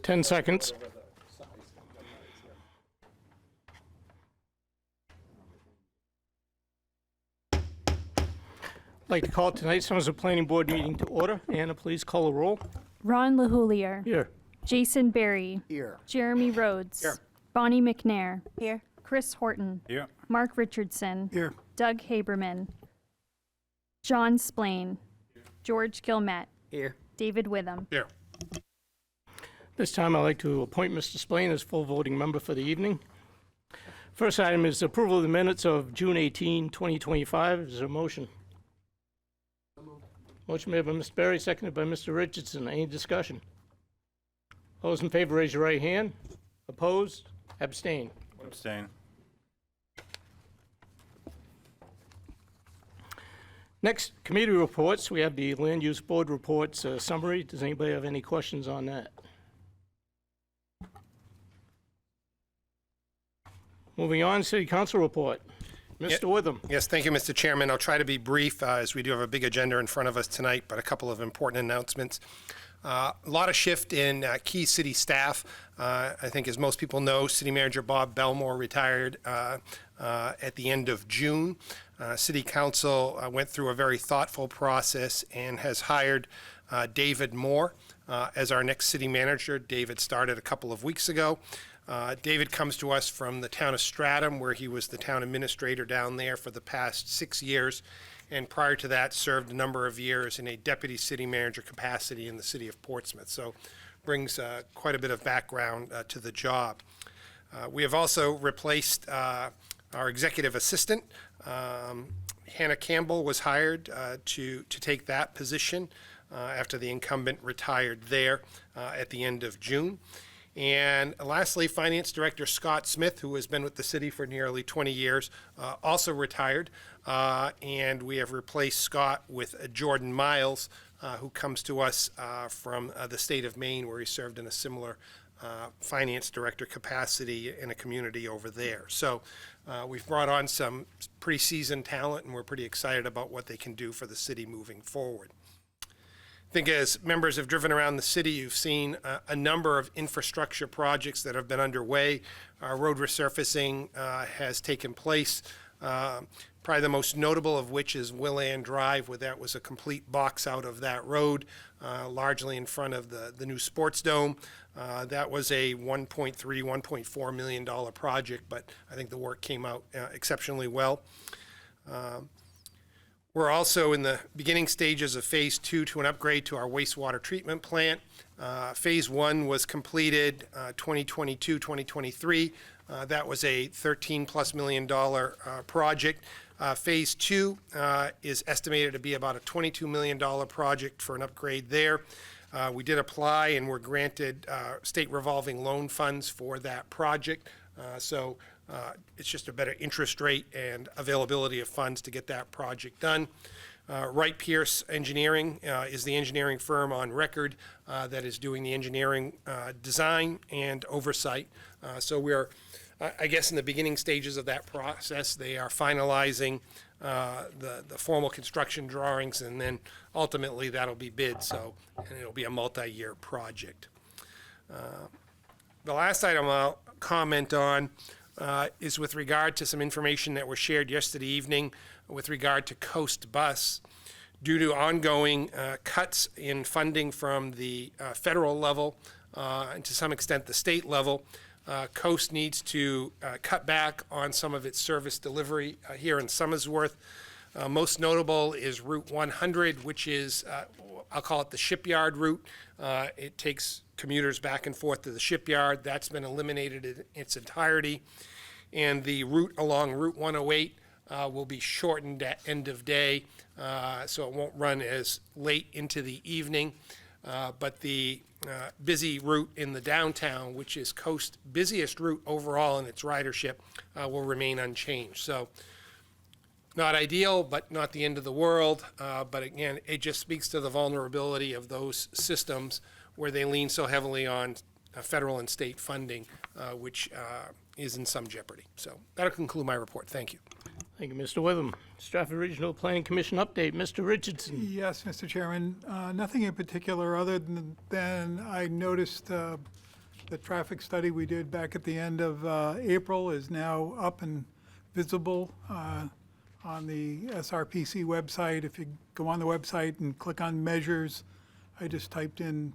10 seconds. I'd like to call tonight's Somersworth Planning Board meeting to order. Anna, please call the roll. Ron LaHoulier. Here. Jason Berry. Here. Jeremy Rhodes. Here. Bonnie McNair. Here. Chris Horton. Here. Mark Richardson. Here. Doug Haberman. John Splain. George Gilmet. Here. David Witham. Here. This time I'd like to appoint Mr. Splain as full voting member for the evening. First item is approval of the minutes of June 18, 2025. Is there a motion? Motion made by Mr. Berry, seconded by Mr. Richardson. Any discussion? All those in favor, raise your right hand. Opposed? Abstain. Abstain. Next, committee reports. We have the Land Use Board reports summary. Does anybody have any questions on that? Moving on, City Council report. Mr. Witham. Yes, thank you, Mr. Chairman. I'll try to be brief as we do have a big agenda in front of us tonight, but a couple of important announcements. A lot of shift in key city staff. I think, as most people know, City Manager Bob Belmore retired at the end of June. City Council went through a very thoughtful process and has hired David Moore as our next city manager. David started a couple of weeks ago. David comes to us from the town of Stratham, where he was the town administrator down there for the past 6 years, and prior to that served a number of years in a deputy city manager capacity in the city of Portsmouth. So brings quite a bit of background to the job. We have also replaced our executive assistant. Hannah Campbell was hired to take that position after the incumbent retired there at the end of June. And lastly, Finance Director Scott Smith, who has been with the city for nearly 20 years, also retired. And we have replaced Scott with Jordan Miles, who comes to us from the state of Maine, where he served in a similar finance director capacity in a community over there. So we've brought on some pretty seasoned talent, and we're pretty excited about what they can do for the city moving forward. I think as members have driven around the city, you've seen a number of infrastructure projects that have been underway. Road resurfacing has taken place. Probably the most notable of which is Willand Drive, where that was a complete box out of that road, largely in front of the new sports dome. That was a $1.3, $1.4 million project, but I think the work came out exceptionally well. We're also in the beginning stages of Phase 2 to an upgrade to our wastewater treatment plant. Phase 1 was completed 2022, 2023. That was a $13+ million project. Phase 2 is estimated to be about a $22 million project for an upgrade there. We did apply and were granted state revolving loan funds for that project. So it's just a better interest rate and availability of funds to get that project done. Wright Pierce Engineering is the engineering firm on record that is doing the engineering design and oversight. So we're, I guess, in the beginning stages of that process. They are finalizing the formal construction drawings, and then ultimately that'll be bid, so, and it'll be a multi-year project. The last item I'll comment on is with regard to some information that was shared yesterday evening with regard to Coast Bus. Due to ongoing cuts in funding from the federal level and to some extent the state level, Coast needs to cut back on some of its service delivery here in Somersworth. Most notable is Route 100, which is, I'll call it the shipyard route. It takes commuters back and forth to the shipyard. That's been eliminated in its entirety. And the route along Route 108 will be shortened at end of day, so it won't run as late into the evening. But the busy route in the downtown, which is Coast's busiest route overall in its ridership, will remain unchanged. So not ideal, but not the end of the world. But again, it just speaks to the vulnerability of those systems where they lean so heavily on federal and state funding, which is in some jeopardy. So that'll conclude my report. Thank you. Thank you, Mr. Witham. Stratford Regional Planning Commission update. Mr. Richardson. Yes, Mr. Chairman. Nothing in particular other than I noticed The traffic study we did back at the end of April is now up and visible on the SRPC website. If you go on the website and click on measures, I just typed in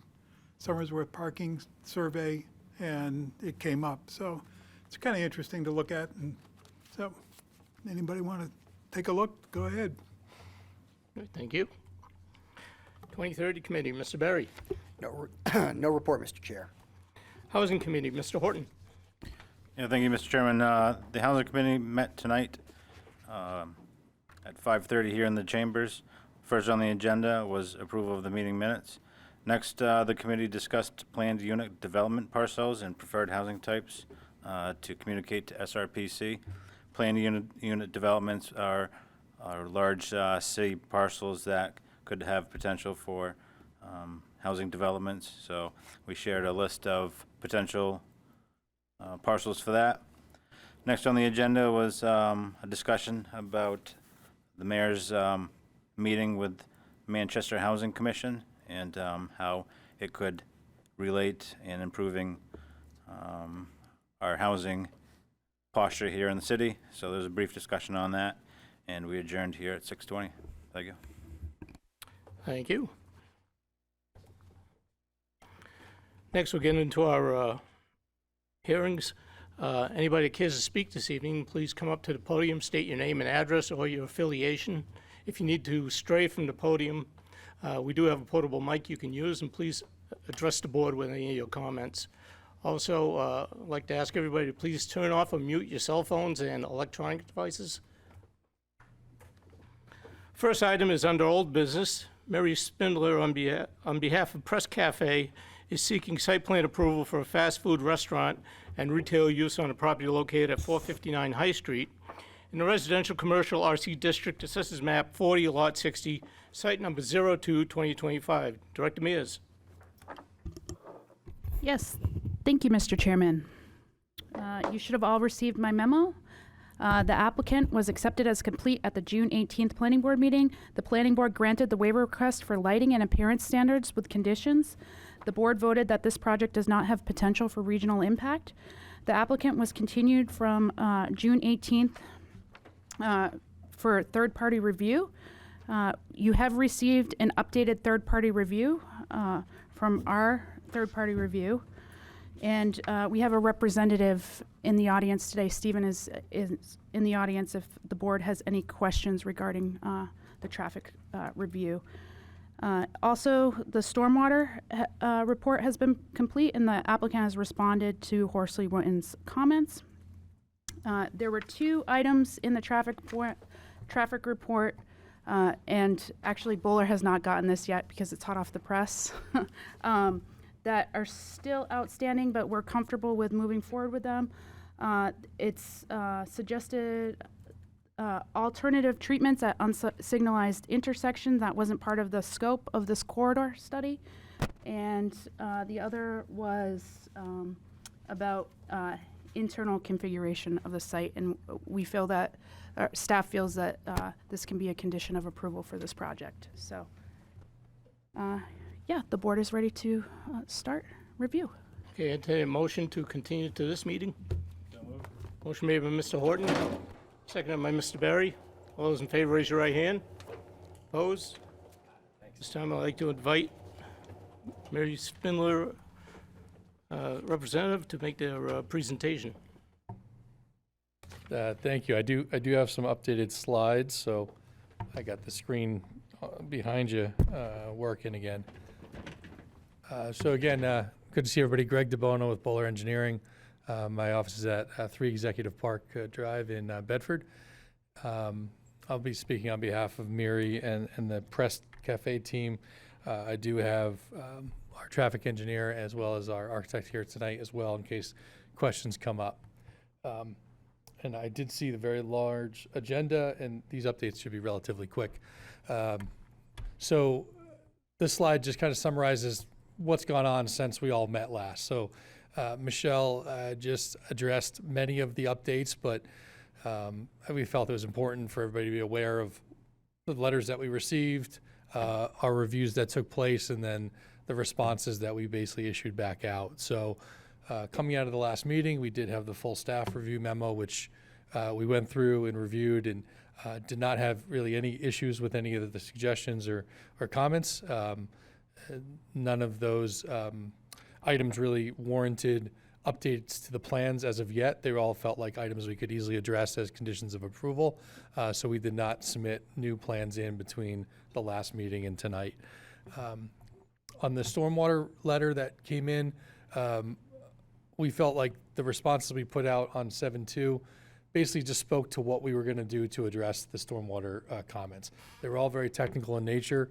Somersworth parking survey and it came up. So it's kind of interesting to look at. And so anybody want to take a look, go ahead. Good, thank you. 2030 Committee, Mr. Berry. No report, Mr. Chair. Housing Committee, Mr. Horton. Yeah, thank you, Mr. Chairman. The Housing Committee met tonight at 5:30 here in the chambers. First on the agenda was approval of the meeting minutes. Next, the committee discussed planned unit development parcels and preferred housing types to communicate to SRPC. Planned unit developments are large city parcels that could have potential for housing developments. So we shared a list of potential parcels for that. Next on the agenda was a discussion about the mayor's meeting with Manchester Housing Commission and how it could relate in improving our housing posture here in the city. So there's a brief discussion on that, and we adjourned here at 6:20. Thank you. Thank you. Next, we'll get into our hearings. Anybody that cares to speak this evening, please come up to the podium, state your name and address or your affiliation. If you need to stray from the podium, we do have a portable mic you can use, and please address the board with any of your comments. Also, I'd like to ask everybody to please turn off or mute your cell phones and electronic devices. First item is under old business. Mary Spindler, on behalf of Press Cafe, is seeking site plan approval for a fast food restaurant and retail use on a property located at 459 High Street in the residential commercial RC district, assessors map 40, lot 60, site number 02-2025. Director Mears. Yes, thank you, Mr. Chairman. You should have all received my memo. The applicant was accepted as complete at the June 18th Planning Board meeting. The Planning Board granted the waiver request for lighting and appearance standards with conditions. The board voted that this project does not have potential for regional impact. The applicant was continued from June 18th for third-party review. You have received an updated third-party review from our third-party review. And we have a representative in the audience today. Stephen is in the audience if the board has any questions regarding the traffic review. Also, the stormwater report has been complete, and the applicant has responded to Horsley Wooten's comments. There were 2 items in the traffic report, and actually Bowler has not gotten this yet because it's hot off the press. That are still outstanding, but we're comfortable with moving forward with them. It's suggested alternative treatments at unsignalized intersections. That wasn't part of the scope of this corridor study. And the other was about internal configuration of the site. And we feel that, staff feels that this can be a condition of approval for this project. So. Yeah, the board is ready to start review. Okay, entertain a motion to continue to this meeting. Motion made by Mr. Horton, seconded by Mr. Berry. All those in favor, raise your right hand. Opposed? This time I'd like to invite Mary Spindler, representative, to make their presentation. Thank you. I do have some updated slides, so I got the screen behind you working again. So again, good to see everybody. Greg DeBono with Bowler Engineering. My office is at 3 Executive Park Drive in Bedford. I'll be speaking on behalf of Miri and the Press Cafe team. I do have our traffic engineer as well as our architect here tonight as well in case questions come up. And I did see the very large agenda, and these updates should be relatively quick. So this slide just kind of summarizes what's gone on since we all met last. So Michelle just addressed many of the updates, but we felt it was important for everybody to be aware of the letters that we received, our reviews that took place, and then the responses that we basically issued back out. So Coming out of the last meeting, we did have the full staff review memo, which we went through and reviewed and did not have really any issues with any of the suggestions or comments. None of those items really warranted updates to the plans as of yet. They all felt like items we could easily address as conditions of approval. So we did not submit new plans in between the last meeting and tonight. On the stormwater letter that came in, we felt like the responses we put out on 7.2 basically just spoke to what we were going to do to address the stormwater comments. They were all very technical in nature.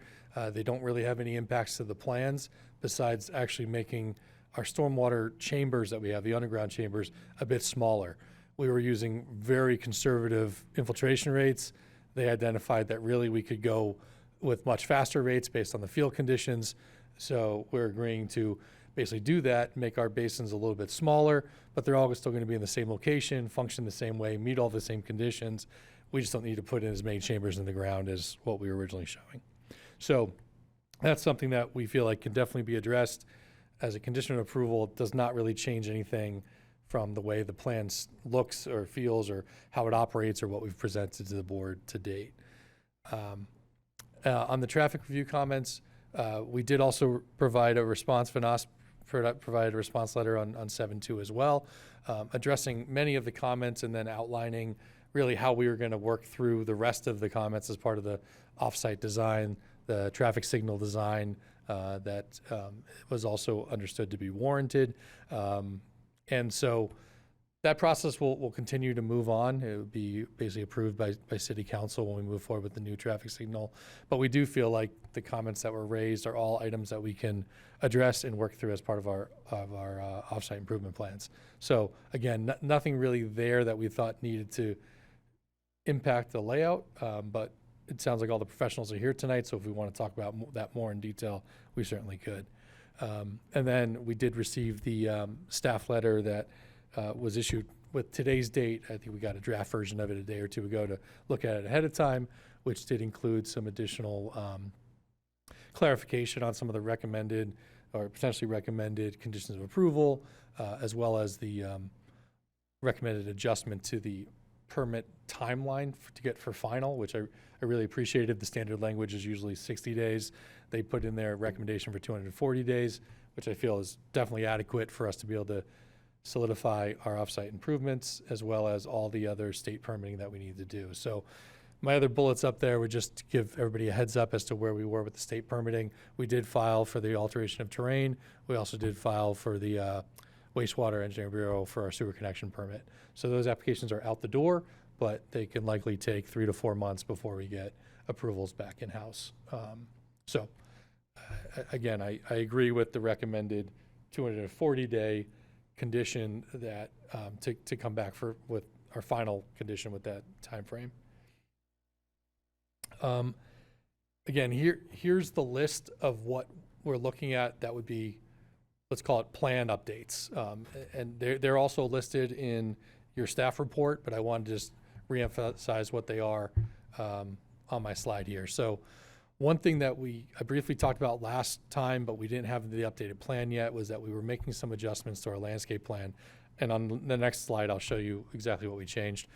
They don't really have any impacts to the plans besides actually making our stormwater chambers that we have, the underground chambers, a bit smaller. We were using very conservative infiltration rates. They identified that really we could go with much faster rates based on the field conditions. So we're agreeing to basically do that, make our basins a little bit smaller, but they're all still going to be in the same location, function the same way, meet all the same conditions. We just don't need to put in as many chambers in the ground as what we were originally showing. So that's something that we feel like can definitely be addressed. As a condition of approval, it does not really change anything from the way the plan looks or feels or how it operates or what we've presented to the board to date. On the traffic review comments, we did also provide a response, provided a response letter on 7.2 as well, addressing many of the comments and then outlining really how we were going to work through the rest of the comments as part of the offsite design, the traffic signal design that was also understood to be warranted. And so that process will continue to move on. It would be basically approved by City Council when we move forward with the new traffic signal. But we do feel like the comments that were raised are all items that we can address and work through as part of our offsite improvement plans. So again, nothing really there that we thought needed to impact the layout, but it sounds like all the professionals are here tonight, so if we want to talk about that more in detail, we certainly could. And then we did receive the staff letter that was issued with today's date. I think we got a draft version of it a day or two ago to look at it ahead of time, which did include some additional clarification on some of the recommended or potentially recommended conditions of approval, as well as the recommended adjustment to the permit timeline to get for final, which I really appreciated. The standard language is usually 60 days. They put in their recommendation for 240 days, which I feel is definitely adequate for us to be able to solidify our offsite improvements as well as all the other state permitting that we need to do. So my other bullets up there would just to give everybody a heads up as to where we were with the state permitting. We did file for the alteration of terrain. We also did file for the Wastewater Engineering Bureau for our sewer connection permit. So those applications are out the door, but they can likely take 3 to 4 months before we get approvals back in-house. So again, I agree with the recommended 240-day condition that to come back with our final condition with that time frame. Again, here's the list of what we're looking at that would be, let's call it plan updates. And they're also listed in your staff report, but I wanted to just reemphasize what they are on my slide here. So one thing that I briefly talked about last time, but we didn't have the updated plan yet, was that we were making some adjustments to our landscape plan. And on the next slide, I'll show you exactly what we changed.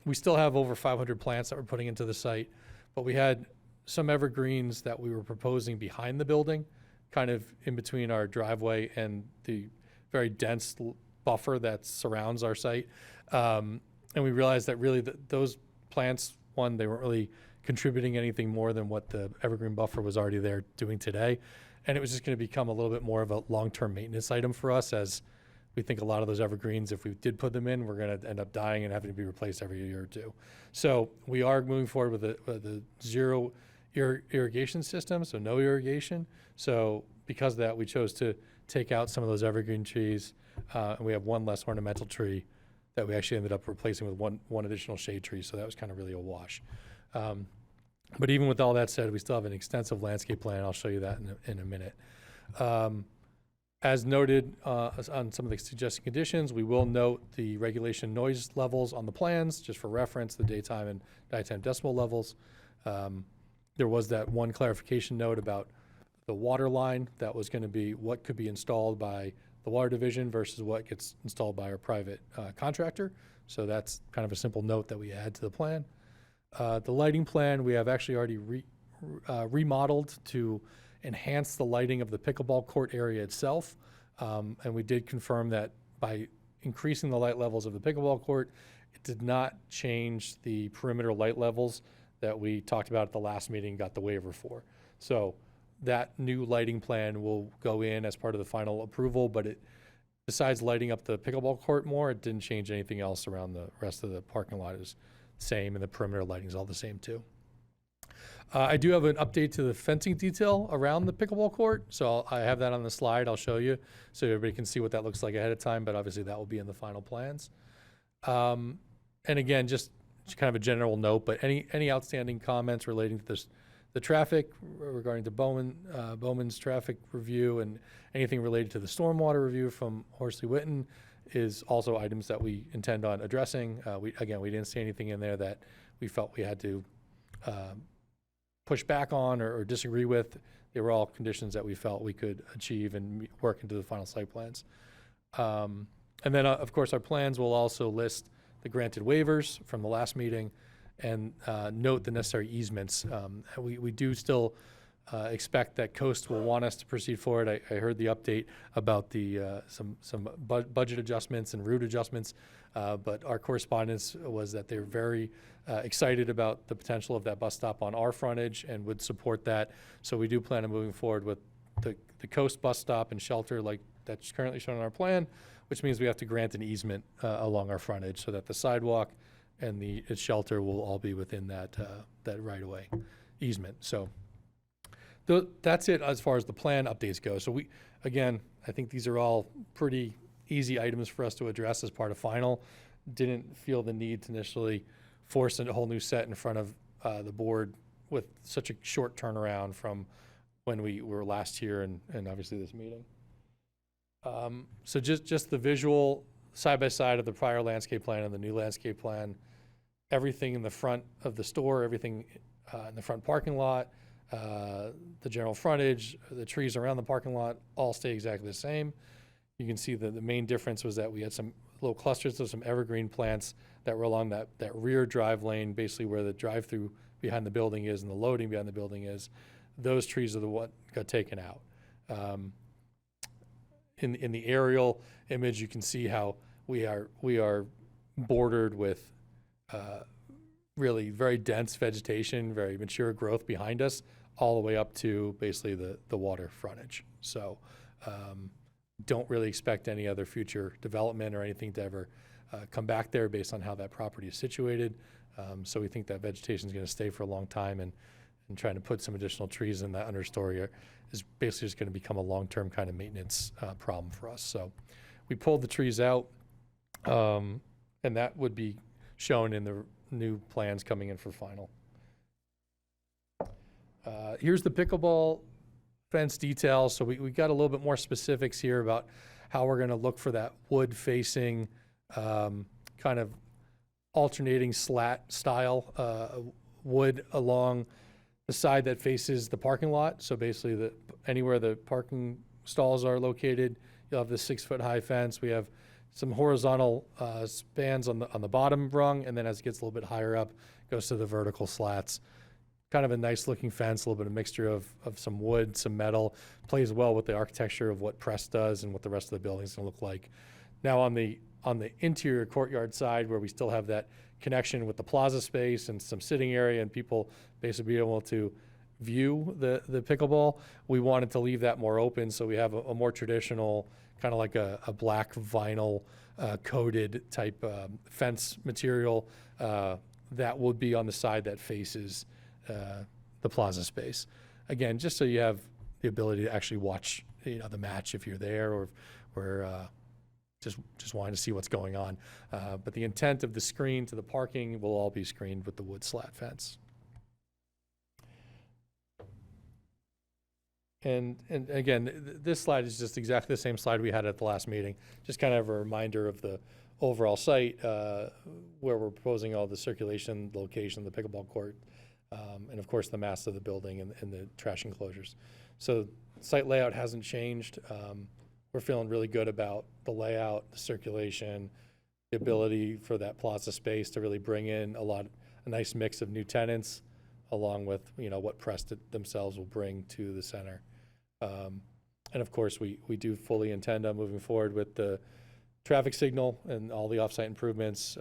We still have over 500 plants that we're putting into the site, but we had some evergreens that we were proposing behind the building, kind of in between our driveway and the very dense buffer that surrounds our site. And we realized that really those plants, one, they weren't really contributing anything more than what the evergreen buffer was already there doing today. And it was just going to become a little bit more of a long-term maintenance item for us, as we think a lot of those evergreens, if we did put them in, we're going to end up dying and having to be replaced every year or two. So we are moving forward with the zero irrigation system, so no irrigation. So because of that, we chose to take out some of those evergreen trees, and we have one less ornamental tree that we actually ended up replacing with one additional shade tree. So that was kind of really a wash. But even with all that said, we still have an extensive landscape plan. I'll show you that in a minute. As noted on some of the suggested conditions, we will note the regulation noise levels on the plans, just for reference, the daytime and nighttime decibel levels. There was that one clarification note about the water line that was going to be what could be installed by the water division versus what gets installed by our private contractor. So that's kind of a simple note that we add to the plan. The lighting plan, we have actually already remodeled to enhance the lighting of the pickleball court area itself. And we did confirm that by increasing the light levels of the pickleball court, it did not change the perimeter light levels that we talked about at the last meeting, got the waiver for. So that new lighting plan will go in as part of the final approval, but it, besides lighting up the pickleball court more, it didn't change anything else around the rest of the parking lot. It was the same, and the perimeter lighting is all the same too. I do have an update to the fencing detail around the pickleball court, so I have that on the slide. I'll show you so everybody can see what that looks like ahead of time, but obviously that will be in the final plans. And again, just kind of a general note, but any outstanding comments relating to this, the traffic regarding to Bowman's traffic review and anything related to the stormwater review from Horsley Witten is also items that we intend on addressing. We didn't see anything in there that we felt we had to push back on or disagree with. They were all conditions that we felt we could achieve and work into the final site plans. And then, of course, our plans will also list the granted waivers from the last meeting and note the necessary easements. We do still expect that Coast will want us to proceed forward. I heard the update about the some budget adjustments and route adjustments, but our correspondence was that they're very excited about the potential of that bus stop on our frontage and would support that. So we do plan on moving forward with the Coast bus stop and shelter like that's currently shown on our plan, which means we have to grant an easement along our frontage so that the sidewalk and the shelter will all be within that right-of-way easement. So that's it as far as the plan updates go. So again, I think these are all pretty easy items for us to address as part of final. Didn't feel the need to initially force a whole new set in front of the board with such a short turnaround from when we were last here and obviously this meeting. So just the visual side-by-side of the prior landscape plan and the new landscape plan, everything in the front of the store, everything in the front parking lot, the general frontage, the trees around the parking lot all stay exactly the same. You can see the main difference was that we had some little clusters of some evergreen plants that were along that rear drive lane, basically where the drive-through behind the building is and the loading behind the building is. Those trees are the what got taken out. In the aerial image, you can see how we are bordered with really very dense vegetation, very mature growth behind us, all the way up to basically the water frontage. So don't really expect any other future development or anything to ever come back there based on how that property is situated. So we think that vegetation is going to stay for a long time, and trying to put some additional trees in that understory is basically just going to become a long-term kind of maintenance problem for us. So we pulled the trees out, and that would be shown in the new plans coming in for final. Here's the pickleball fence details. So we got a little bit more specifics here about how we're going to look for that wood-facing kind of alternating slat style wood along the side that faces the parking lot. So basically anywhere the parking stalls are located, you'll have this 6-foot-high fence. We have some horizontal spans on the bottom rung, and then as it gets a little bit higher up, it goes to the vertical slats. Kind of a nice looking fence, a little bit of mixture of some wood, some metal, plays well with the architecture of what Press does and what the rest of the building's gonna look like. Now on the interior courtyard side, where we still have that connection with the plaza space and some sitting area and people basically be able to view the pickleball, we wanted to leave that more open, so we have a more traditional, kind of like a black vinyl coated type fence material that would be on the side that faces the plaza space. Again, just so you have the ability to actually watch, the match if you're there, or just wanting to see what's going on. But the intent of the screen to the parking will all be screened with the wood slat fence. And again, this slide is just exactly the same slide we had at the last meeting. Just kind of a reminder of the overall site where we're proposing all the circulation, location, the pickleball court, and of course the mass of the building and the trash enclosures. So site layout hasn't changed. we're feeling really good about the layout, the circulation, the ability for that plaza space to really bring in a nice mix of new tenants, along with, what Preston themselves will bring to the center. And of course, we do fully intend on moving forward with the traffic signal and all the offsite improvements.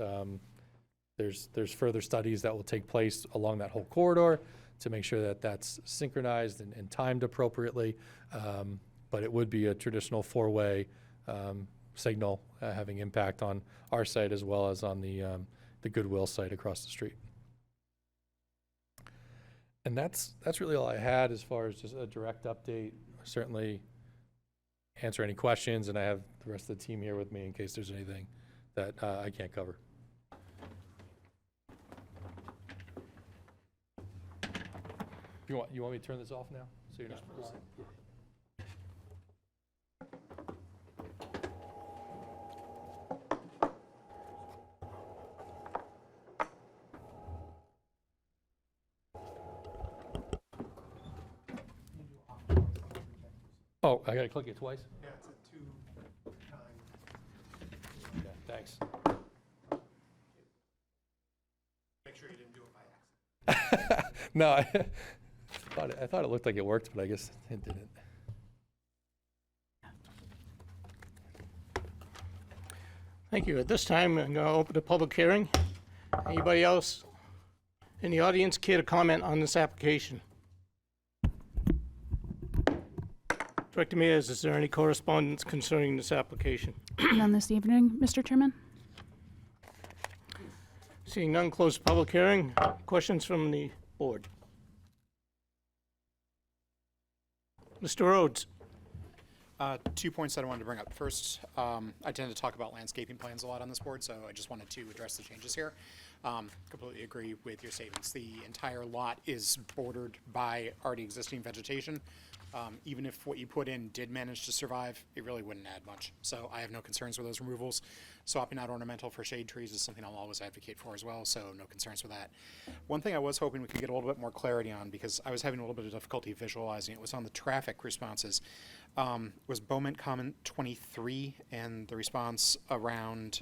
There's further studies that will take place along that whole corridor to make sure that that's synchronized and timed appropriately. But it would be a traditional four-way signal having impact on our site as well as on the Goodwill site across the street. And that's really all I had as far as just a direct update. Certainly answer any questions, and I have the rest of the team here with me in case there's anything that I can't cover. You want me to turn this off now? So you're not. Oh, I gotta click it twice? Yeah, it's a 2 times. Okay, thanks. Make sure you didn't do it by accident. No, I thought it looked like it worked, but I guess it didn't. Thank you. At this time, I'm going to open the public hearing. Anybody else in the audience care to comment on this application? Director Mears, is there any correspondence concerning this application? None this evening, Mr. Chairman. Seeing none, close the public hearing. Questions from the board? Mr. Rhodes? 2 points that I wanted to bring up. First, I tend to talk about landscaping plans a lot on this board, so I just wanted to address the changes here. Completely agree with your statements. The entire lot is bordered by already existing vegetation. Even if what you put in did manage to survive, it really wouldn't add much. So I have no concerns with those removals. Swapping out ornamental for shade trees is something I'll always advocate for as well, so no concerns with that. One thing I was hoping we could get a little bit more clarity on, because I was having a little bit of difficulty visualizing it, was on the traffic responses. Was Bowman comment 23 and the response around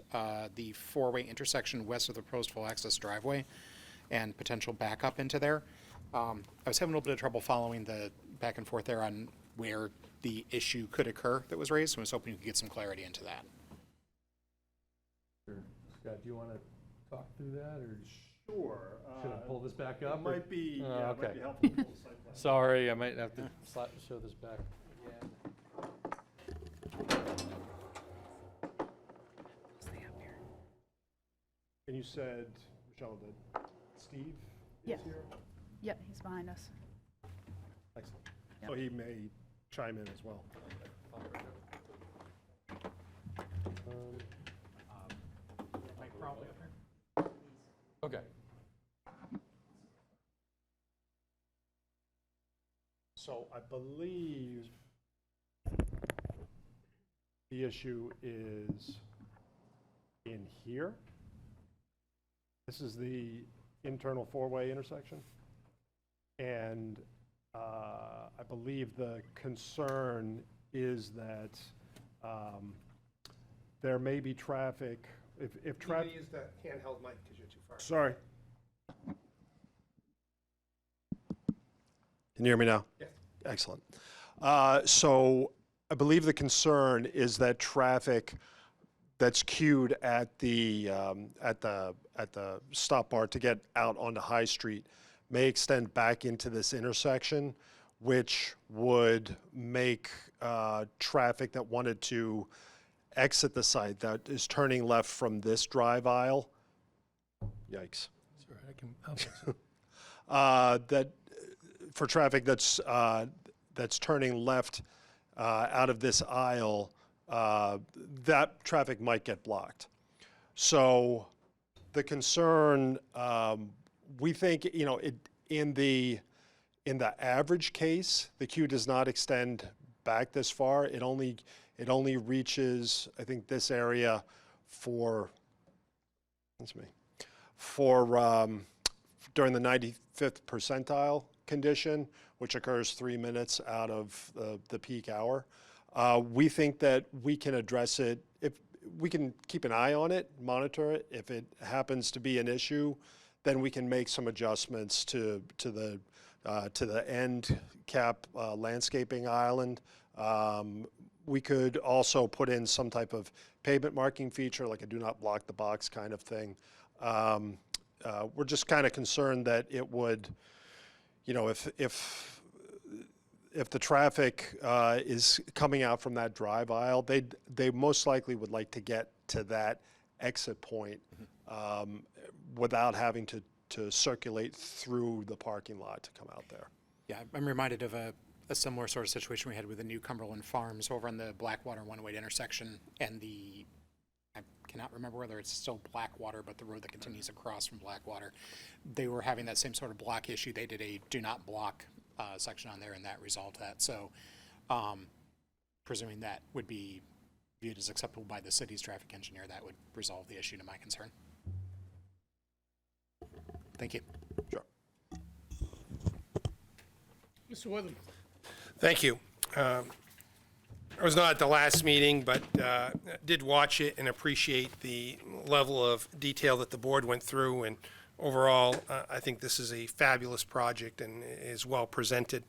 the four-way intersection west of the proposed full access driveway and potential backup into there? I was having a little bit of trouble following the back and forth there on where the issue could occur that was raised, and was hoping you could get some clarity into that. Scott, do you want to talk through that, or Sure. should I pull this back up? It or- might be, Oh, yeah, it might okay. be helpful to pull the site plan. Sorry, I might have to show this back again. And you said, Michelle, that Steve Yes. is here? Yep, he's behind us. Excellent. Yep. So he may chime in as well. Okay. So I believe the issue is in here. This is the internal four-way intersection. And I believe the concern is that there may be traffic, if traffic. Use the handheld mic because you're too far. Sorry. Can you hear me now? Yes. Excellent. So I believe the concern is that traffic that's queued at the stop bar to get out onto High Street may extend back into this intersection, which would make traffic that wanted to exit the site, that is turning left from this drive aisle. Yikes. Sorry, I'll fix it. That for traffic that's turning left out of this aisle, that traffic might get blocked. So the concern, we think, in the average case, the queue does not extend back this far. It only reaches, I think, this area for during the 95th percentile condition, which occurs 3 minutes out of the peak hour. We think that we can address it, if we can keep an eye on it, monitor it. If it happens to be an issue, then we can make some adjustments to the end cap landscaping island. We could also put in some type of pavement marking feature, like a do not block the box kind of thing. We're just kind of concerned that it would, you know, if the traffic is coming out from that drive aisle, they most likely would like to get to that exit point without having to circulate through the parking lot to come out there. Yeah, I'm reminded of a similar sort of situation we had with the New Cumberland Farms over on the Blackwater one-way intersection, and I cannot remember whether it's still Blackwater, but the road that continues across from Blackwater, they were having that same sort of block issue. They did a do not block section on there, and that resolved that. So presuming that would be viewed as acceptable by the city's traffic engineer, that would resolve the issue to my concern. Thank you. Sure. Mr. Witham. Thank you. I was not at the last meeting, but did watch it and appreciate the level of detail that the board went through. And overall, I think this is a fabulous project and is well presented.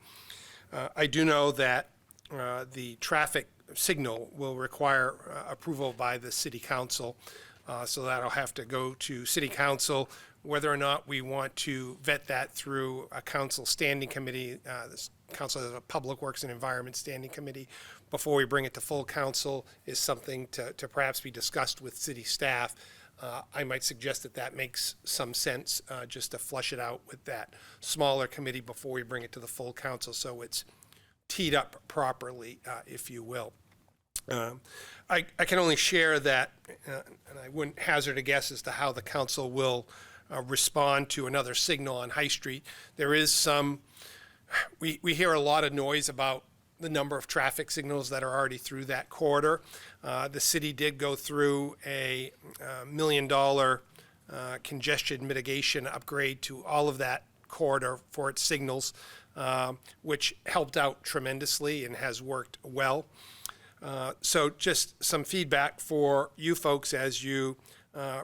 I do know that the traffic signal will require approval by the city council. So that'll have to go to city council. Whether or not we want to vet that through a council standing committee, this council has a Public Works and Environment Standing Committee, before we bring it to full council is something to perhaps be discussed with city staff. I might suggest that that makes some sense, just to flush it out with that smaller committee before we bring it to the full council, so it's teed up properly, if you will. I can only share that, and I wouldn't hazard a guess as to how the council will respond to another signal on High Street. There is some, we hear a lot of noise about the number of traffic signals that are already through that corridor. The city did go through a $1 million congestion mitigation upgrade to all of that corridor for its signals, which helped out tremendously and has worked well. So just some feedback for you folks as you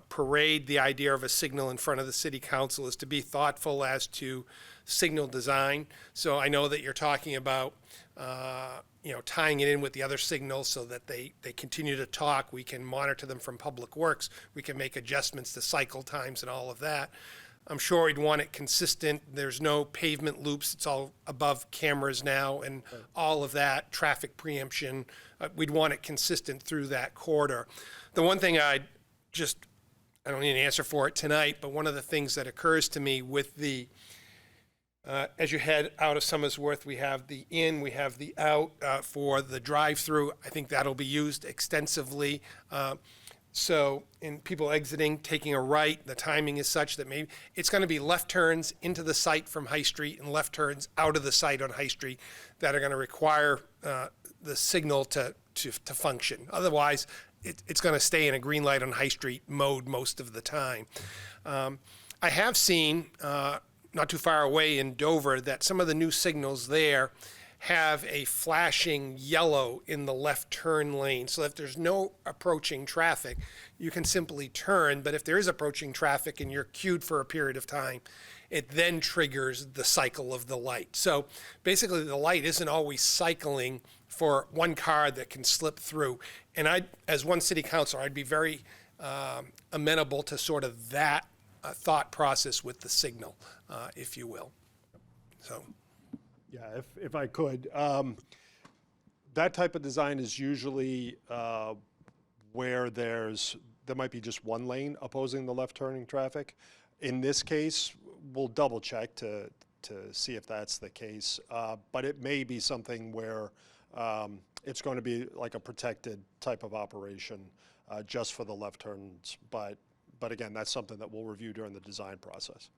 parade the idea of a signal in front of the city council is to be thoughtful as to signal design. So I know that you're talking about, tying it in with the other signals so that they continue to talk. We can monitor them from Public Works. We can make adjustments to cycle times and all of that. I'm sure we'd want it consistent. There's no pavement loops. It's all above cameras now and all of that, traffic preemption. We'd want it consistent through that corridor. The one thing I don't need an answer for it tonight, but one of the things that occurs to me with the, as you head out of Somersworth, we have the in, we have the out for the drive-through. I think that'll be used extensively. So in people exiting, taking a right, the timing is such that maybe it's going to be left turns into the site from High Street and left turns out of the site on High Street that are going to require the signal to function. Otherwise, it's going to stay in a green light on High Street mode most of the time. I have seen, not too far away in Dover, that some of the new signals there have a flashing yellow in the left turn lane, so if there's no approaching traffic, you can simply turn. But if there is approaching traffic and you're queued for a period of time, it then triggers the cycle of the light. So basically the light isn't always cycling for one car that can slip through. And I, as one city councilor, I'd be very amenable to sort of that thought process with the signal, if you will. So. Yeah, if I could, that type of design is usually where there might be just one lane opposing the left turning traffic. In this case, we'll double check to see if that's the case, but it may be something where it's going to be like a protected type of operation just for the left turns. But again, that's something that we'll review during the design process.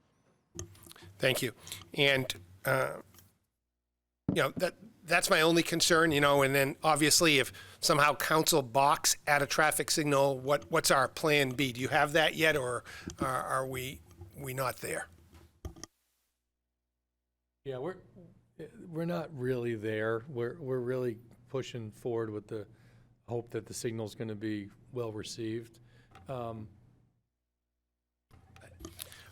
Thank you. And that's my only concern, and then obviously if somehow council balks at a traffic signal, what's our plan B? Do you have that yet, or are we not there? Yeah, we're not really there. We're really pushing forward with the hope that the signal's going to be well received.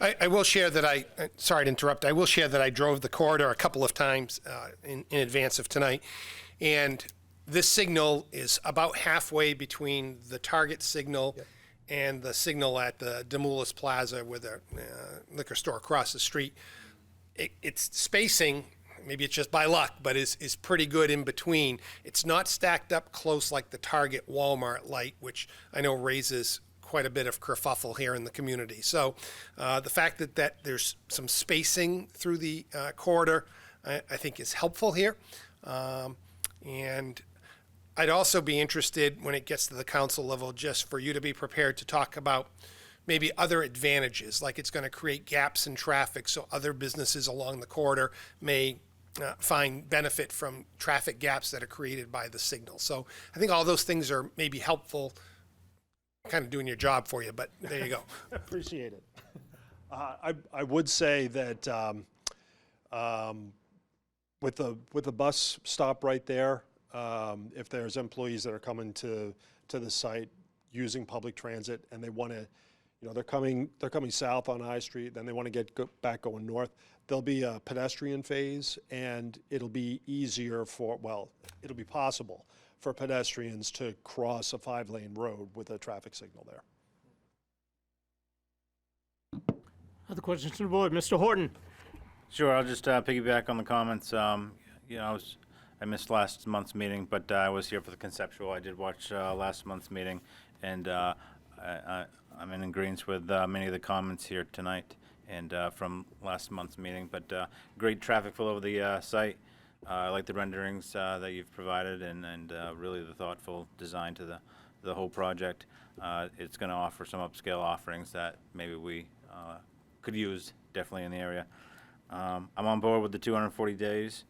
I will share that sorry to interrupt, I will share that I drove the corridor a couple of times in advance of tonight, and this signal is about halfway between the Target signal and the signal at the Demoulas Plaza with a liquor store across the street. It's spacing, maybe it's just by luck, but is pretty good in between. It's not stacked up close like the Target Walmart light, which I know raises quite a bit of kerfuffle here in the community. So the fact that there's some spacing through the corridor, I think is helpful here. And I'd also be interested when it gets to the council level, just for you to be prepared to talk about maybe other advantages, like it's going to create gaps in traffic, so other businesses along the corridor may find benefit from traffic gaps that are created by the signal. So I think all those things are maybe helpful, kind of doing your job for you, but there you go. Appreciate it. I would say that with the bus stop right there, if there's employees that are coming to the site using public transit and they want to, they're coming south on I Street, then they want to get back going north, there'll be a pedestrian phase, and it'll be easier it'll be possible for pedestrians to cross a 5-lane road with a traffic signal there. Other questions from the board? Mr. Horton? Sure, I'll just piggyback on the comments. I missed last month's meeting, but I was here for the conceptual. I did watch last month's meeting, and I'm in agreement with many of the comments here tonight and from last month's meeting. But great traffic flow over the site. I like the renderings that you've provided, and really the thoughtful design to the whole project. It's going to offer some upscale offerings that maybe we could use definitely in the area. I'm on board with the 240 days.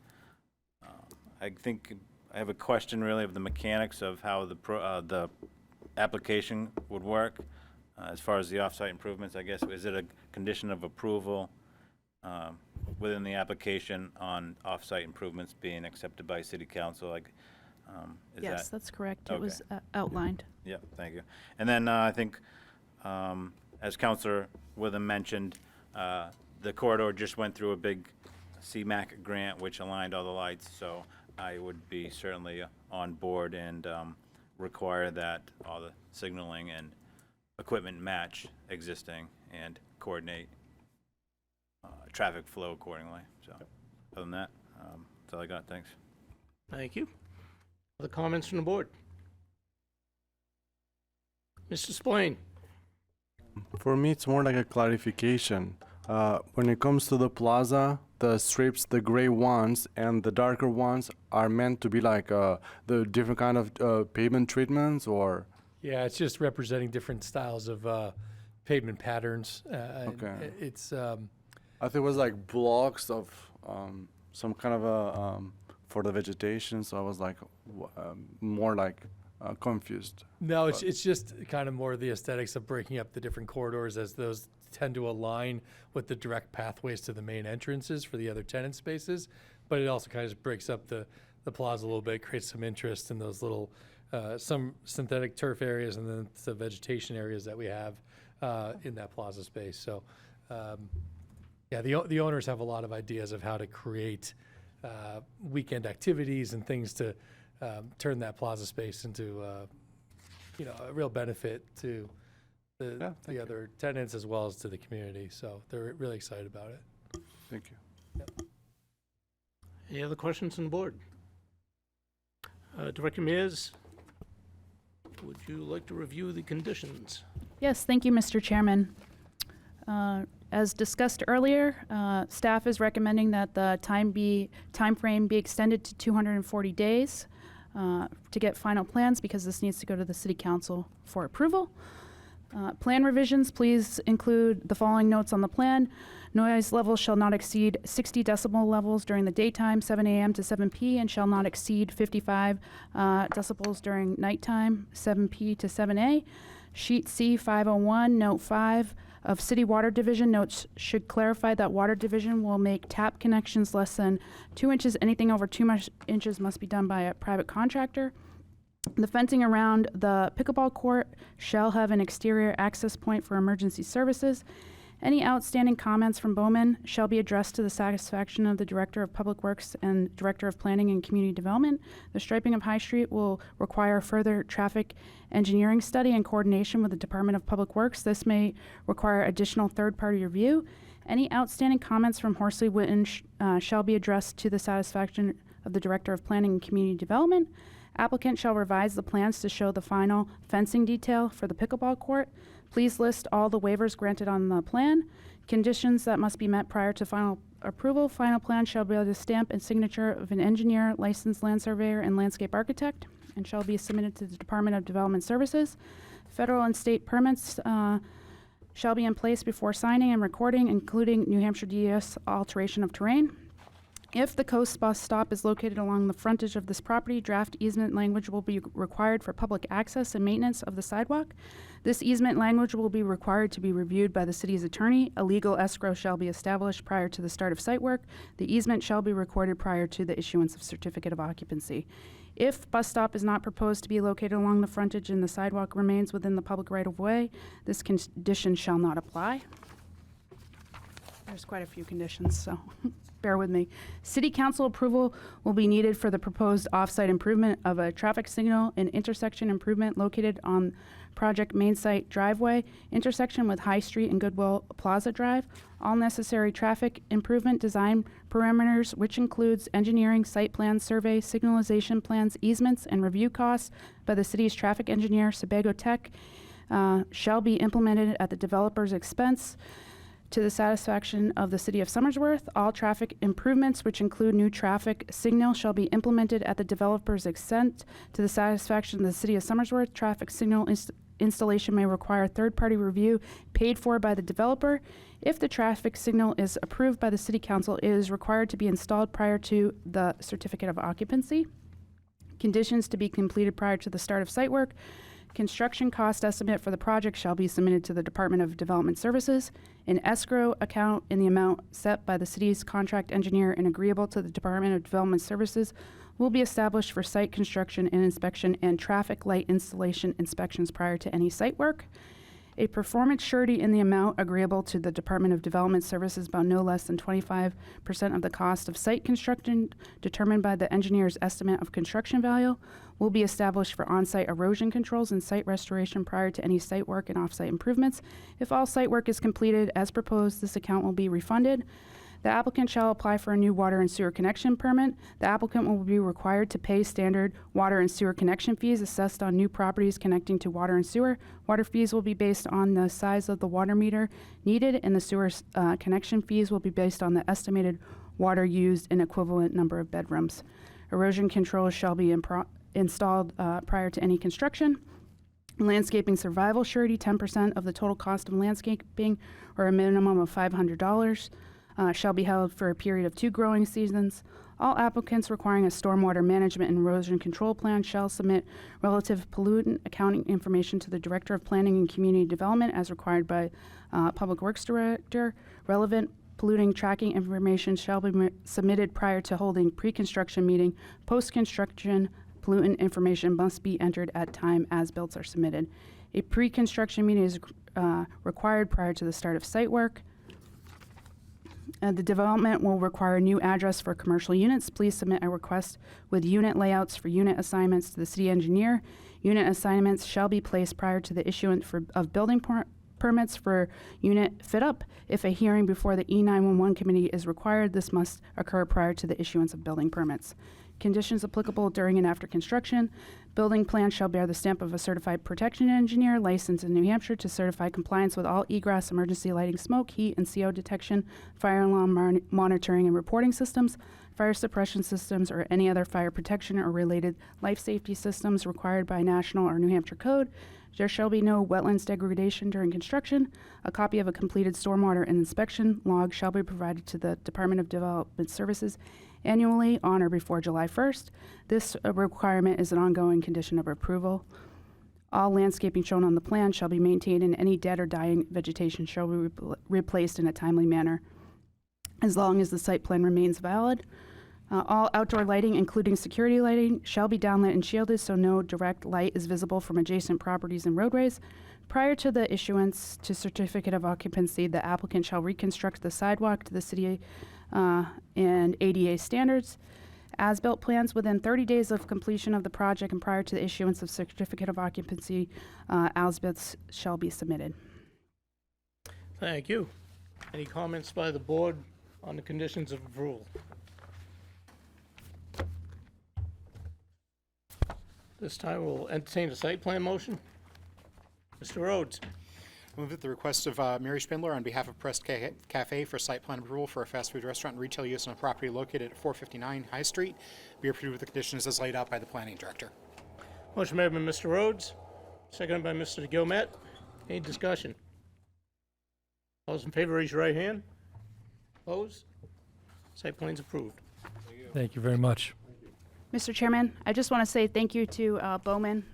I think I have a question really of the mechanics of how the application would work as far as the off-site improvements. I guess, is it a condition of approval within the application on off-site improvements being accepted by City Council? Yes, that's correct. Okay. It was outlined. Yeah, thank you. And then I think, as Councilor Witham mentioned, the corridor just went through a big CMAQ grant, which aligned all the lights, so I would be certainly on board and require that all the signaling and equipment match existing and coordinate traffic flow accordingly. So, other than that, that's all I got. Thanks. Thank you. Other comments from the board? Mr. Spillane? For me, it's more like a clarification. When it comes to the plaza, the strips, the gray ones and the darker ones are meant to be like the different kind of pavement treatments, or? Yeah, it's just representing different styles of pavement patterns. Okay. It's I think it was like blocks of some kind of a for the vegetation, so I was like more like confused. No, it's just kind of more the aesthetics of breaking up the different corridors, as those tend to align with the direct pathways to the main entrances for the other tenant spaces. But it also kind of just breaks up the plaza a little bit, creates some interest in those little, some synthetic turf areas and then the vegetation areas that we have in that plaza space. So, yeah, the owners have a lot of ideas of how to create weekend activities and things to turn that plaza space into, a real benefit to the other tenants as well as to the community. So they're really excited about it. Thank you. Any other questions on the board? Director Mears, would you like to review the conditions? Yes, thank you, Mr. Chairman. As discussed earlier, staff is recommending that the time frame be extended to 240 days to get final plans, because this needs to go to the City Council for approval. Plan revisions, please include the following notes on the plan. Noise levels shall not exceed 60 decibel levels during the daytime, 7 a.m. to 7 p., and shall not exceed 55 decibels during nighttime, 7 p. to 7 a. Sheet C 501, Note 5, of City Water Division notes should clarify that Water Division will make tap connections less than 2 inches. Anything over 2 inches must be done by a private contractor. The fencing around the pickleball court shall have an exterior access point for emergency services. Any outstanding comments from Bowman shall be addressed to the satisfaction of the Director of Public Works and Director of Planning and Community Development. The striping of High Street will require further traffic engineering study in coordination with the Department of Public Works. This may require additional third-party review. Any outstanding comments from Horsley Witten shall be addressed to the satisfaction of the Director of Planning and Community Development. Applicant shall revise the plans to show the final fencing detail for the pickleball court. Please list all the waivers granted on the plan. Conditions that must be met prior to final approval. Final plan shall bear the stamp and signature of an engineer, licensed land surveyor, and landscape architect, and shall be submitted to the Department of Development Services. Federal and state permits shall be in place before signing and recording, including New Hampshire DES alteration of terrain. If the coast bus stop is located along the frontage of this property, draft easement language will be required for public access and maintenance of the sidewalk. This easement language will be required to be reviewed by the city's attorney. A legal escrow shall be established prior to the start of site work. The easement shall be recorded prior to the issuance of certificate of occupancy. If bus stop is not proposed to be located along the frontage and the sidewalk remains within the public right-of-way, this condition shall not apply. There's quite a few conditions, so bear with me. City Council approval will be needed for the proposed off-site improvement of a traffic signal and intersection improvement located on project main site driveway, intersection with High Street and Goodwill Plaza Drive. All necessary traffic improvement design parameters, which includes engineering, site plans, survey, signalization plans, easements, and review costs by the city's traffic engineer, Sebago Tech, shall be implemented at the developer's expense to the satisfaction of the City of Somersworth. All traffic improvements, which include new traffic signal, shall be implemented at the developer's extent to the satisfaction of the City of Somersworth. Traffic signal installation may require third-party review paid for by the developer. If the traffic signal is approved by the City Council, it is required to be installed prior to the certificate of occupancy. Conditions to be completed prior to the start of site work. Construction cost estimate for the project shall be submitted to the Department of Development Services. An escrow account in the amount set by the city's contract engineer and agreeable to the Department of Development Services will be established for site construction and inspection and traffic light installation inspections prior to any site work. A performance surety in the amount agreeable to the Department of Development Services about no less than 25% of the cost of site construction determined by the engineer's estimate of construction value will be established for on-site erosion controls and site restoration prior to any site work and off-site improvements. If all site work is completed as proposed, this account will be refunded. The applicant shall apply for a new water and sewer connection permit. The applicant will be required to pay standard water and sewer connection fees assessed on new properties connecting to water and sewer. Water fees will be based on the size of the water meter needed, and the sewer connection fees will be based on the estimated water used in equivalent number of bedrooms. Erosion controls shall be installed prior to any construction. Landscaping survival surety, 10% of the total cost of landscaping, or a minimum of $500. Shall be held for a period of 2 growing seasons. All applicants requiring a stormwater management and erosion control plan shall submit relative pollutant accounting information to the Director of Planning and Community Development as required by Public Works Director. Relevant polluting tracking information shall be submitted prior to holding pre-construction meeting. Post-construction pollutant information must be entered at time as-built are submitted. A pre-construction meeting is required prior to the start of site work. The development will require a new address for commercial units. Please submit a request with unit layouts for unit assignments to the city engineer. Unit assignments shall be placed prior to the issuance of building permits for unit fit-up. If a hearing before the E911 committee is required, this must occur prior to the issuance of building permits. Conditions applicable during and after construction. Building plan shall bear the stamp of a certified protection engineer licensed in New Hampshire to certify compliance with all egress, emergency lighting, smoke, heat, and CO detection, fire alarm monitoring and reporting systems, fire suppression systems, or any other fire protection or related life safety systems required by national or New Hampshire code. There shall be no wetlands degradation during construction. A copy of a completed stormwater and inspection log shall be provided to the Department of Development Services annually on or before July 1st. This requirement is an ongoing condition of approval. All landscaping shown on the plan shall be maintained, and any dead or dying vegetation shall be replaced in a timely manner, as long as the site plan remains valid. All outdoor lighting, including security lighting, shall be downlit and shielded so no direct light is visible from adjacent properties and roadways. Prior to the issuance to certificate of occupancy, the applicant shall reconstruct the sidewalk to the city and ADA standards. As-built plans within 30 days of completion of the project and prior to the issuance of certificate of occupancy, as-built shall be submitted. Thank you. Any comments by the board on the conditions of approval? This time we'll entertain a site plan motion. Mr. Rhodes. Move at the request of Mary Spindler on behalf of Press Cafe for site plan approval for a fast food restaurant and retail use on a property located at 459 High Street be approved with the conditions as laid out by the planning director. Motion made by Mr. Rhodes, seconded by Mr. Gilmet. Any discussion? All those in favor, raise your right hand. Opposed? Site plan's approved. Thank you very much. Mr. Chairman, I just want to say thank you to Bowman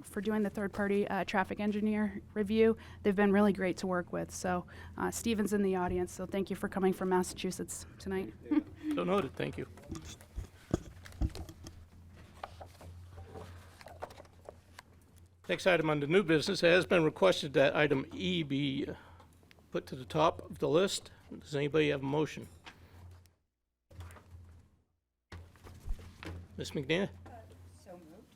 for doing the third-party traffic engineer review. They've been really great to work with. So Stephen's in the audience, so thank you for coming from Massachusetts tonight. So noted, thank you. Next item under new business, it has been requested that item E be put to the top of the list. Does anybody have a motion? Ms. McNair? So moved.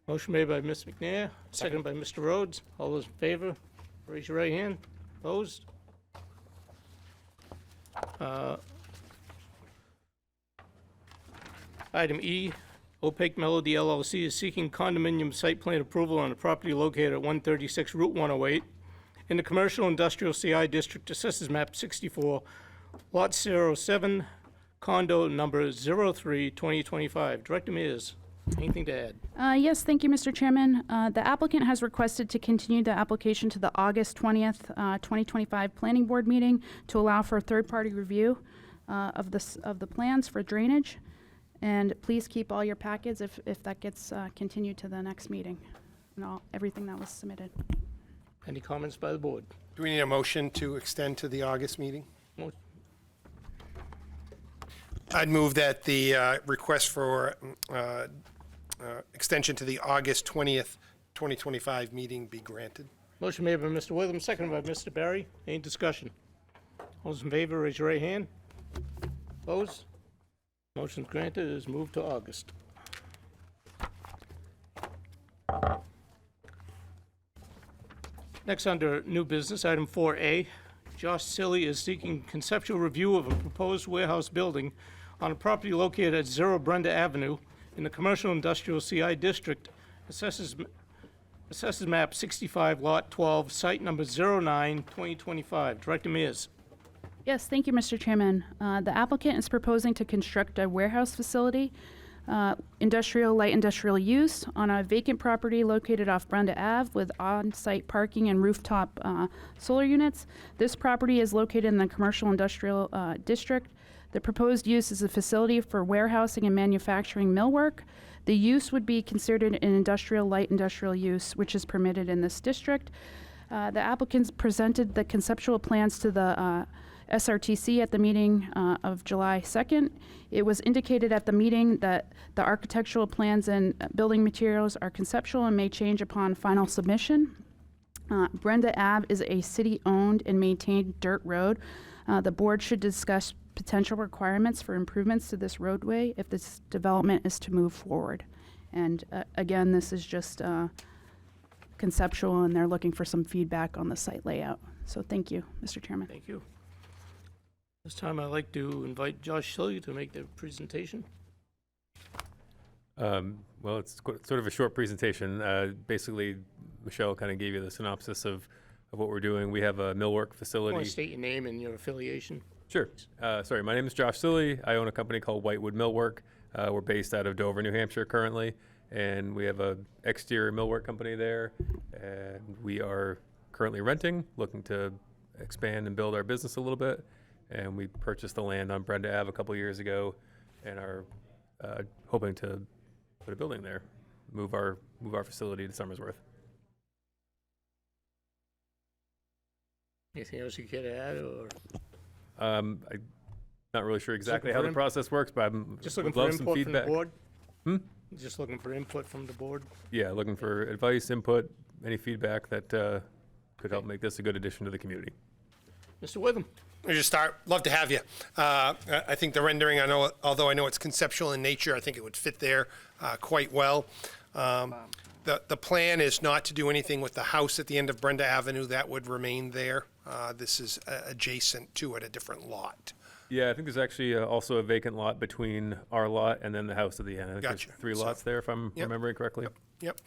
Motion made by Ms. McNair, seconded by Mr. Rhodes. All those in favor, raise your right hand. Opposed? Item E, Opaque Melody LLC is seeking condominium site plan approval on a property located at 136 Route 108 in the Commercial Industrial CI District, Assessors Map 64, Lot 07, condo number 03, 2025. Director Mears, anything to add? Yes, thank you, Mr. Chairman. The applicant has requested to continue the application to the August 20th, 2025 Planning Board meeting to allow for a third-party review of the plans for drainage. And please keep all your packets if that gets continued to the next meeting and everything that was submitted. Any comments by the board? Do we need a motion to extend to the August meeting? Mo- I'd move that the request for extension to the August 20th, 2025 meeting be granted. Motion made by Mr. Witham, seconded by Mr. Barry. Any discussion? All those in favor, raise your right hand. Opposed? Motion granted, is moved to August. Next, under new business, item 4A, Josh Silly is seeking conceptual review of a proposed warehouse building on a property located at 0 Brenda Avenue in the Commercial Industrial CI District, assesses map 65, lot 12, site number 09, 2025. Director Mears. Yes, thank you, Mr. Chairman. The applicant is proposing to construct a warehouse facility, light industrial use, on a vacant property located off Brenda Ave with on-site parking and rooftop solar units. This property is located in the Commercial Industrial District. The proposed use is a facility for warehousing and manufacturing millwork. The use would be considered an light industrial use, which is permitted in this district. The applicants presented the conceptual plans to the SRTC at the meeting of July 2nd. It was indicated at the meeting that the architectural plans and building materials are conceptual and may change upon final submission. Brenda Ave is a city-owned and maintained dirt road. The board should discuss potential requirements for improvements to this roadway if this development is to move forward. And again, this is just conceptual, and they're looking for some feedback on the site layout. So thank you, Mr. Chairman. Thank you. This time I'd like to invite Josh Silly to make the presentation. Well, it's sort of a short presentation. Basically, Michelle kind of gave you the synopsis of what we're doing. We have a millwork Want facility. to state your name and your affiliation? Sure. Sorry, my name is Josh Silly. I own a company called Whitewood Millwork. We're based out of Dover, New Hampshire currently, and we have a exterior millwork company there, and we are currently renting, looking to expand and build our business a little bit. And we purchased the land on Brenda Ave a couple years ago and are hoping to put a building there. move our facility to Somersworth. Anything else you care to add, or I'm not really sure exactly looking how for the process works, but I'm just looking would for love some input from the feedback. board? Hmm? Just looking for input from the board? Yeah, looking for advice, input, any feedback that could help make this a good addition to the community. Mr. Witham? Let me just start. Love to have you. I think the rendering, although I know it's conceptual in nature, I think it would fit there quite well. The plan is not to do anything with the house at the end of Brenda Avenue. That would remain there. This is adjacent to it, a different lot. Yeah, I think there's actually also a vacant lot between our lot and then the house at the end. I think Gotcha. there's 3 So- lots there, if I'm Yep. remembering correctly. Yep.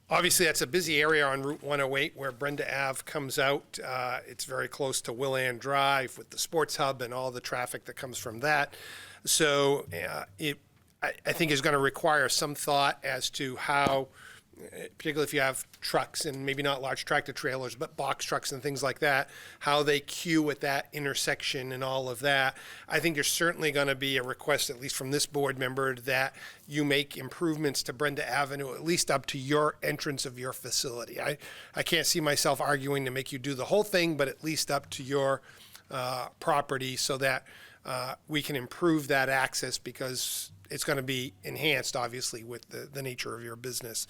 Obviously, that's a busy area on Route 108 where Brenda Ave comes out. It's very close to Willand Drive with the sports hub and all the traffic that comes from that. So I think is going to require some thought as to how, particularly if you have trucks and maybe not large tractor trailers, but box trucks and things like that, how they queue at that intersection and all of that. I think there's certainly going to be a request, at least from this board member, that you make improvements to Brenda Avenue, at least up to your entrance of your facility. I can't see myself arguing to make you do the whole thing, but at least up to your property so that we can improve that access, because it's going to be enhanced, obviously, with the nature of your business.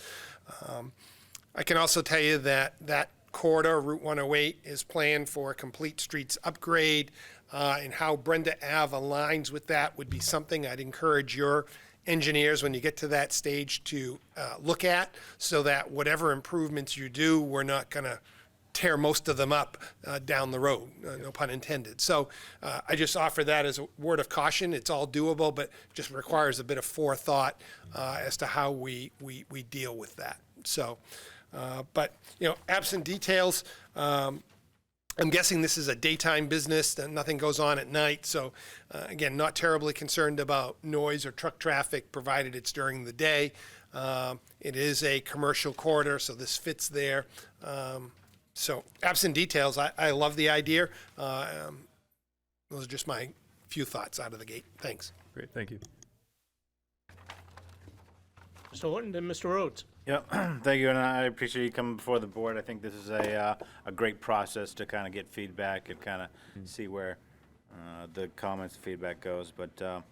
I can also tell you that that corridor, Route 108, is planned for a complete streets upgrade, and how Brenda Ave aligns with that would be something I'd encourage your engineers, when you get to that stage, to look at, so that whatever improvements you do, we're not going to tear most of them up down the road, no pun intended. So I just offer that as a word of caution. It's all doable, but just requires a bit of forethought as to how we deal with that. So, but, absent details, I'm guessing this is a daytime business, that nothing goes on at night. So again, not terribly concerned about noise or truck traffic, provided it's during the day. It is a commercial corridor, so this fits there. So absent details, I love the idea. Those are just my few thoughts out of the gate. Thanks. Great, thank you. Mr. Horton, then Mr. Rhodes. Yeah, thank you, and I appreciate you coming before the board. I think this is a great process to kind of get feedback and kind of see where the comments, feedback goes. But I'm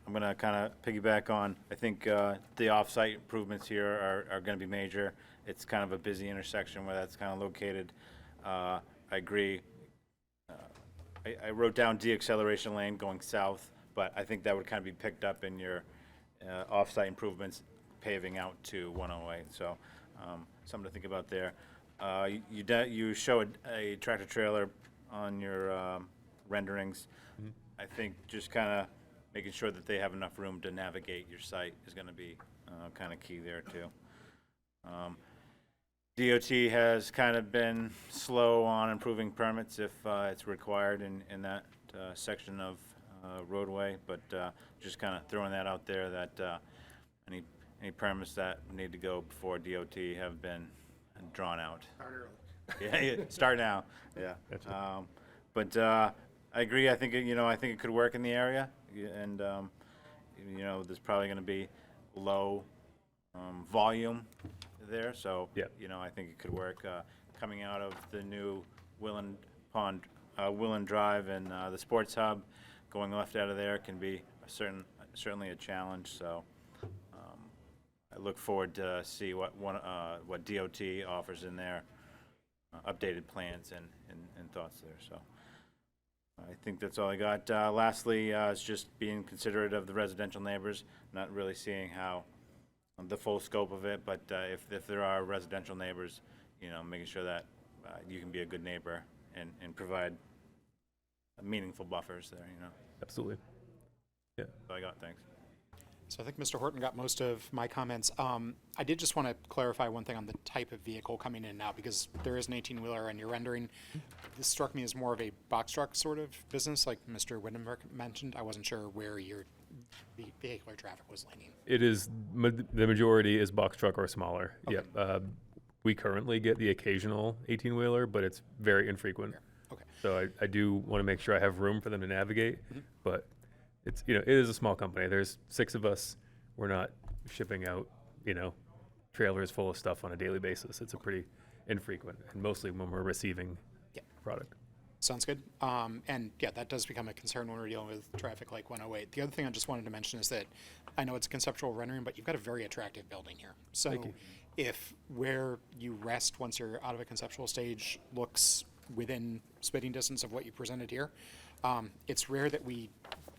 going to kind of piggyback on, I think the off-site improvements here are going to be major. It's kind of a busy intersection where that's kind of located. I agree. I wrote down de-acceleration lane going south, but I think that would kind of be picked up in your off-site improvements, paving out to 108. So something to think about there. You show a tractor trailer on your renderings. I think just kind of making sure that they have enough room to navigate your site is going to be kind of key there too. DOT has kind of been slow on improving permits if it's required in that section of roadway, but just kind of throwing that out there that any permits that need to go before DOT have been drawn out. Yeah, start now. Yeah. But I agree. I think it could work in the area, and there's probably going to be low volume there, so I think it could work. Coming out of the new Willand Drive and the Sports Hub, going left out of there can be certainly a challenge. So I look forward to see what DOT offers in their updated plans and thoughts there. So I think that's all I got. Lastly, is just being considerate of the residential neighbors, not really seeing how the full scope of it, but if there are residential neighbors, making sure that you can be a good neighbor and provide meaningful buffers there. Absolutely. Yeah. That's all I got. Thanks. So I think Mr. Horton got most of my comments. I did just want to clarify one thing on the type of vehicle coming in now, because there is an 18-wheeler and you're rendering. This struck me as more of a box truck sort of business, like Mr. Whittenberg mentioned. I wasn't sure where your vehicular traffic was leaning. It is, the majority is box truck or smaller. Okay. Yep. We currently get the occasional 18-wheeler, but it's very infrequent. Okay. So I do want to make sure I have room for them to navigate, but it is a small company. There's 6 of us. We're not shipping out, trailers full of stuff on a daily basis. It's a pretty infrequent, and mostly when we're receiving product. Sounds good. And yeah, that does become a concern when we're dealing with traffic like 108. The other thing I just wanted to mention is that I know it's a conceptual rendering, but you've got a very attractive building here. So Thank you. if where you rest once you're out of a conceptual stage looks within spitting distance of what you presented here, it's rare that we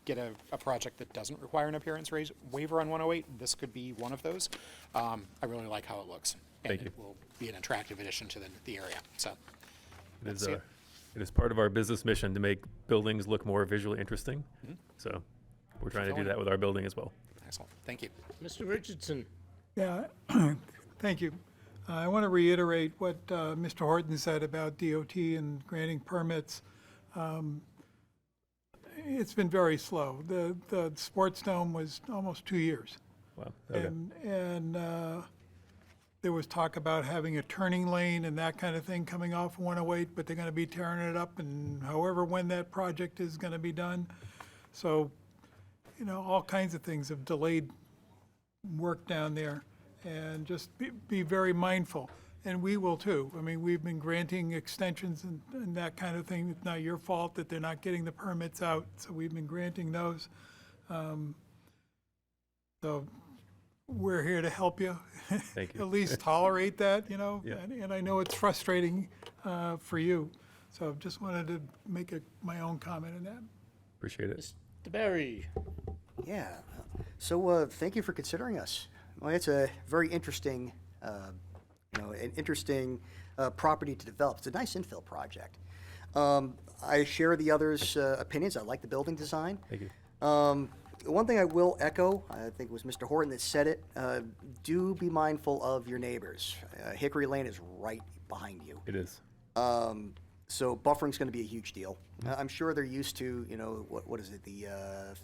get a project that doesn't require an appearance waiver on 108. This could be one of those. I really like how it looks. And Thank you. it will be an attractive addition to the area. So It is part of our business mission to make buildings look more visually interesting. So we're trying to do that with our building as well. excellent. Thank you. Mr. Richardson? Yeah, thank you. I want to reiterate what Mr. Horton said about DOT and granting permits. It's been very slow. The sports dome was almost 2 years. Wow. Okay. And there was talk about having a turning lane and that kind of thing coming off 108, but they're going to be tearing it up and however when that project is going to be done. So, all kinds of things have delayed work down there, and just be very mindful. And we will too. I mean, we've been granting extensions and that kind of thing. It's not your fault that they're not getting the permits out, so we've been granting those. So we're here to help you. Thank you. At least tolerate that, Yeah. and I know it's frustrating for you. So just wanted to make my own comment on that. Appreciate it. Mr. Barry? Yeah. So thank you for considering us. Well, it's a very interesting, an interesting property to develop. It's a nice infill project. I share the others' opinions. I like the building design. Thank you. One thing I will echo, I think it was Mr. Horton that said it, do be mindful of your neighbors. Hickory Lane is right behind you. It is. So buffering's going to be a huge deal. I'm sure they're used to, what is it, the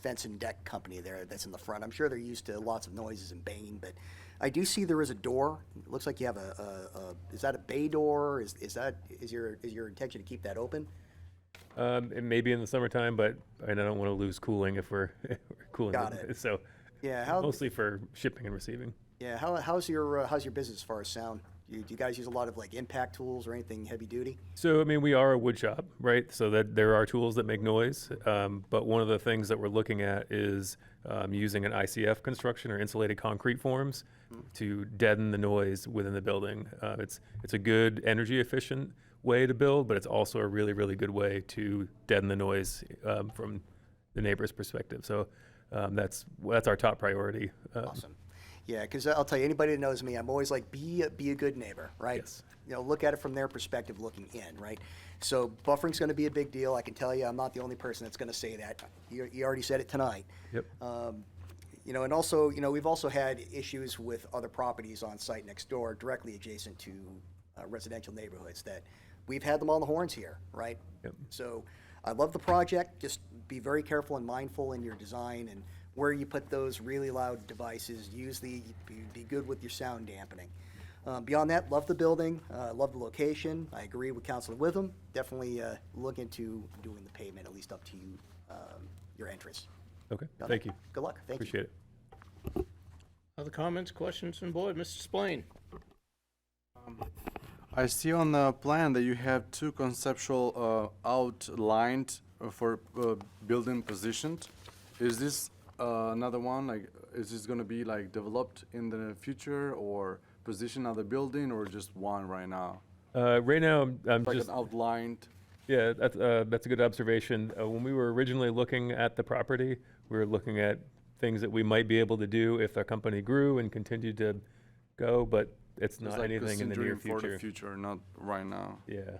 fence and deck company there that's in the front. I'm sure they're used to lots of noises and banging, but I do see there is a door. It looks like you have is that a bay door? Is your intention to keep that open? It may be in the summertime, but I don't want to lose cooling if we're cooling. Got it. So Yeah. mostly for shipping and receiving. Yeah. How's your business as far as sound? Do you guys use a lot of like impact tools or anything heavy duty? So, we are a wood shop, right? So that there are tools that make noise. But one of the things that we're looking at is using an ICF construction or insulated concrete forms to deaden the noise within the building. It's a good energy efficient way to build, but it's also a really, really good way to deaden the noise from the neighbor's perspective. So that's our top priority. Awesome. Yeah, because I'll tell you, anybody that knows me, I'm always like, be a good neighbor, right? Yes. Look at it from their perspective looking in, right? So buffering's going to be a big deal. I can tell you, I'm not the only person that's going to say that. You already said it tonight. Yep. And also, we've also had issues with other properties on site next door, directly adjacent to residential neighborhoods that we've had them on the horns here, right? Yep. So I love the project. Just be very careful and mindful in your design and where you put those really loud devices. Be good with your sound dampening. Beyond that, love the building, love the location. I agree with Councilor Witham. Definitely look into doing the pavement, at least up to your entrance. Okay. Thank you. Good luck. Thank you. Appreciate it. Other comments, questions from board? Mr. Splain? I see on the plan that you have two conceptual outlined for building positioned. Is this another one? Like, is this going to be like developed in the future or position of the building, or just one right now? Right now, I'm Like just an outlined. Yeah, that's a good observation. When we were originally looking at the property, we were looking at things that we might be able to do if our company grew and continued to go, but it's It's not like anything in the near considering for future. the future, not right now. Yeah,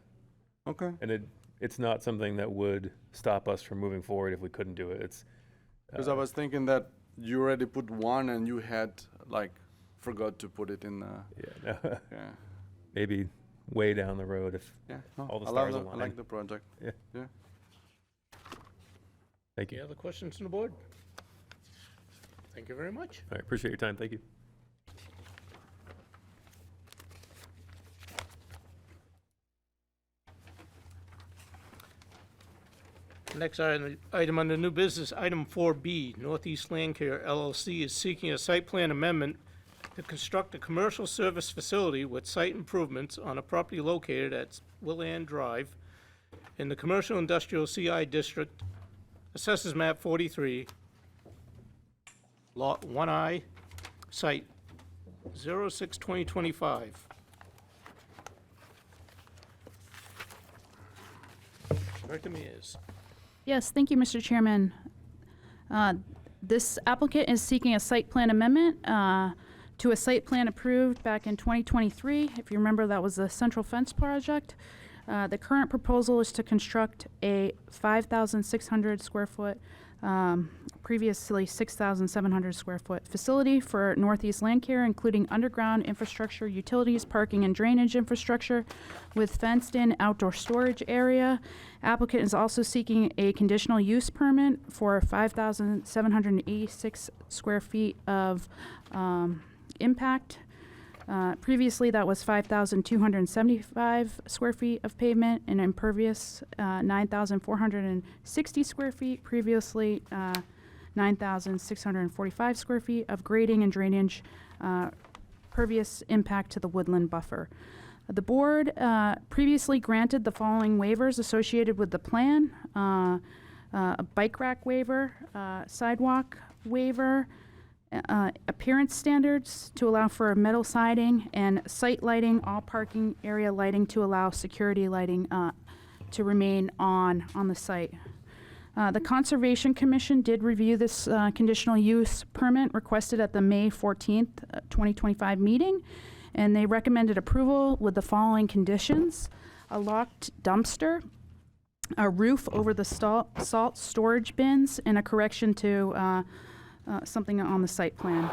Okay. and it's not something that would stop us from moving forward if we couldn't do it. It's Because I was thinking that you already put one and you had like forgot to put it in the. yeah, no, Yeah. maybe way down the road if Yeah. No, all the I stars love I align. like the project. Yeah. Yeah. Thank you. Any other questions from the board? Thank you very much. All right, appreciate your time. Thank you. Next item under new business, item 4B, Northeast Land Care LLC is seeking a site plan amendment to construct a commercial service facility with site improvements on a property located at Willan Drive in the Commercial Industrial CI District, Assessors Map 43, Lot 1I, Site 06/2025. Director Mears. Yes, thank you, Mr. Chairman. This applicant is seeking a site plan amendment to a site plan approved back in 2023. If you remember, that was the central fence project. The current proposal is to construct a 5,600 square foot, previously 6,700 square foot facility for Northeast Land Care, including underground infrastructure, utilities, parking, and drainage infrastructure with fenced-in outdoor storage area. Applicant is also seeking a conditional use permit for 5,786 square feet of impact. Previously, that was 5,275 square feet of pavement, and impervious 9,460 square feet. Previously, 9,645 square feet of grading and drainage, pervious impact to the woodland buffer. The board previously granted the following waivers associated with the plan: a bike rack waiver, sidewalk waiver, appearance standards to allow for metal siding, and site lighting, all parking area lighting to allow security lighting to remain on the site. The Conservation Commission did review this conditional use permit requested at the May 14th, 2025 meeting, and they recommended approval with the following conditions: a locked dumpster, a roof over the salt storage bins, and a correction to something on the site plan.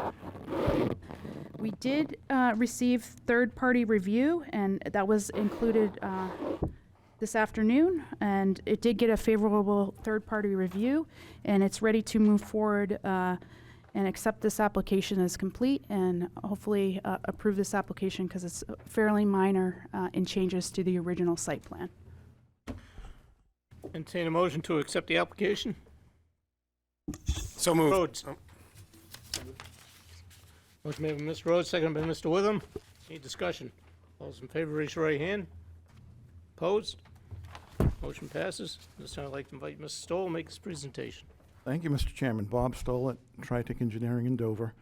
We did receive third-party review, and that was included this afternoon, and it did get a favorable third-party review, and it's ready to move forward and accept this application as complete, and hopefully approve this application because it's fairly minor in changes to the original site plan. Entertain a motion to accept the application. So moved. Rhodes. Motion made by Mr. Rhodes, seconded by Mr. Witham. Any discussion? All those in favor, raise your right hand. Opposed? Motion passes. This time I'd like to invite Mr. Stoll to make his presentation. Thank you, Mr. Chairman. Bob Stoll at Tritech Engineering in Dover,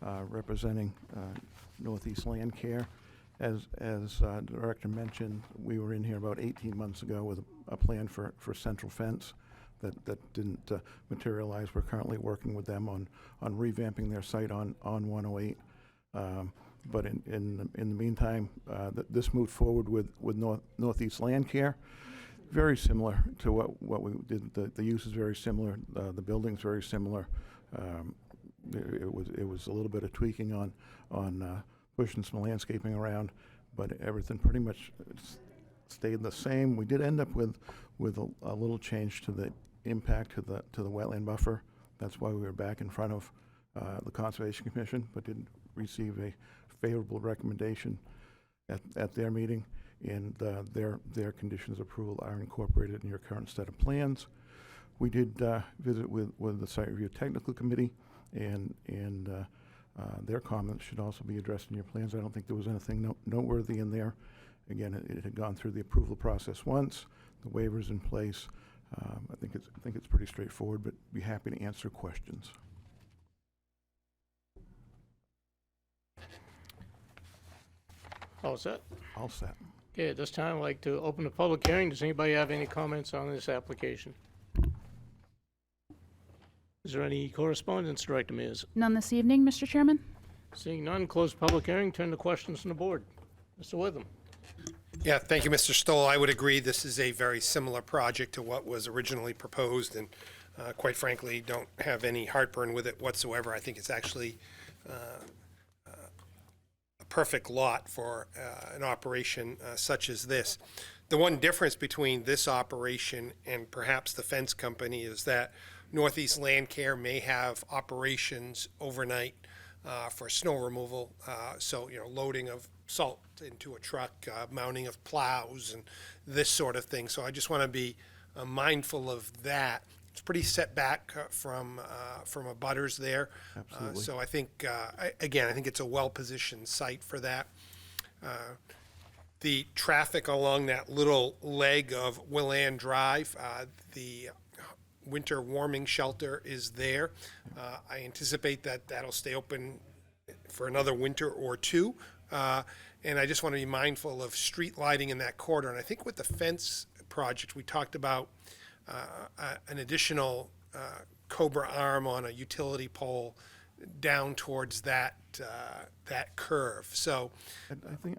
representing Northeast Land Care. As the director mentioned, we were in here about 18 months ago with a plan for central fence that didn't materialize. We're currently working with them on revamping their site on 108. But in the meantime, this moved forward with Northeast Land Care. Very similar to what we did. The use is very similar. The building's very similar. It was a little bit of tweaking on pushing some landscaping around, but everything pretty much stayed the same. We did end up with a little change to the impact to the wetland buffer. That's why we were back in front of the Conservation Commission, but didn't receive a favorable recommendation at their meeting, and their conditions of approval are incorporated in your current set of plans. We did visit with the Site Review Technical Committee, and their comments should also be addressed in your plans. I don't think there was anything noteworthy in there. Again, it had gone through the approval process once. The waiver's in place. I think it's pretty straightforward, but be happy to answer questions. All set? All set. Okay, at this time, I'd like to open the public hearing. Does anybody have any comments on this application? Is there any correspondence, Director Mears? None this evening, Mr. Chairman? Seeing none, close the public hearing, turn to questions from the board. Mr. Witham. Yeah, thank you, Mr. Stoll. I would agree this is a very similar project to what was originally proposed, and quite frankly, don't have any heartburn with it whatsoever. I think it's actually a perfect lot for an operation such as this. The one difference between this operation and perhaps the fence company is that Northeast Land Care may have operations overnight for snow removal, so loading of salt into a truck, mounting of plows, and this sort of thing. So I just want to be mindful of that. It's pretty set back from abutters there. Absolutely. So I think, I think it's a well-positioned site for that. The traffic along that little leg of Willan Drive, the winter warming shelter is there. I anticipate that that'll stay open for another winter or two. And I just want to be mindful of street lighting in that corridor. And I think with the fence project, we talked about an additional Cobra arm on a utility pole down towards that curve. So,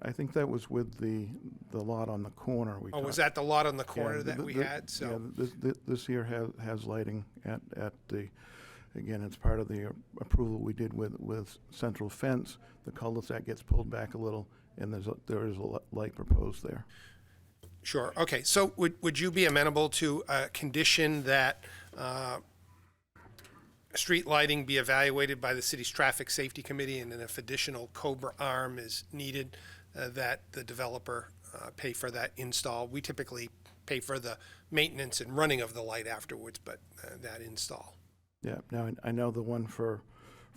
I think that was with the lot on the corner. was that the lot on the corner Yeah, that we had? So, this here has lighting at the, again, it's part of the approval we did with central fence. The cul-de-sac gets pulled back a little, and there is a light proposed there. sure. Okay. So would you be amenable to a condition that street lighting be evaluated by the city's traffic safety committee, and then if additional Cobra arm is needed, that the developer pay for that install? We typically pay for the maintenance and running of the light afterwards, but that install. Yeah, now I know the one for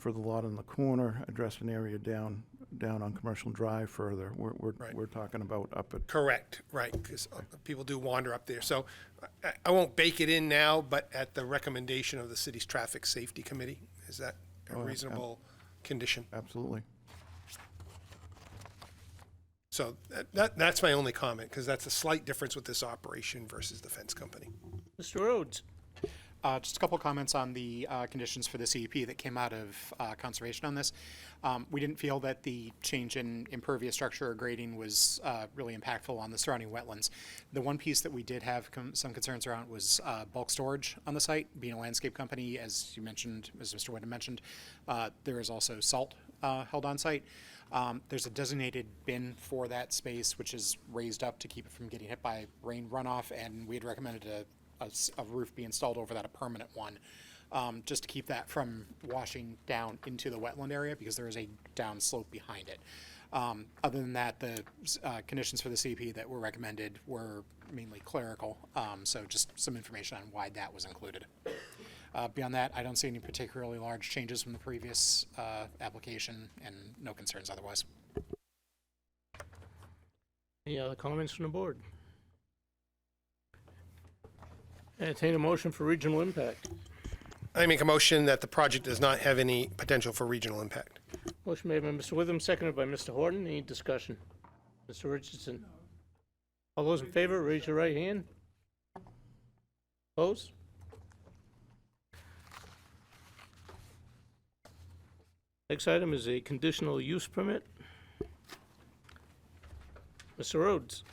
the lot on the corner addressed an area down on Commercial Drive further. We're talking about up at. Correct, right, because people do wander up there. So I won't bake it in now, but at the recommendation of the city's traffic safety committee, is that a reasonable condition? Absolutely. So that's my only comment, because that's a slight difference with this operation versus the fence company. Mr. Rhodes? Just a couple comments on the conditions for the CEP that came out of conservation on this. We didn't feel that the change in impervious structure or grading was really impactful on the surrounding wetlands. The one piece that we did have some concerns around was bulk storage on the site. Being a landscape company, as you mentioned, as Mr. Whitten mentioned, there is also salt held on site. There's a designated bin for that space, which is raised up to keep it from getting hit by rain runoff, and we had recommended a roof be installed over that, a permanent one, just to keep that from washing down into the wetland area, because there is a down slope behind it. Other than that, the conditions for the CP that were recommended were mainly clerical, so just some information on why that was included. Beyond that, I don't see any particularly large changes from the previous application, and no concerns otherwise. Any other comments from the board? Entertain a motion for regional impact. I make a motion that the project does not have any potential for regional impact. Motion made by Mr. Witham, seconded by Mr. Horton. Any discussion? Mr. Richardson? All those in favor, raise your right hand. Opposed? Next item is a conditional use permit. Mr. Rhodes?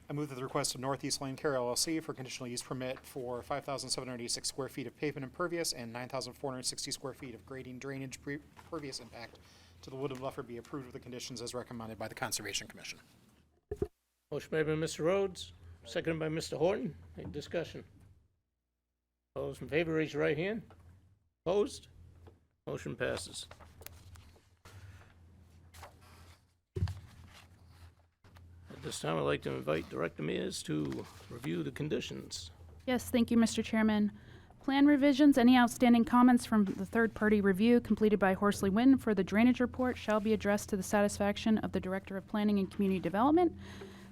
I move that the request of Northeast Lane Care LLC for conditional use permit for 5,786 square feet of pavement impervious and 9,460 square feet of grading drainage pervious impact to the wooded buffer be approved with the conditions as recommended by the Conservation Commission. Motion made by Mr. Rhodes, seconded by Mr. Horton. Any discussion? All those in favor, raise your right hand. Opposed? Motion passes. At this time, I'd like to invite Director Mears to review the conditions. Yes, thank you, Mr. Chairman. Plan revisions, any outstanding comments from the third-party review completed by Horsley Wynn for the drainage report shall be addressed to the satisfaction of the Director of Planning and Community Development.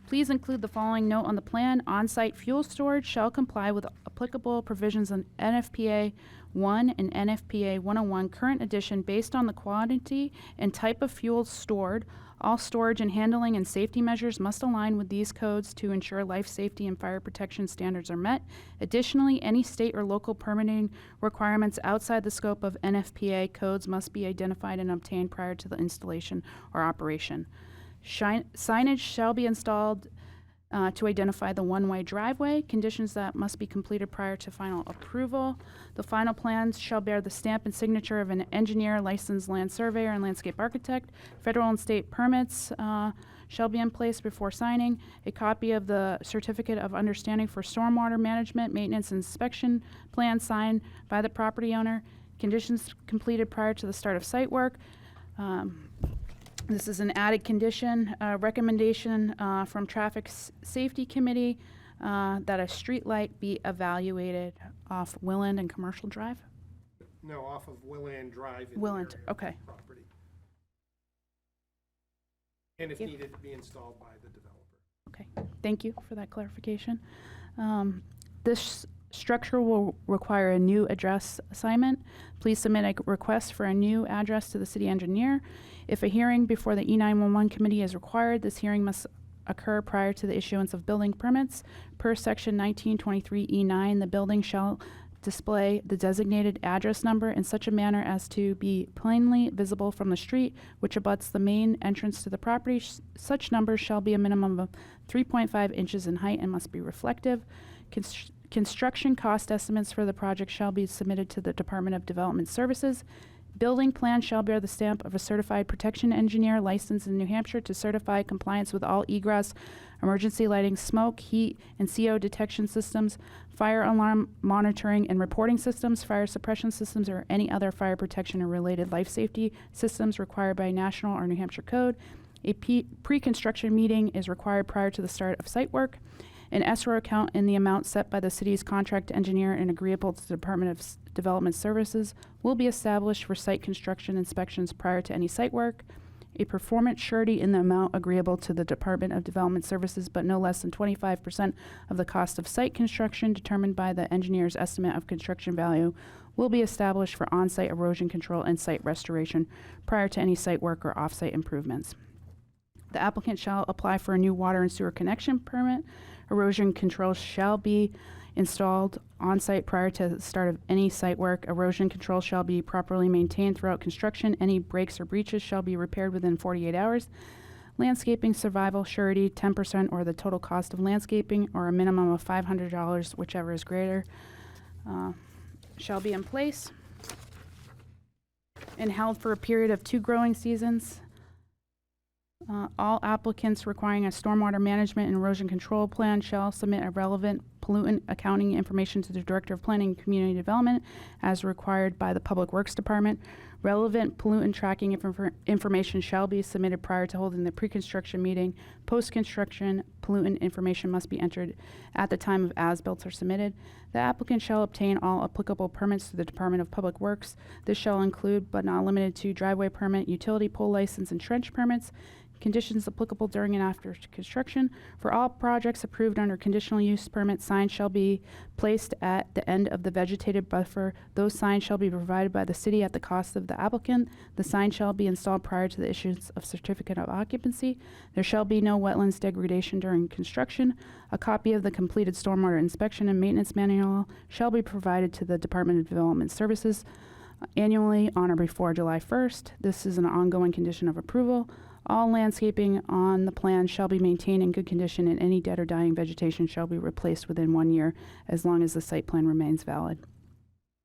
Please include the following note on the plan. On-site fuel storage shall comply with applicable provisions in NFPA 1 and NFPA 101 current edition based on the quantity and type of fuel stored. All storage and handling and safety measures must align with these codes to ensure life safety and fire protection standards are met. Additionally, any state or local permitting requirements outside the scope of NFPA codes must be identified and obtained prior to the installation or operation. Signage shall be installed to identify the one-way driveway, conditions that must be completed prior to final approval. The final plans shall bear the stamp and signature of an engineer, licensed land surveyor, and landscape architect. Federal and state permits shall be in place before signing. A copy of the Certificate of Understanding for Stormwater Management, Maintenance, and Inspection Plan signed by the property owner. Conditions completed prior to the start of site work. This is an added condition, recommendation from Traffic Safety Committee that a street light be evaluated off Willand and Commercial Drive? No, off of Willand Drive. in the Willand, area of okay. the property. And if needed, be installed by the developer. Okay, thank you for that clarification. This structure will require a new address assignment. Please submit a request for a new address to the city engineer. If a hearing before the E911 committee is required, this hearing must occur prior to the issuance of building permits. Per section 1923E9, the building shall display the designated address number in such a manner as to be plainly visible from the street, which abuts the main entrance to the property. Such numbers shall be a minimum of 3.5 inches in height and must be reflective. Construction cost estimates for the project shall be submitted to the Department of Development Services. Building plan shall bear the stamp of a certified protection engineer licensed in New Hampshire to certify compliance with all egress, emergency lighting, smoke, heat, and CO detection systems, fire alarm monitoring and reporting systems, fire suppression systems, or any other fire protection or related life safety systems required by national or New Hampshire code. A pre-construction meeting is required prior to the start of site work. An escrow account in the amount set by the city's contract engineer and agreeable to the Department of Development Services will be established for site construction inspections prior to any site work. A performance surety in the amount agreeable to the Department of Development Services, but no less than 25% of the cost of site construction determined by the engineer's estimate of construction value, will be established for on-site erosion control and site restoration prior to any site work or off-site improvements. The applicant shall apply for a new water and sewer connection permit. Erosion control shall be installed on-site prior to the start of any site work. Erosion control shall be properly maintained throughout construction. Any breaks or breaches shall be repaired within 48 hours. Landscaping survival surety, 10% or the total cost of landscaping, or a minimum of $500, whichever is greater, shall be in place and held for a period of 2 growing seasons. All applicants requiring a stormwater management and erosion control plan shall submit a relevant pollutant accounting information to the Director of Planning and Community Development as required by the Public Works Department. Relevant pollutant tracking information shall be submitted prior to holding the pre-construction meeting. Post-construction pollutant information must be entered at the time of as-built are submitted. The applicant shall obtain all applicable permits through the Department of Public Works. This shall include, but not limited to, driveway permit, utility pole license, and trench permits. Conditions applicable during and after construction. For all projects approved under conditional use permit, signs shall be placed at the end of the vegetated buffer. Those signs shall be provided by the city at the cost of the applicant. The sign shall be installed prior to the issuance of certificate of occupancy. There shall be no wetlands degradation during construction. A copy of the completed stormwater inspection and maintenance manual shall be provided to the Department of Development Services annually on or before July 1st. This is an ongoing condition of approval. All landscaping on the plan shall be maintained in good condition, and any dead or dying vegetation shall be replaced within 1 year as long as the site plan remains valid.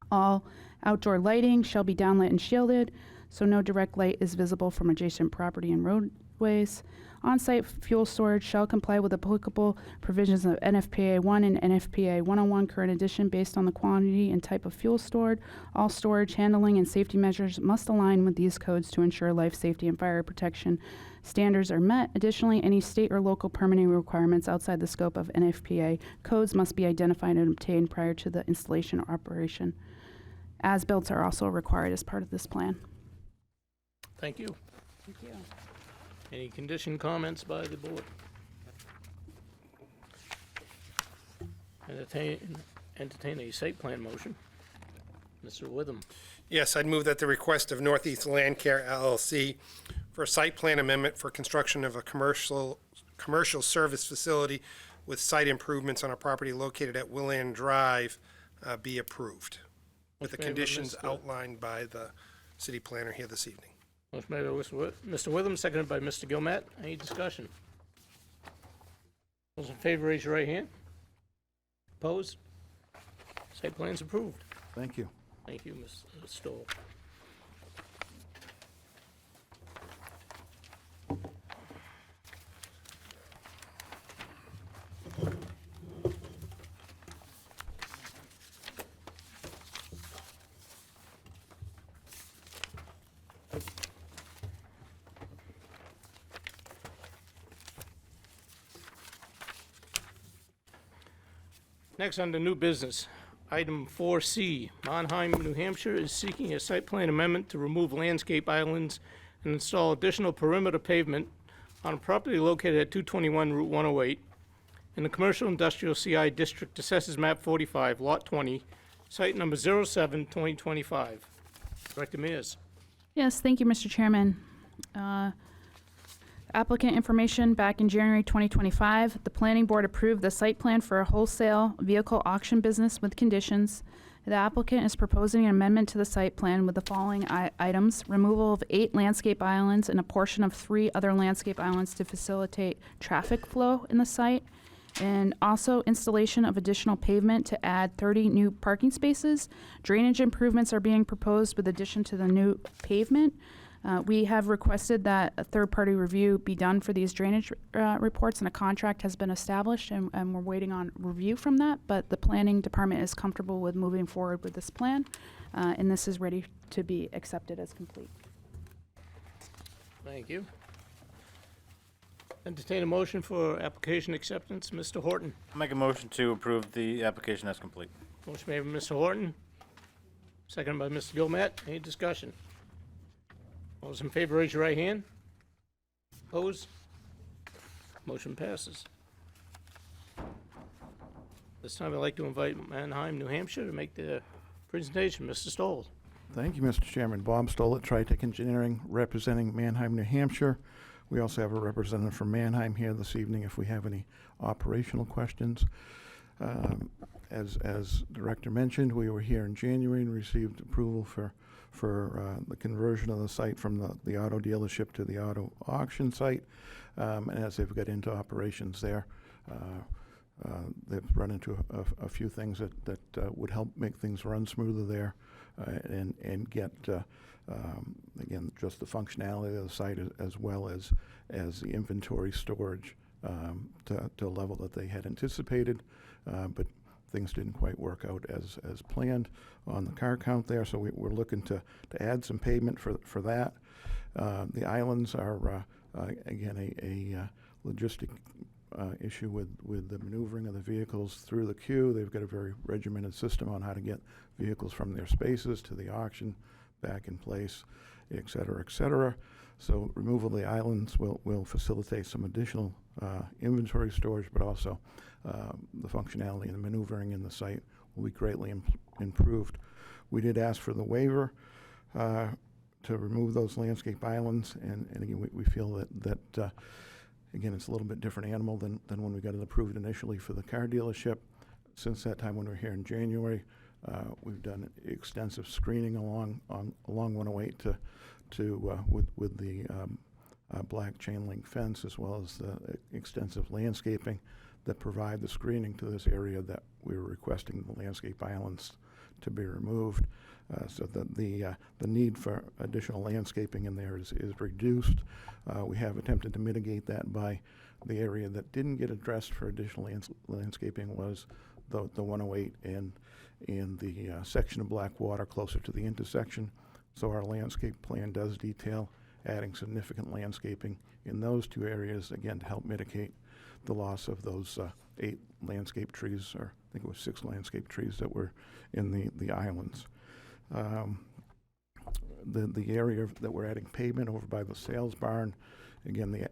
All outdoor lighting shall be downlit and shielded, so no direct light is visible from adjacent property and roadways. On-site fuel storage shall comply with applicable provisions of NFPA 1 and NFPA 101 current edition based on the quantity and type of fuel stored. All storage, handling, and safety measures must align with these codes to ensure life safety and fire protection standards are met. Additionally, any state or local permitting requirements outside the scope of NFPA codes must be identified and obtained prior to the installation or operation. As-builts are also required as part of this plan. Thank you. Thank you. Any condition comments by the board? Entertain a site plan motion. Mr. Witham. Yes, I'd move that the request of Northeast Land Care LLC for a site plan amendment for construction of a commercial service facility with site improvements on a property located at Willand Drive be approved, with the Motion made by conditions Mr. outlined by the city planner here this evening. Motion made by Mr. Witham, seconded by Mr. Gilmet. Any discussion? Those in favor, raise your right hand. Opposed? Site plan's approved. Thank you. Thank you, Ms. Stoll. Next, under new business, item 4C, Monheim, New Hampshire is seeking a site plan amendment to remove landscape islands and install additional perimeter pavement on a property located at 221 Route 108 in the Commercial Industrial CI District, Assessors Map 45, Lot 20, site number 07-2025. Director Mears. Yes, thank you, Mr. Chairman. Applicant information back in January 2025, the planning board approved the site plan for a wholesale vehicle auction business with conditions. The applicant is proposing an amendment to the site plan with the following items: removal of 8 landscape islands and a portion of 3 other landscape islands to facilitate traffic flow in the site, and also installation of additional pavement to add 30 new parking spaces. Drainage improvements are being proposed with addition to the new pavement. We have requested that a third-party review be done for these drainage reports, and a contract has been established, and we're waiting on review from that, but the planning department is comfortable with moving forward with this plan, and this is ready to be accepted as complete. Thank you. Entertain a motion for application acceptance. Mr. Horton. I'll make a motion to approve the application as complete. Motion made by Mr. Horton, seconded by Mr. Gilmet. Any discussion? All those in favor, raise your right hand. Opposed? Motion passes. This time I'd like to invite Manheim, New Hampshire to make the presentation. Mr. Stoll. Thank you, Mr. Chairman. Bob Stoll at Tritech Engineering, representing Manheim, New Hampshire. We also have a representative from Manheim here this evening if we have any operational questions. As Director mentioned, we were here in January and received approval for the conversion of the site from the auto dealership to the auto auction site. And as they've got into operations there, they've run into a few things that would help make things run smoother there and get, again, just the functionality of the site as well as the inventory storage to a level that they had anticipated. But things didn't quite work out as planned on the car count there, so we're looking to add some pavement for that. The islands are, again, a logistic issue with the maneuvering of the vehicles through the queue. They've got a very regimented system on how to get vehicles from their spaces to the auction, back in place, et cetera, et cetera. So removal of the islands will facilitate some additional inventory storage, but also the functionality and the maneuvering in the site will be greatly improved. We did ask for the waiver to remove those landscape islands, and again, we feel that again, it's a little bit different animal than when we got it approved initially for the car dealership. Since that time when we were here in January, we've done extensive screening along 108 with the black chain link fence, as well as the extensive landscaping that provide the screening to this area that we were requesting the landscape islands to be removed. So that the need for additional landscaping in there is reduced. We have attempted to mitigate that by the area that didn't get addressed for additional landscaping was the 108 and the section of Blackwater closer to the intersection. So our landscape plan does detail adding significant landscaping in those two areas, again, to help mitigate the loss of those 8 landscape trees, or I think it was 6 landscape trees that were in the islands. The area that we're adding pavement over by the sales barn, again,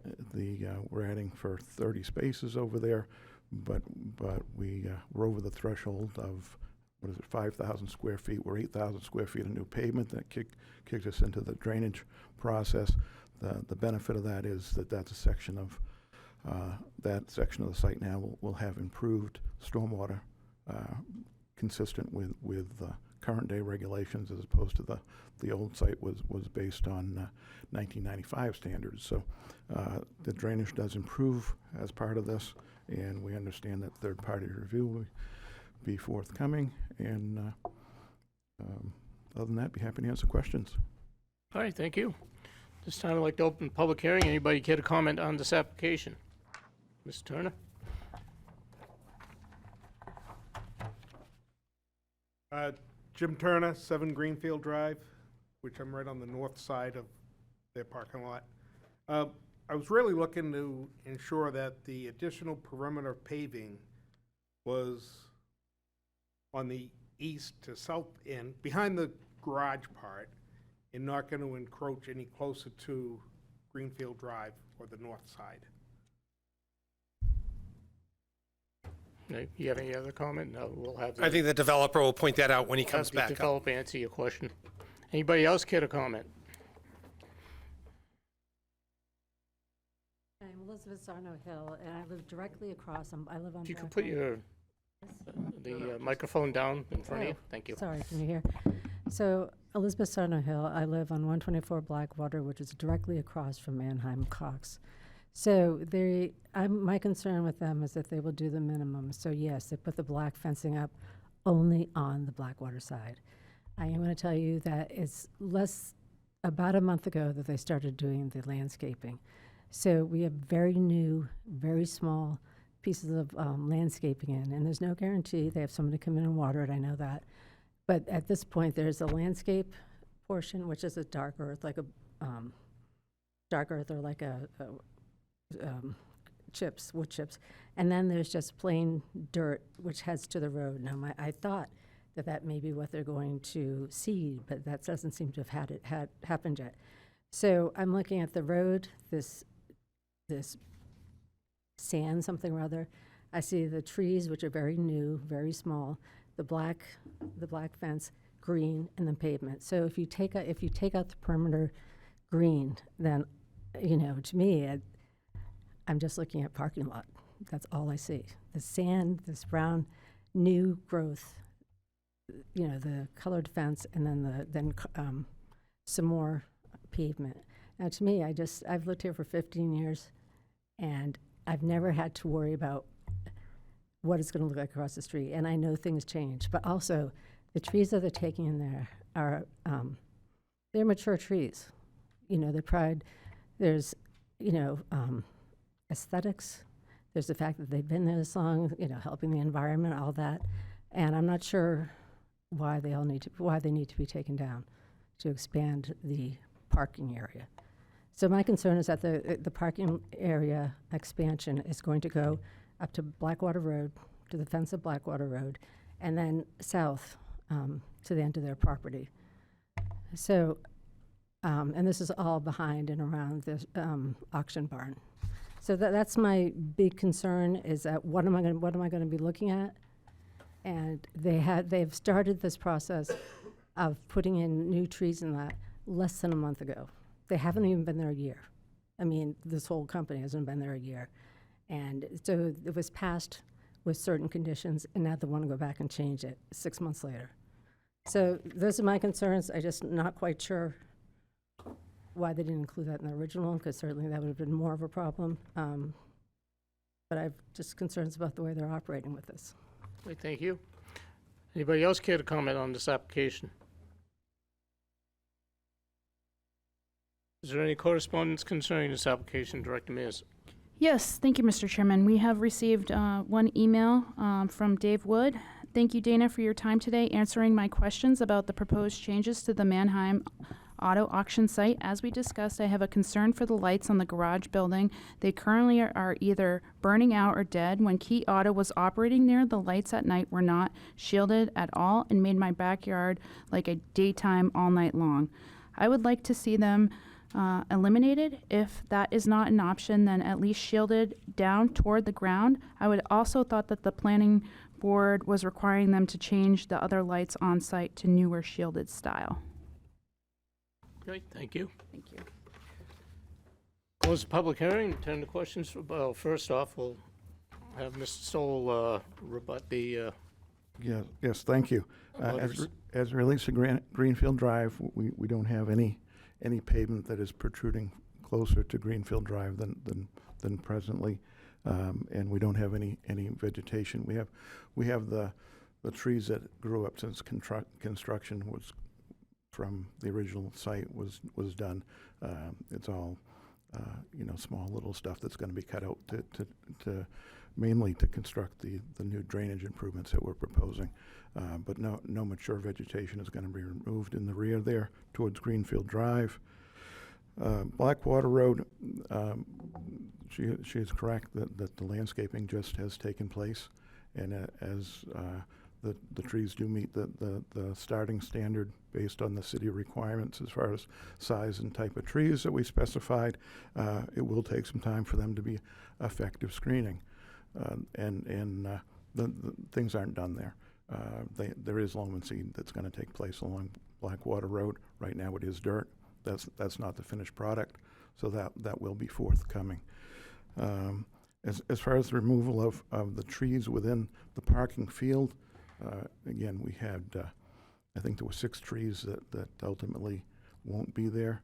we're adding for 30 spaces over there, but we're over the threshold of, 5,000 square feet. We're 8,000 square feet of new pavement that kicked us into the drainage process. The benefit of that is that's a section of that section of the site now will have improved stormwater consistent with current day regulations, as opposed to the old site was based on 1995 standards. So the drainage does improve as part of this, and we understand that third-party review will be forthcoming. And other than that, be happy to answer questions. All right, thank you. This time I'd like to open the public hearing. Anybody care to comment on this application? Mr. Turner? Jim Turner, 7 Greenfield Drive, which I'm right on the north side of their parking lot. I was really looking to ensure that the additional perimeter paving was on the east to south end, behind the garage part, and not going to encroach any closer to Greenfield Drive or the north side. You have any other comment? No, we'll have I think the developer will point that out when he have comes the back up. developer answer your question. Anybody else care to comment? I'm Elizabeth Sarno Hill, and I live directly across, I live on. If you could put your, the microphone down in front of you. Thank you. Sorry, can you hear? So Elizabeth Sarno Hill, I live on 124 Blackwater, which is directly across from Mannheim Cox. So my concern with them is that they will do the minimum. So yes, they put the black fencing up only on the Blackwater side. I am going to tell you that it's about a month ago that they started doing the landscaping. So we have very new, very small pieces of landscaping in, and there's no guarantee they have somebody come in and water it, I know that. But at this point, there's a landscape portion, which is a dark earth, like a dark earth or like wood chips. And then there's just plain dirt, which heads to the road. Now, I thought that may be what they're going to seed, but that doesn't seem to have happened yet. So I'm looking at the road, this sand something or other. I see the trees, which are very new, very small, the black fence, green, and then pavement. So if you take out the perimeter green, then, to me, I'm just looking at parking lot. That's all I see. The sand, this brown, new growth, the colored fence, and then some more pavement. Now, to me, I've lived here for 15 years, and I've never had to worry about what it's going to look like across the street. And I know things change, but also the trees that they're taking in there are they're mature trees. There's aesthetics. There's the fact that they've been there this long, helping the environment, all that. And I'm not sure why they need to be taken down to expand the parking area. So my concern is that the parking area expansion is going to go up to Blackwater Road, to the fence of Blackwater Road, and then south to the end of their property. So, and this is all behind and around the auction barn. So that's my big concern, is that what am I going to be looking at? And they've started this process of putting in new trees in that less than a month ago. They haven't even been there a year. I mean, this whole company hasn't been there a year. And so it was passed with certain conditions, and now they want to go back and change it 6 months later. So those are my concerns. I'm just not quite sure why they didn't include that in the original, because certainly that would have been more of a problem. But I've just concerns about the way they're operating with this. Okay, thank you. Anybody else care to comment on this application? Is there any correspondence concerning this application, Director Mears? Yes, thank you, Mr. Chairman. We have received one email from Dave Wood. Thank you, Dana, for your time today answering my questions about the proposed changes to the Mannheim auto auction site. As we discussed, I have a concern for the lights on the garage building. They currently are either burning out or dead. When Key Auto was operating there, the lights at night were not shielded at all and made my backyard like a daytime all night long. I would like to see them eliminated. If that is not an option, then at least shielded down toward the ground. I would also thought that the planning board was requiring them to change the other lights on site to newer shielded style. Great, thank you. Thank you. Close the public hearing, turn to questions. Well, first off, we'll have Mr. Stoll rebut the Yes, thank you. Butters. As it relates to Greenfield Drive, we don't have any pavement that is protruding closer to Greenfield Drive than presently, and we don't have any vegetation. We have the trees that grew up since construction was from the original site was done. It's all small little stuff that's going to be cut out to mainly to construct the new drainage improvements that we're proposing. But no mature vegetation is going to be removed in the rear there towards Greenfield Drive. Blackwater Road, she is correct that the landscaping just has taken place, and as the trees do meet the starting standard based on the city requirements as far as size and type of trees that we specified. It will take some time for them to be effective screening. The things aren't done there. There is loam and seed that's going to take place along Blackwater Road. Right now it is dirt. That's not the finished product, so that will be forthcoming. As far as the removal of the trees within the parking field, again, we had, I think there were 6 trees that ultimately won't be there.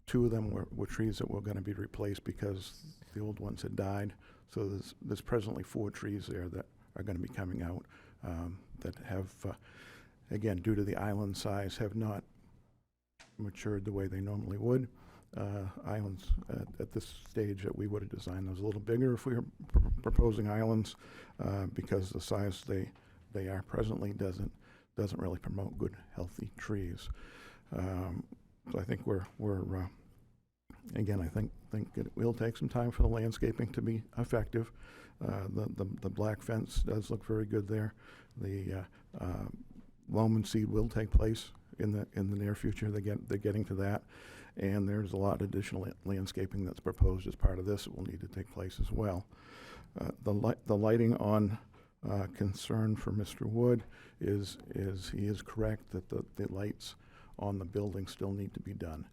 2 of them were trees that were going to be replaced because the old ones had died. So there's presently 4 trees there that are going to be coming out that have, again, due to the island size, have not matured the way they normally would. Islands at this stage that we would have designed those a little bigger if we were proposing islands, because the size they are presently doesn't really promote good, healthy trees. So I think we're again, I think it will take some time for the landscaping to be effective. The black fence does look very good there. The loam and seed will take place in the near future. They're getting to that, and there's a lot of additional landscaping that's proposed as part of this that will need to take place as well. The lighting on concern for Mr. Wood is he is correct that the lights on the building still need to be done.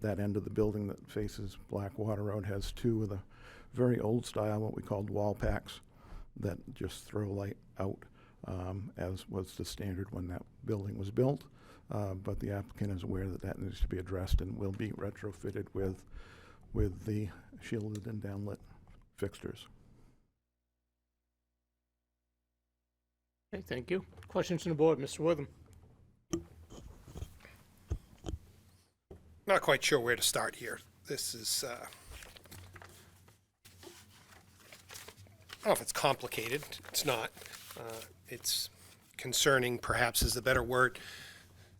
That end of the building that faces Blackwater Road has 2 of the very old style, what we called wall packs, that just throw light out, as was the standard when that building was built. But the applicant is aware that needs to be addressed and will be retrofitted with the shielded and downlit fixtures. Okay, thank you. Questions from the board, Mr. Wortham? Not quite sure where to start here. This is, I don't know if it's complicated. It's not. It's concerning, perhaps, is the better word.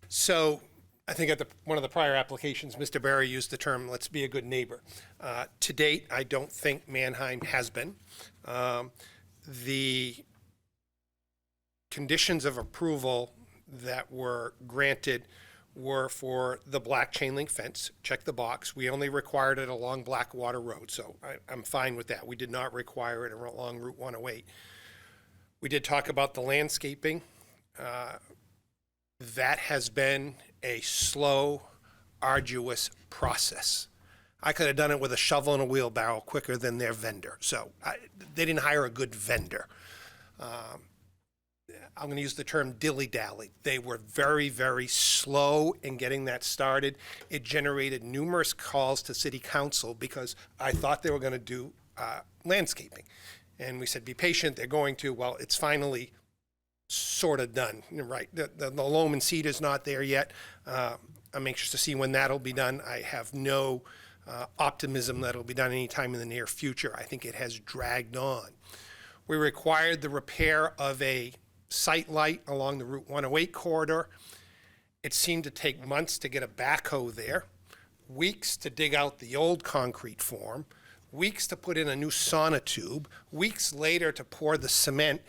So I think at one of the prior applications, Mr. Barry used the term, let's be a good neighbor. To date, I don't think Mannheim has been. The conditions of approval that were granted were for the black chain link fence. Check the box. We only required it along Blackwater Road, so I'm fine with that. We did not require it along Route 108. We did talk about the landscaping. That has been a slow, arduous process. I could have done it with a shovel and a wheelbarrow quicker than their vendor. So they didn't hire a good vendor. I'm going to use the term dilly-dally. They were very, very slow in getting that started. It generated numerous calls to city council because I thought they were going to do landscaping. And we said, be patient, they're going to. Well, it's finally sort of done, right? The loam and seed is not there yet. I'm anxious to see when that'll be done. I have no optimism that it'll be done anytime in the near future. I think it has dragged on. We required the repair of a sight light along the Route 108 corridor. It seemed to take months to get a backhoe there, weeks to dig out the old concrete form, weeks to put in a new sonotube, weeks later to pour the cement.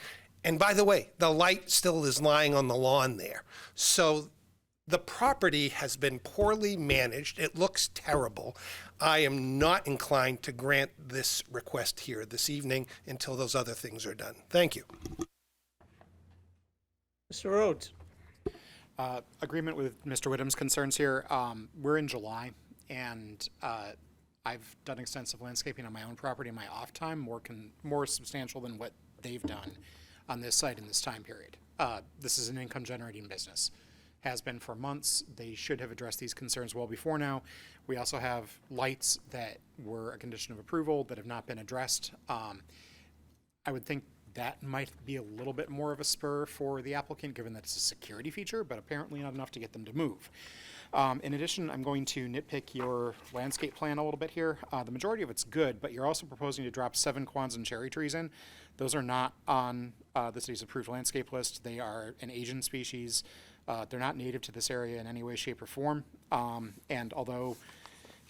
And by the way, the light still is lying on the lawn there. So the property has been poorly managed. It looks terrible. I am not inclined to grant this request here this evening until those other things are done. Thank you. Mr. Rhodes? Agreement with Mr. Whittam's concerns here. We're in July, and I've done extensive landscaping on my own property in my off time, more substantial than what they've done on this site in this time period. This is an income generating business. Has been for months. They should have addressed these concerns well before now. We also have lights that were a condition of approval that have not been addressed. I would think that might be a little bit more of a spur for the applicant, given that it's a security feature, but apparently not enough to get them to move. In addition, I'm going to nitpick your landscape plan a little bit here. The majority of it's good, but you're also proposing to drop 7 Kwanzaa cherry trees in. Those are not on the city's approved landscape list. They are an Asian species. They're not native to this area in any way, shape, or form. And although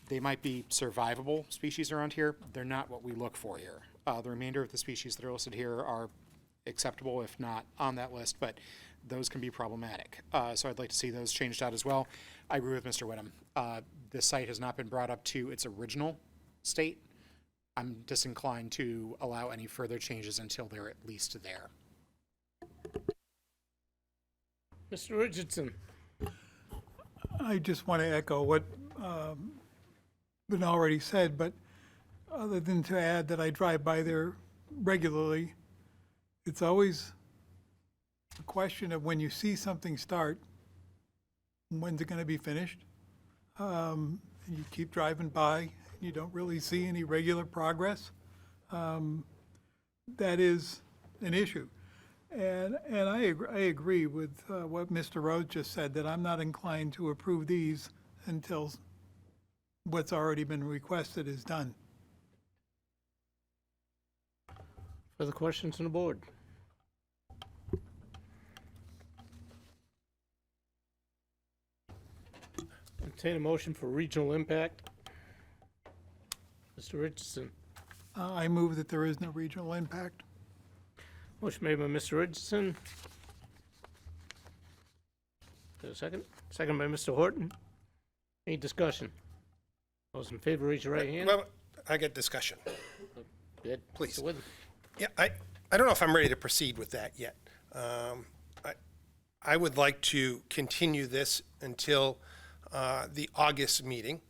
they might be survivable species around here, they're not what we look for here. The remainder of the species that are listed here are acceptable, if not on that list, but those can be problematic. So I'd like to see those changed out as well. I agree with Mr. Whittam. The site has not been brought up to its original state. I'm disinclined to allow any further changes until they're at least there. Mr. Richardson? I just want to echo what been already said, but other than to add that I drive by there regularly, it's always a question of when you see something start, when's it going to be finished? And you keep driving by, you don't really see any regular progress. That is an issue. And I agree with what Mr. Rhodes just said, that I'm not inclined to approve these until what's already been requested is done. Further questions on the board? Entertain a motion for regional impact. Mr. Richardson? I move that there is no regional impact. Motion made by Mr. Richardson. Is there a second? Second by Mr. Horton. Any discussion? Those in favor, raise your right hand. Well, I get discussion. Good. Please. Mr. Witham. Yeah, I don't know if I'm ready to proceed with that yet. I would like to continue this until the August meeting.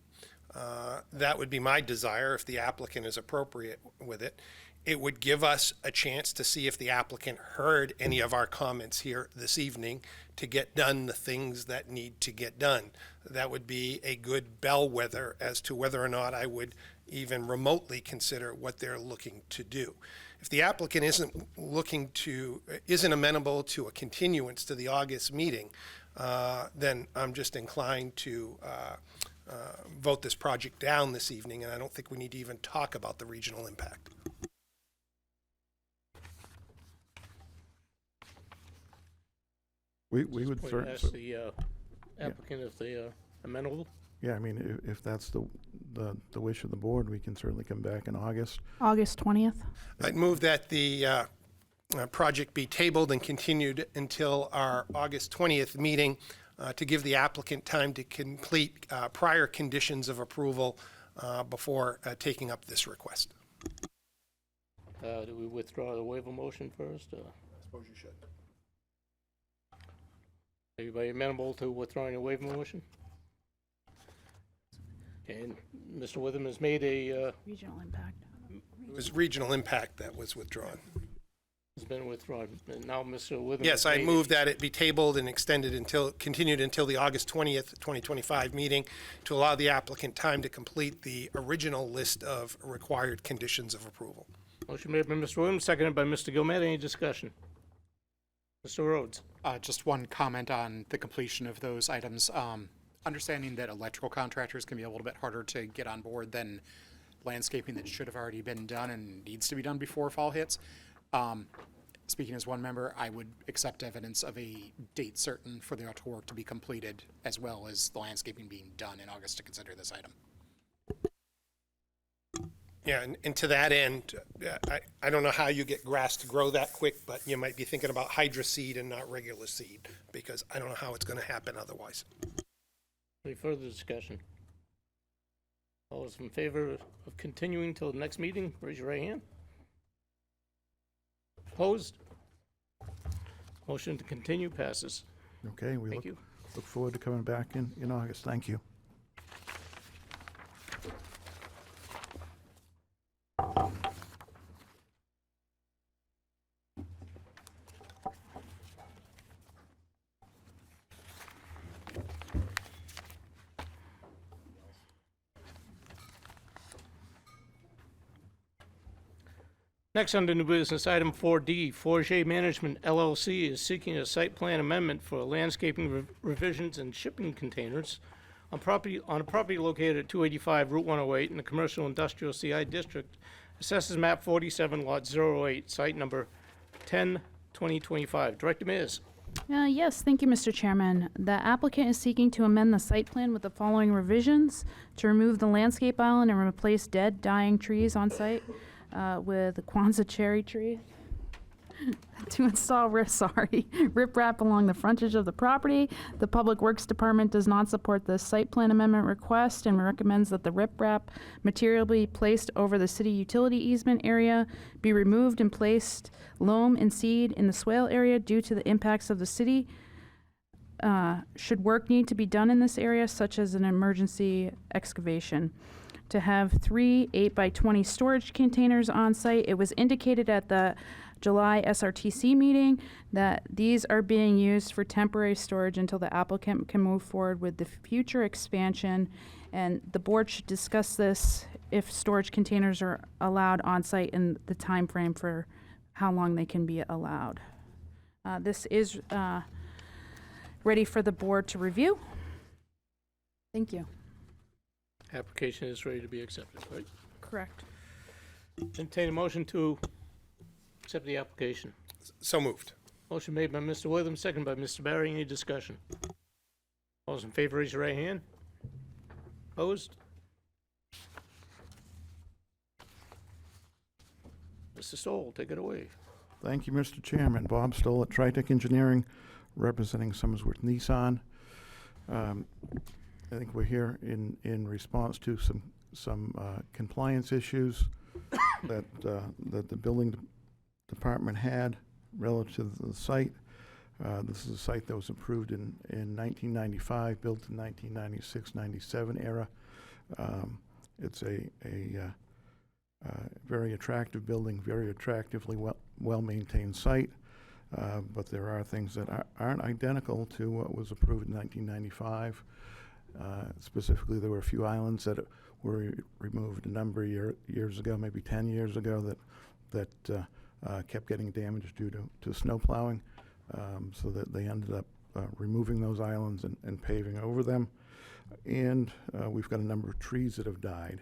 That would be my desire if the applicant is appropriate with it. It would give us a chance to see if the applicant heard any of our comments here this evening to get done the things that need to get done. That would be a good bellwether as to whether or not I would even remotely consider what they're looking to do. If the applicant isn't amenable to a continuance to the August meeting, then I'm just inclined to vote this project down this evening, and I don't think we need to even talk about the regional impact. We would Wait, certainly. ask the applicant if they are amenable. Yeah, I mean, if that's the wish of the board, we can certainly come back in August. August 20th. I'd move that the project be tabled and continued until our August 20th meeting to give the applicant time to complete prior conditions of approval before taking up this request. Do we withdraw the waiver motion first? I suppose you should. Everybody amenable to withdrawing a waiver motion? Okay, and Mr. Witham has made a, Regional impact. It was regional impact that was withdrawn. has been withdrawn. And now Mr. Witham. Yes, has I made move that it be tabled and continued until the August 20th, 2025 meeting to allow the applicant time to complete the original list of required conditions of approval. Motion made by Mr. Williams, seconded by Mr. Gilmet. Any discussion? Mr. Rhodes? Just one comment on the completion of those items. Understanding that electrical contractors can be a little bit harder to get on board than landscaping that should have already been done and needs to be done before fall hits. Speaking as one member, I would accept evidence of a date certain for the electrical work to be completed, as well as the landscaping being done in August to consider this item. Yeah, and to that end, I don't know how you get grass to grow that quick, but you might be thinking about hydro seed and not regular seed, because I don't know how it's going to happen otherwise. Any further discussion? All those in favor of continuing till the next meeting, raise your right hand. Opposed? Motion to continue passes. Okay, we Thank you. look forward to coming back in August. Thank you. Next under new business, item 4D, Forget Management LLC is seeking a site plan amendment for landscaping revisions and shipping containers on a property located at 285 Route 108 in the Commercial Industrial CI District. Assesses map 47, lot 08, site number 10/2025. Director Mears. Yes, thank you, Mr. Chairman. The applicant is seeking to amend the site plan with the following revisions: to remove the landscape island and replace dead, dying trees on site with a Kwanzaa cherry tree. to install riprap along the frontage of the property. The Public Works Department does not support the site plan amendment request and recommends that the riprap material be placed over the city utility easement area, be removed and placed loam and seed in the swale area due to the impacts of the city. Should work need to be done in this area, such as an emergency excavation. To have 3 8x20 storage containers on site. It was indicated at the July SRTC meeting that these are being used for temporary storage until the applicant can move forward with the future expansion. And the board should discuss this if storage containers are allowed on site and the time frame for how long they can be allowed. This is ready for the board to review. Thank you. Application is ready to be accepted, right? Correct. Entertain a motion to accept the application. So moved. Motion made by Mr. Witham, second by Mr. Barry. Any discussion? All those in favor, raise your right hand. Opposed? Mr. Stoll, take it away. Thank you, Mr. Chairman. Bob Stoll at Tritech Engineering, representing Somersworth Nissan. I think we're here in response to some compliance issues that the building department had relative to the site. This is a site that was approved in 1995, built in 1996-97 era. It's a very attractive building, very attractively well-maintained site, but there are things that aren't identical to what was approved in 1995. Specifically, there were a few islands that were removed a number of years ago, maybe 10 years ago, that kept getting damaged due to snow plowing, so that they ended up removing those islands and paving over them. And we've got a number of trees that have died.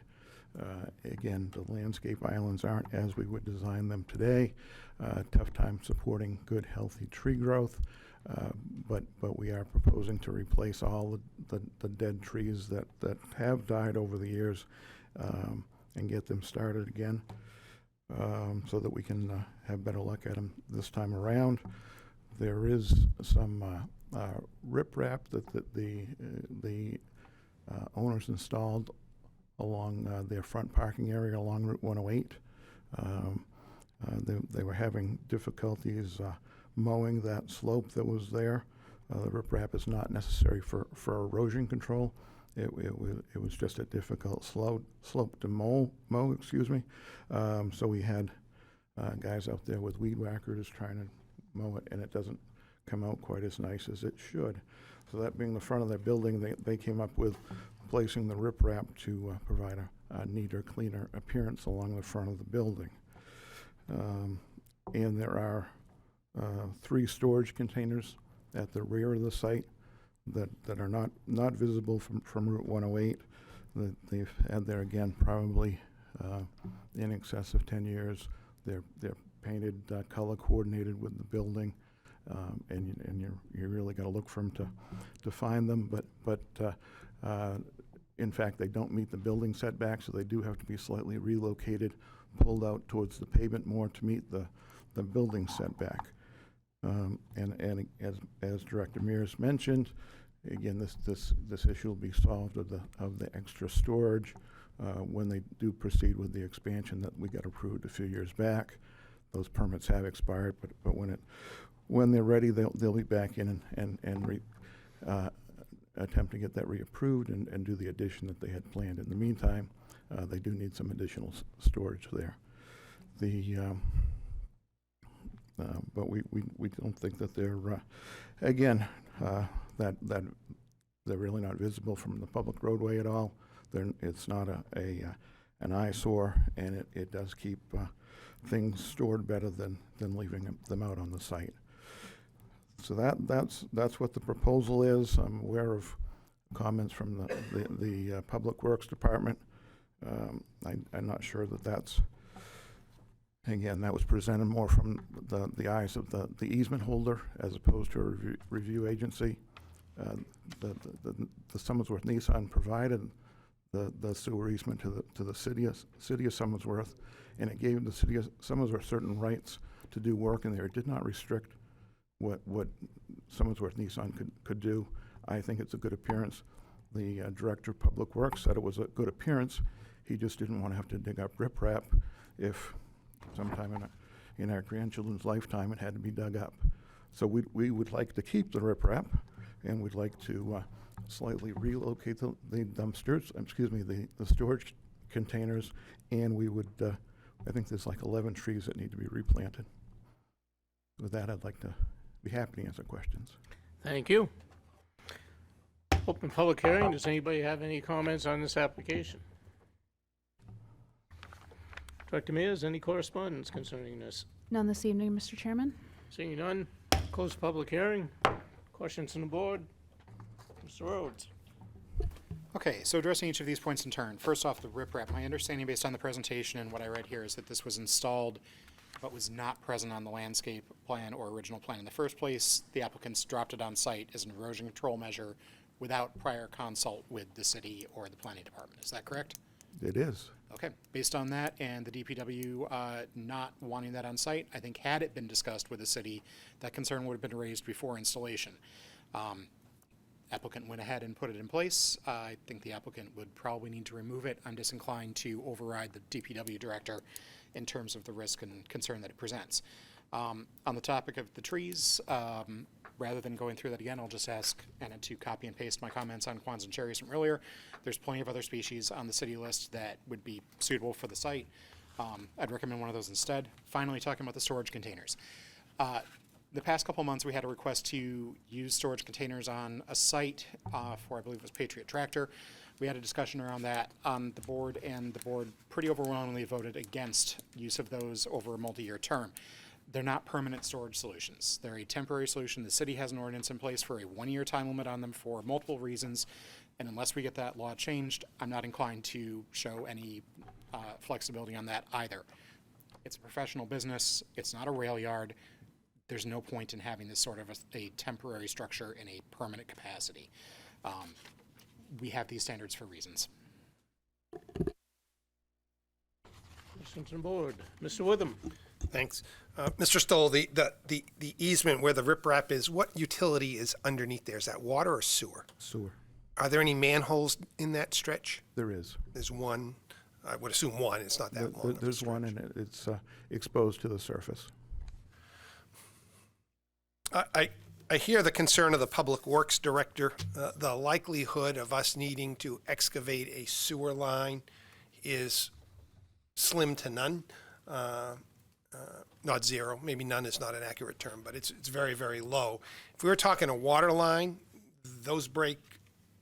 Again, the landscape islands aren't as we would design them today. Tough time supporting good, healthy tree growth. But we are proposing to replace all the dead trees that have died over the years and get them started again, so that we can have better luck at them this time around. There is some riprap that the owners installed along their front parking area along Route 108. They were having difficulties mowing that slope that was there. The riprap is not necessary for erosion control. It was just a difficult slope to mow, excuse me. So we had guys out there with weed whackers trying to mow it, and it doesn't come out quite as nice as it should. So that being the front of their building, they came up with placing the riprap to provide a neater, cleaner appearance along the front of the building. And there are 3 storage containers at the rear of the site that are not visible from Route 108. That they've had there again probably in excess of 10 years. They're painted, color coordinated with the building, and you really got to look for them to find them. But in fact, they don't meet the building setback, so they do have to be slightly relocated, pulled out towards the pavement more to meet the building setback. And as Director Mears mentioned, again, this issue will be solved of the extra storage when they do proceed with the expansion that we got approved a few years back. Those permits have expired, but when they're ready, they'll be back in and attempt to get that reapproved and do the addition that they had planned. In the meantime, they do need some additional storage there. But we don't think that they're again that they're really not visible from the public roadway at all. It's not an eyesore, and it does keep things stored better than leaving them out on the site. So that's what the proposal is. I'm aware of comments from the Public Works Department. I'm not sure that's, again, that was presented more from the eyes of the easement holder as opposed to a review agency. The Somersworth Nissan provided the sewer easement to the city of Somersworth, and it gave the city of Somersworth certain rights to do work in there. It did not restrict what Somersworth Nissan could do. I think it's a good appearance. The Director of Public Works said it was a good appearance. He just didn't want to have to dig up riprap if sometime in our grandchildren's lifetime it had to be dug up. So we would like to keep the riprap, and we'd like to slightly relocate the dumpsters, the storage containers, and we would, I think there's like 11 trees that need to be replanted. With that, I'd like to be happy to answer questions. Thank you. Open public hearing. Does anybody have any comments on this application? Director Mears, any correspondence concerning this? None this evening, Mr. Chairman. Seeing none, close the public hearing. Questions from the board? Mr. Rhodes. Okay, so addressing each of these points in turn. First off, the riprap. My understanding based on the presentation and what I read here is that this was installed but was not present on the landscape plan or original plan in the first place. The applicants dropped it on site as an erosion control measure without prior consult with the city or the planning department. Is that correct? It is. Okay, based on that and the DPW not wanting that on site, I think had it been discussed with the city, that concern would have been raised before installation. Applicant went ahead and put it in place. I think the applicant would probably need to remove it. I'm disinclined to override the DPW director in terms of the risk and concern that it presents. On the topic of the trees, rather than going through that again, I'll just ask Anna to copy and paste my comments on Quonset cherries from earlier. There's plenty of other species on the city list that would be suitable for the site. I'd recommend one of those instead. Finally, talking about the storage containers. The past couple months, we had a request to use storage containers on a site for, I believe it was Patriot Tractor. We had a discussion around that on the board, and the board pretty overwhelmingly voted against use of those over a multi-year term. They're not permanent storage solutions. They're a temporary solution. The city has an ordinance in place for a one-year time limit on them for multiple reasons, and unless we get that law changed, I'm not inclined to show any flexibility on that either. It's a professional business. It's not a rail yard. There's no point in having this sort of a temporary structure in a permanent capacity. We have these standards for reasons. Questions from the board? Mr. Witham. Thanks. Mr. Stoll, the easement where the riprap is, what utility is underneath there? Is that water or sewer? Sewer. Are there any manholes in that stretch? There is. There's one. I would assume one. It's not that long. There's one, and it's exposed to the surface. I hear the concern of the Public Works Director. The likelihood of us needing to excavate a sewer line is slim to none. Not zero. Maybe none is not an accurate term, but it's very, very low. If we were talking a water line, those break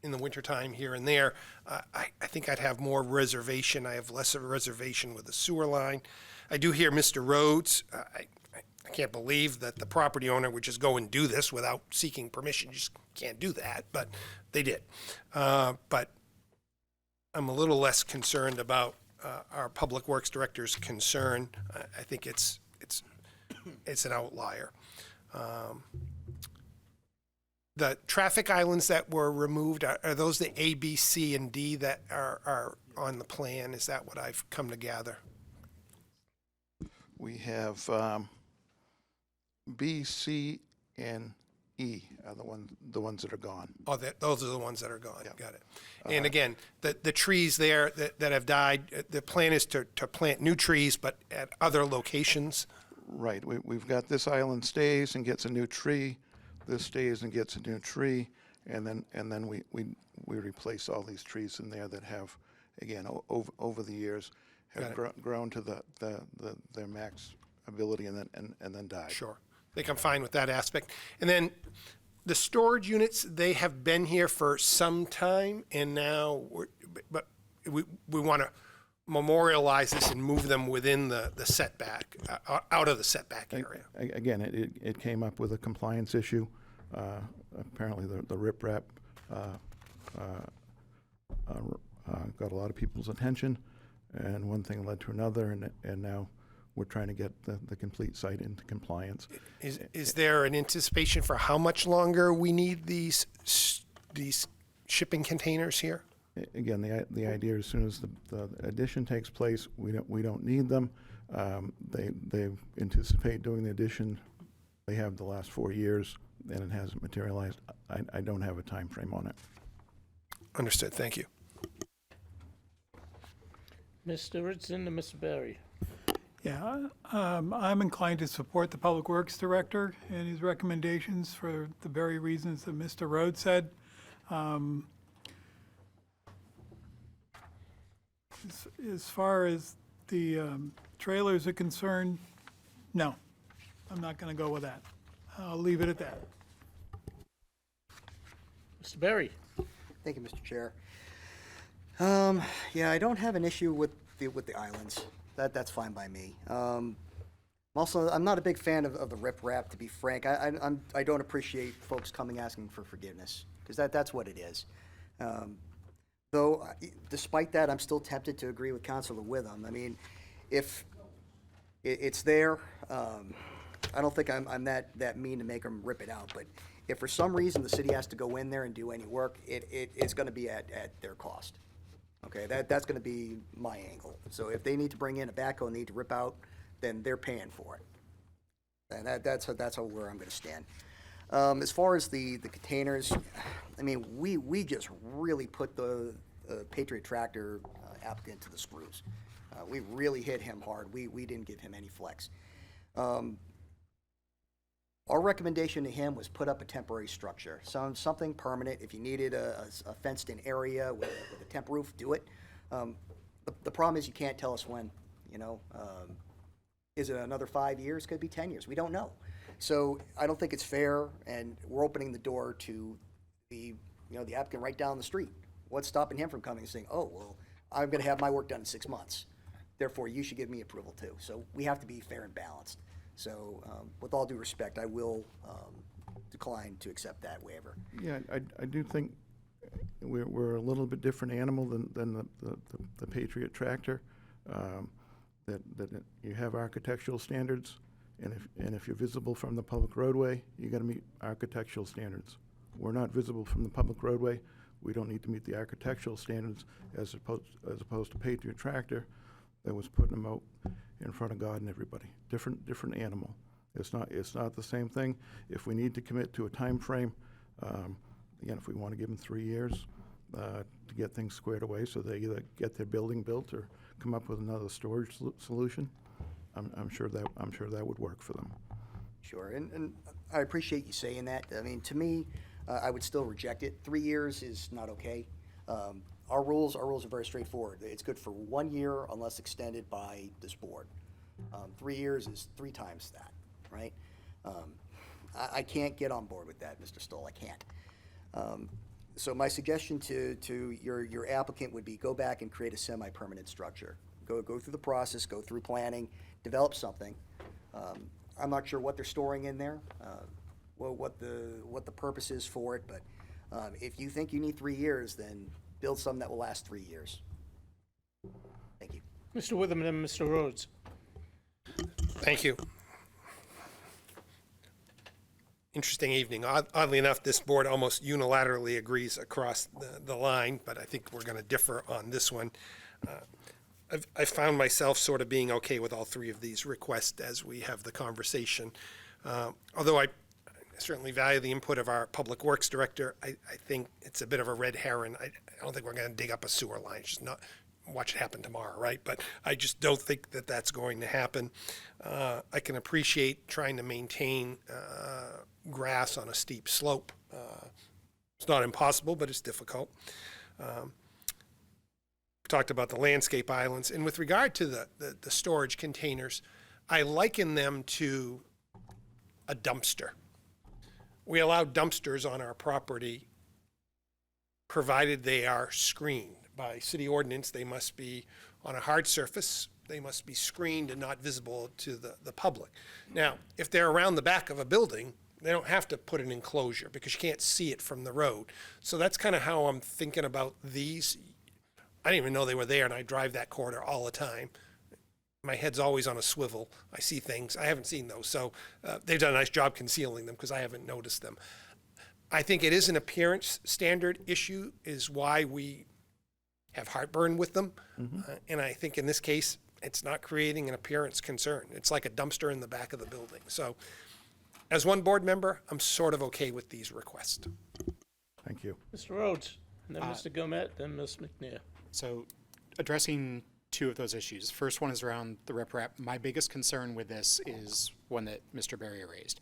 in the wintertime here and there. I think I'd have more reservation. I have less of a reservation with the sewer line. I do hear Mr. Rhodes. I can't believe that the property owner would just go and do this without seeking permission. You just can't do that, but they did. But I'm a little less concerned about our Public Works Director's concern. I think it's an outlier. The traffic islands that were removed, are those the A, B, C, and D that are on the plan? Is that what I've come to gather? We have B, C, and E are the ones that are gone. Oh, those are the ones that are gone. Yeah. Got it. And again, the trees there that have died, the plan is to plant new trees, but at other locations? Right. We've got this island stays and gets a new tree. This stays and gets a new tree, and then we replace all these trees in there that have, again, over the years, have grown to their max ability and then died. Sure. I think I'm fine with that aspect. And then the storage units, they have been here for some time, and now we want to memorialize this and move them within the setback, out of the setback area. Again, it came up with a compliance issue. Apparently the riprap got a lot of people's attention, and one thing led to another, and now we're trying to get the complete site into compliance. Is there an anticipation for how much longer we need these shipping containers here? Again, the idea, as soon as the addition takes place, we don't need them. They anticipate doing the addition. They have the last 4 years, and it hasn't materialized. I don't have a time frame on it. Understood, thank you. Mr. Ritson and Mr. Barry. Yeah, I'm inclined to support the Public Works Director and his recommendations for the very reasons that Mr. Rhodes said. As far as the trailers are concerned, no, I'm not going to go with that. I'll leave it at that. Mr. Barry. Thank you, Mr. Chair. Yeah, I don't have an issue with the islands. That's fine by me. Also, I'm not a big fan of the riprap, to be frank. I don't appreciate folks coming asking for forgiveness, because that's what it is. Though, despite that, I'm still tempted to agree with Councilor Witham. I mean, if it's there, I don't think I'm that mean to make them rip it out, but if for some reason the city has to go in there and do any work, it's going to be at their cost. Okay, that's going to be my angle. So if they need to bring in a backhoe and need to rip out, then they're paying for it. And that's where I'm going to stand. As far as the containers, I mean, we just really put the Patriot Tractor applicant to the screws. We really hit him hard. We didn't give him any flex. Our recommendation to him was put up a temporary structure, something permanent. If you needed a fenced-in area with a temp roof, do it. The problem is you can't tell us when. You know, is it another 5 years? Could be 10 years. We don't know. So I don't think it's fair, and we're opening the door to the applicant right down the street. What's stopping him from coming and saying, "Oh, well, I'm going to have my work done in 6 months. Therefore, you should give me approval too." So we have to be fair and balanced. So with all due respect, I will decline to accept that waiver. Yeah, I do think we're a little bit different animal than the Patriot Tractor. That you have architectural standards, and if you're visible from the public roadway, you got to meet architectural standards. We're not visible from the public roadway. We don't need to meet the architectural standards as opposed to Patriot Tractor that was putting them out in front of God and everybody. Different animal. It's not the same thing. If we need to commit to a time frame, again, if we want to give them 3 years to get things squared away, so they either get their building built or come up with another storage solution, I'm sure that would work for them. Sure, and I appreciate you saying that. I mean, to me, I would still reject it. 3 years is not okay. Our rules are very straightforward. It's good for 1 year unless extended by this board. 3 years is 3 times that, right? I can't get on board with that, Mr. Stoll. I can't. So my suggestion to your applicant would be go back and create a semi-permanent structure. Go through the process, go through planning, develop something. I'm not sure what they're storing in there, what the purpose is for it, but if you think you need 3 years, then build something that will last 3 years. Thank you. Mr. Witham and then Mr. Rhodes. Thank you. Interesting evening. Oddly enough, this board almost unilaterally agrees across the line, but I think we're going to differ on this one. I found myself sort of being okay with all 3 of these requests as we have the conversation. Although I certainly value the input of our Public Works Director, I think it's a bit of a red herring. I don't think we're going to dig up a sewer line. It's just not watch it happen tomorrow, right? But I just don't think that that's going to happen. I can appreciate trying to maintain grass on a steep slope. It's not impossible, but it's difficult. Talked about the landscape islands. And with regard to the storage containers, I liken them to a dumpster. We allow dumpsters on our property provided they are screened. By city ordinance, they must be on a hard surface. They must be screened and not visible to the public. Now, if they're around the back of a building, they don't have to put an enclosure because you can't see it from the road. So that's kind of how I'm thinking about these. I didn't even know they were there, and I drive that corridor all the time. My head's always on a swivel. I see things. I haven't seen those. So they've done a nice job concealing them because I haven't noticed them. I think it is an appearance standard issue is why we have heartburn with them. And I think in this case, it's not creating an appearance concern. It's like a dumpster in the back of the building. So as one board member, I'm sort of okay with these requests. Thank you. Mr. Rhodes, and then Mr. Gomet, then Ms. McNair. So addressing two of those issues. First one is around the riprap. My biggest concern with this is one that Mr. Berry raised.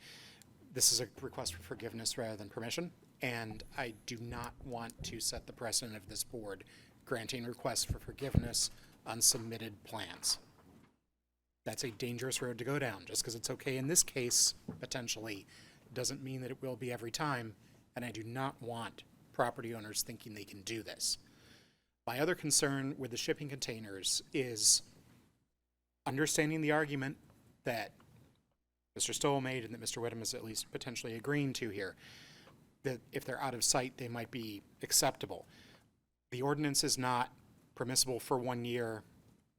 This is a request for forgiveness rather than permission, and I do not want to set the precedent of this board granting requests for forgiveness on submitted plans. That's a dangerous road to go down. Just because it's okay in this case, potentially, doesn't mean that it will be every time, and I do not want property owners thinking they can do this. My other concern with the shipping containers is understanding the argument that Mr. Stoll made and that Mr. Whittam is at least potentially agreeing to here, that if they're out of sight, they might be acceptable. The ordinance is not permissible for 1 year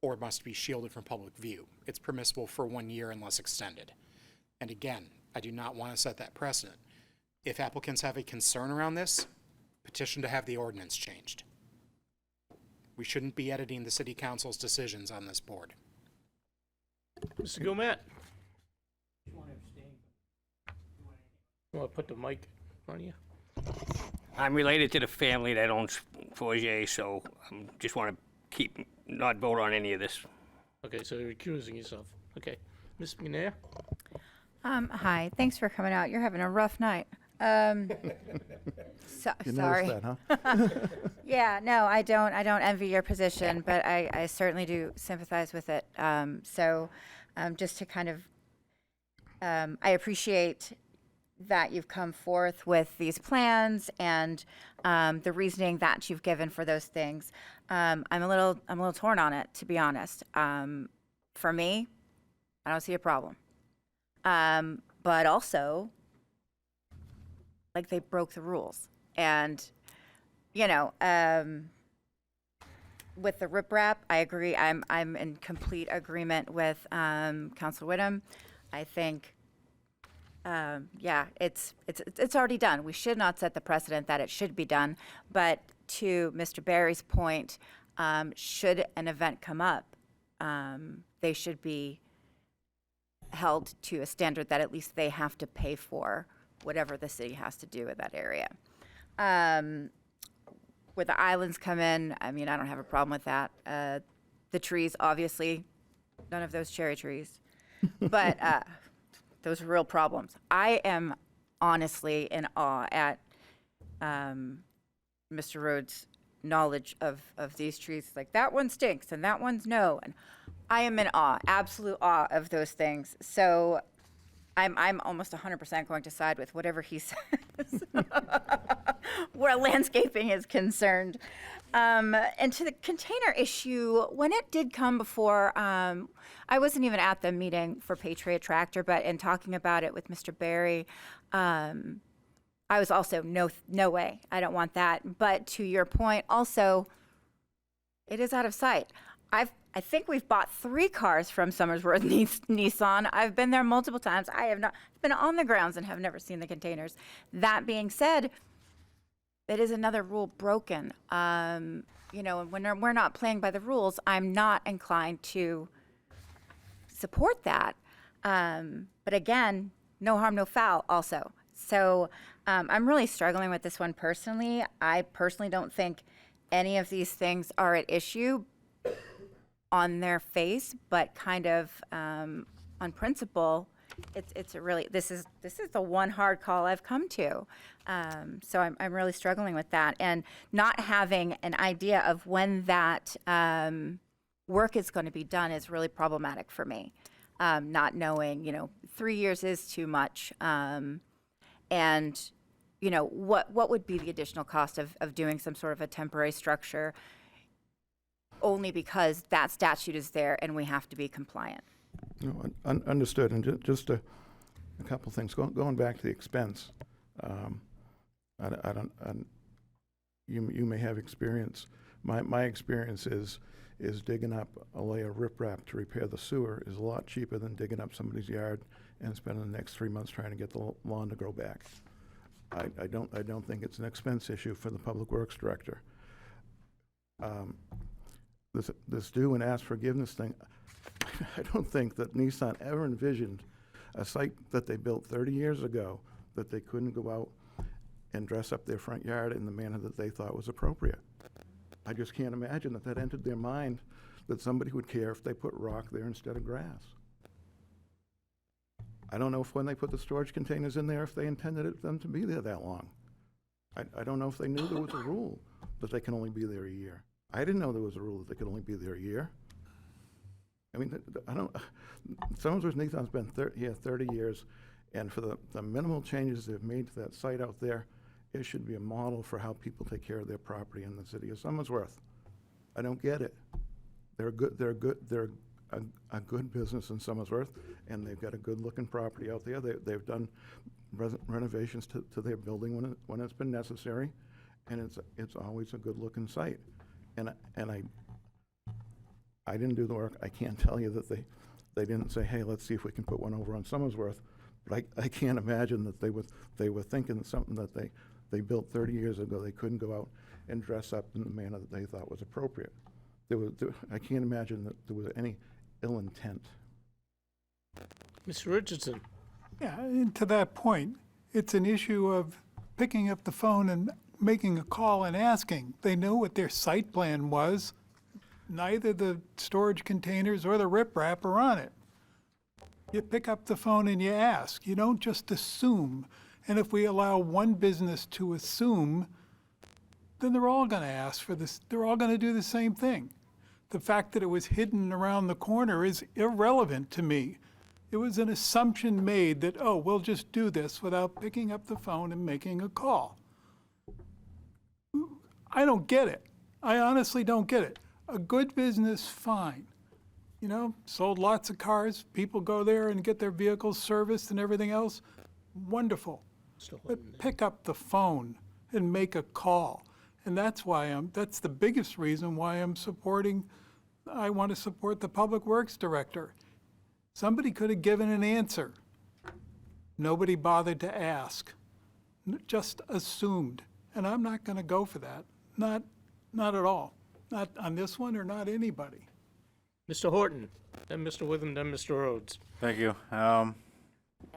or must be shielded from public view. It's permissible for 1 year unless extended. And again, I do not want to set that precedent. If applicants have a concern around this, petition to have the ordinance changed. We shouldn't be editing the city council's decisions on this board. Mr. Gomet? You want to put the mic on you? I'm related to the family that owns Forget, so I just want to not vote on any of this. Okay, so you're recusing yourself. Okay. Ms. McNair? Hi, thanks for coming out. You're having a rough night. You Sorry. noticed that, huh? Yeah, no, I don't envy your position, but I certainly do sympathize with it. Just to kind of, I appreciate that you've come forth with these plans and the reasoning that you've given for those things. I'm a little torn on it, to be honest. For me, I don't see a problem. But also, like, they broke the rules. And, you know, with the riprap, I agree. I'm in complete agreement with Council Whittam. I think, yeah, it's already done. We should not set the precedent that it should be done. But to Mr. Berry's point, should an event come up, they should be held to a standard that at least they have to pay for whatever the city has to do with that area. Where the islands come in, I mean, I don't have a problem with that. The trees, obviously, none of those cherry trees. But those are real problems. I am honestly in awe at Mr. Rhodes' knowledge of these trees. Like, that one stinks and that one's no. And I am in awe, absolute awe of those things. So I'm almost 100% going to side with whatever he says where landscaping is concerned. And to the container issue, when it did come before, I wasn't even at the meeting for Patriot Tractor, but in talking about it with Mr. Berry, I was also, no way, I don't want that. But to your point, also, it is out of sight. I think we've bought 3 cars from Somersworth Nissan. I've been there multiple times. I have not been on the grounds and have never seen the containers. That being said, it is another rule broken. You know, and when we're not playing by the rules, I'm not inclined to support that. But again, no harm, no foul also. So I'm really struggling with this one personally. I personally don't think any of these things are at issue on their face, but kind of on principle, it's a really, this is the one hard call I've come to. So I'm really struggling with that, and not having an idea of when that work is going to be done is really problematic for me. Not knowing, 3 years is too much, and what would be the additional cost of doing some sort of a temporary structure, only because that statute is there and we have to be compliant. No, understood. And just a couple things. Going back to the expense, you may have experience. My experience is digging up a layer of riprap to repair the sewer is a lot cheaper than digging up somebody's yard and spending the next 3 months trying to get the lawn to grow back. I don't think it's an expense issue for the Public Works Director. this due and ask forgiveness thing, I don't think that Nissan ever envisioned a site that they built 30 years ago that they couldn't go out and dress up their front yard in the manner that they thought was appropriate. I just can't imagine that that entered their mind, that somebody would care if they put rock there instead of grass. I don't know if when they put the storage containers in there, if they intended them to be there that long. I don't know if they knew there was a rule that they can only be there a year. I didn't know there was a rule that they could only be there a year. I mean, Somersworth Nissan's been 30 years, and for the minimal changes they've made to that site out there, it should be a model for how people take care of their property in the city of Somersworth. I don't get it. They're a good business in Somersworth, and they've got a good-looking property out there. They've done renovations to their building when it's been necessary, and it's always a good-looking site. And I didn't do the work. I can't tell you that they didn't say, hey, let's see if we can put one over on Somersworth. But I can't imagine that they were thinking something that they built 30 years ago. They couldn't go out and dress up in the manner that they thought was appropriate. I can't imagine that there was any ill intent. Mr. Richardson? Yeah, and to that point, it's an issue of picking up the phone and making a call and asking. They know what their site plan was. Neither the storage containers or the riprap are on it. You pick up the phone and you ask. You don't just assume. And if we allow one business to assume, then they're all going to ask for this. They're all going to do the same thing. The fact that it was hidden around the corner is irrelevant to me. It was an assumption made that, oh, we'll just do this without picking up the phone and making a call. I don't get it. I honestly don't get it. A good business, fine. You know, sold lots of cars. People go there and get their vehicles serviced and everything else. Wonderful. But pick up the phone and make a call. And that's the biggest reason why I want to support the Public Works Director. Somebody could have given an answer. Nobody bothered to ask. Just assumed. And I'm not going to go for that. Not at all. Not on this one or not anybody. Mr. Horton, then Mr. Witham, then Mr. Rhodes. Thank you.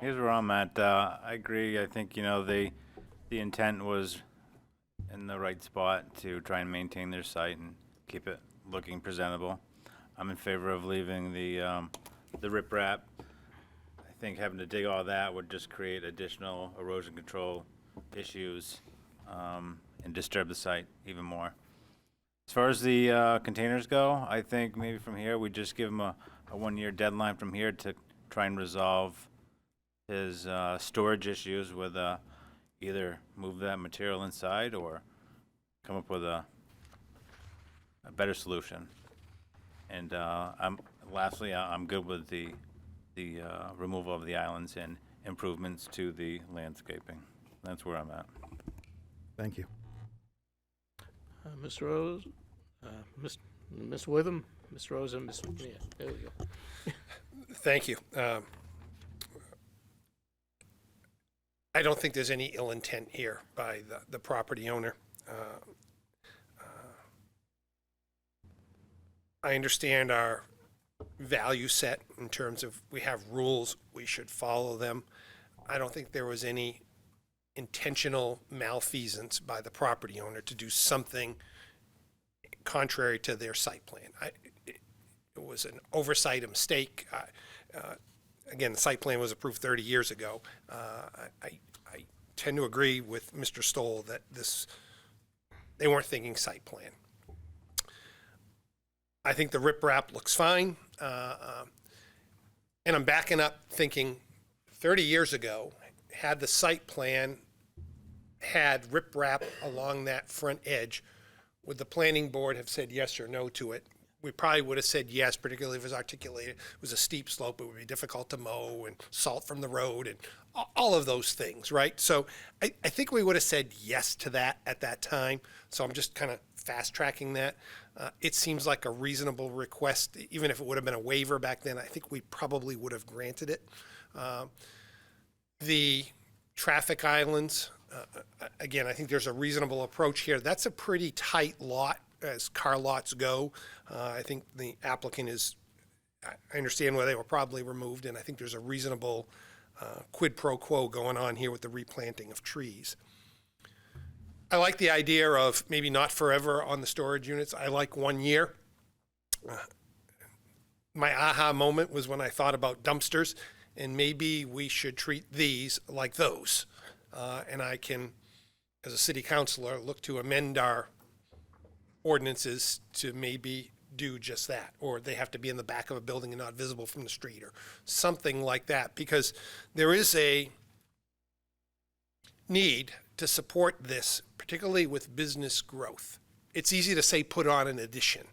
Here's where I'm at. I agree. I think, the intent was in the right spot to try and maintain their site and keep it looking presentable. I'm in favor of leaving the riprap. I think having to dig all that would just create additional erosion control issues and disturb the site even more. As far as the containers go, I think maybe from here we just give them a 1-year deadline from here to try and resolve his storage issues with either move that material inside or come up with a better solution. And lastly, I'm good with the removal of the islands and improvements to the landscaping. That's where I'm at. Thank you. Mr. Rose, Ms. Witham, Mr. Rose, and Ms. McNeil. There we go. Thank you. I don't think there's any ill intent here by the property owner. I understand our value set in terms of we have rules, we should follow them. I don't think there was any intentional malfeasance by the property owner to do something contrary to their site plan. It was an oversight, a mistake. Again, the site plan was approved 30 years ago. I tend to agree with Mr. Stoll that they weren't thinking site plan. I think the riprap looks fine. And I'm backing up thinking 30 years ago, had the site plan had riprap along that front edge, would the planning board have said yes or no to it? We probably would have said yes, particularly if it was articulated. It was a steep slope. It would be difficult to mow and salt from the road and all of those things, right? So I think we would have said yes to that at that time. So I'm just kind of fast tracking that. It seems like a reasonable request. Even if it would have been a waiver back then, I think we probably would have granted it. The traffic islands, again, I think there's a reasonable approach here. That's a pretty tight lot as car lots go. I think the applicant is, I understand why they were probably removed, and I think there's a reasonable quid pro quo going on here with the replanting of trees. I like the idea of maybe not forever on the storage units. I like 1 year. My aha moment was when I thought about dumpsters, and maybe we should treat these like those. And I can, as a city councilor, look to amend our ordinances to maybe do just that, or they have to be in the back of a building and not visible from the street, or something like that, because there is a need to support this, particularly with business growth. It's easy to say put on an addition.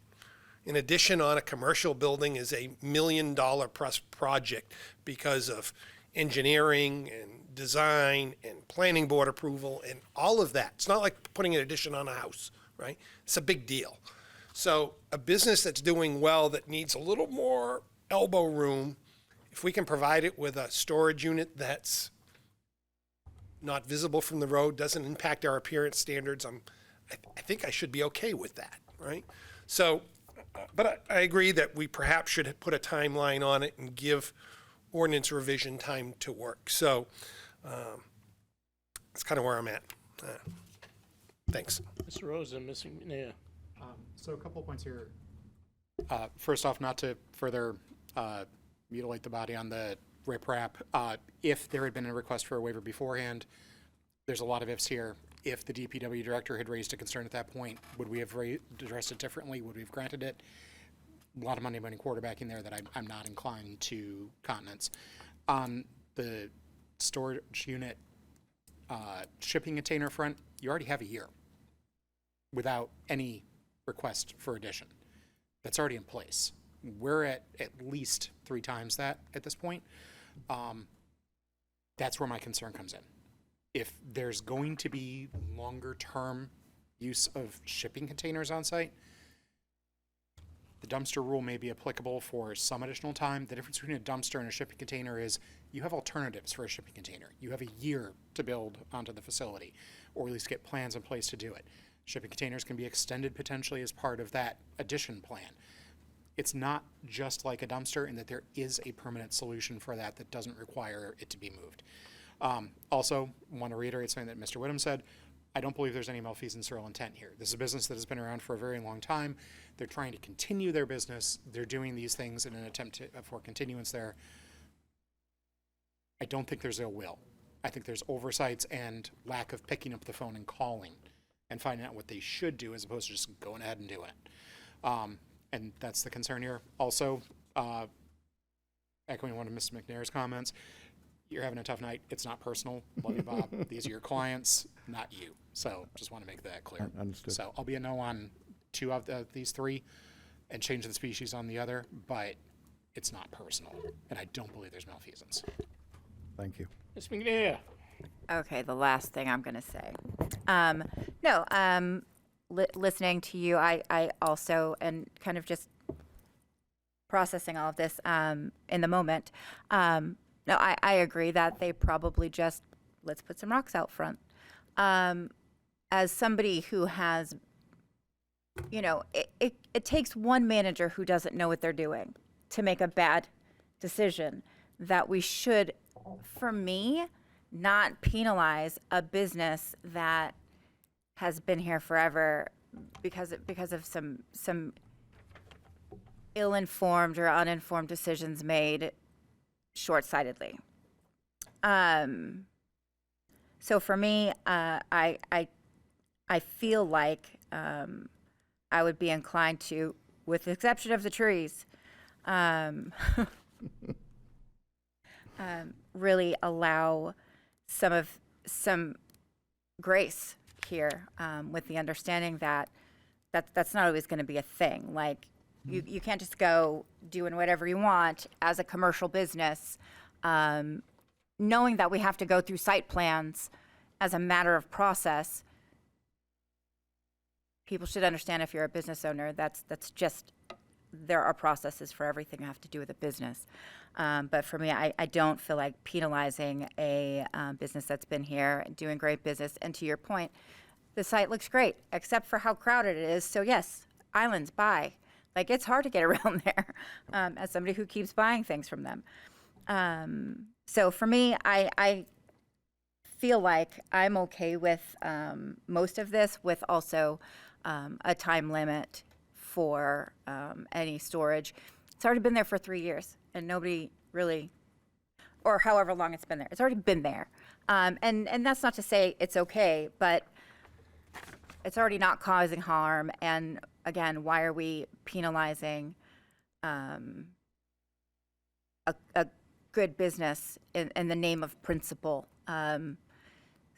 An addition on a commercial building is $1 million plus project because of engineering and design and planning board approval and all of that. It's not like putting an addition on a house, right? It's a big deal. So a business that's doing well that needs a little more elbow room, if we can provide it with a storage unit that's not visible from the road, doesn't impact our appearance standards, I think I should be okay with that, right? So, but I agree that we perhaps should put a timeline on it and give ordinance revision time to work. So that's kind of where I'm at. Thanks. Mr. Rosa, Ms. McNair. So a couple of points here. First off, not to further mutilate the body on the riprap. If there had been a request for a waiver beforehand, there's a lot of ifs here. If the DPW director had raised a concern at that point, would we have addressed it differently? Would we have granted it? A lot of money quarterbacking there that I'm not inclined to countenance. On the storage unit shipping container front, you already have a year without any request for addition. That's already in place. We're at least 3 times that at this point. That's where my concern comes in. If there's going to be longer term use of shipping containers on site, the dumpster rule may be applicable for some additional time. The difference between a dumpster and a shipping container is you have alternatives for a shipping container. You have a year to build onto the facility, or at least get plans in place to do it. Shipping containers can be extended potentially as part of that addition plan. It's not just like a dumpster in that there is a permanent solution for that that doesn't require it to be moved. Also, want to reiterate something that Mr. Whittam said. I don't believe there's any malfeasance or ill intent here. This is a business that has been around for a very long time. They're trying to continue their business. They're doing these things in an attempt for continuance there. I don't think there's ill will. I think there's oversights and lack of picking up the phone and calling and finding out what they should do as opposed to just going ahead and doing it. And that's the concern here. Also, echoing one of Mr. McNair's comments, you're having a tough night. It's not personal. Love you, Bob. These are your clients, not you. So just want to make that clear. Understood. So I'll be a no on 2 of these 3 and change the species on the other, but it's not personal. And I don't believe there's malfeasance. Thank you. Ms. McNair. Okay, the last thing I'm going to say. Listening to you, I also, and kind of just processing all of this in the moment, no, I agree that they probably just, let's put some rocks out front. As somebody who has, it takes one manager who doesn't know what they're doing to make a bad decision, that we should, for me, not penalize a business that has been here forever because of some ill-informed or uninformed decisions made short-sightedly. So for me, I feel like I would be inclined to, with the exception of the trees, really allow some grace here, with the understanding that that's not always going to be a thing. Like, you can't just go doing whatever you want as a commercial business, knowing that we have to go through site plans as a matter of process. People should understand, if you're a business owner, that's just, there are processes for everything that have to do with a business. But for me, I don't feel like penalizing a business that's been here doing great business. And to your point, the site looks great, except for how crowded it is. So yes, islands, buy. Like, it's hard to get around there, as somebody who keeps buying things from them. So for me, I feel like I'm okay with most of this, with also a time limit for any storage. It's already been there for 3 years, and nobody really, or however long it's been there. It's already been there. And that's not to say it's okay, but it's already not causing harm. And again, why are we penalizing a good business in the name of principle?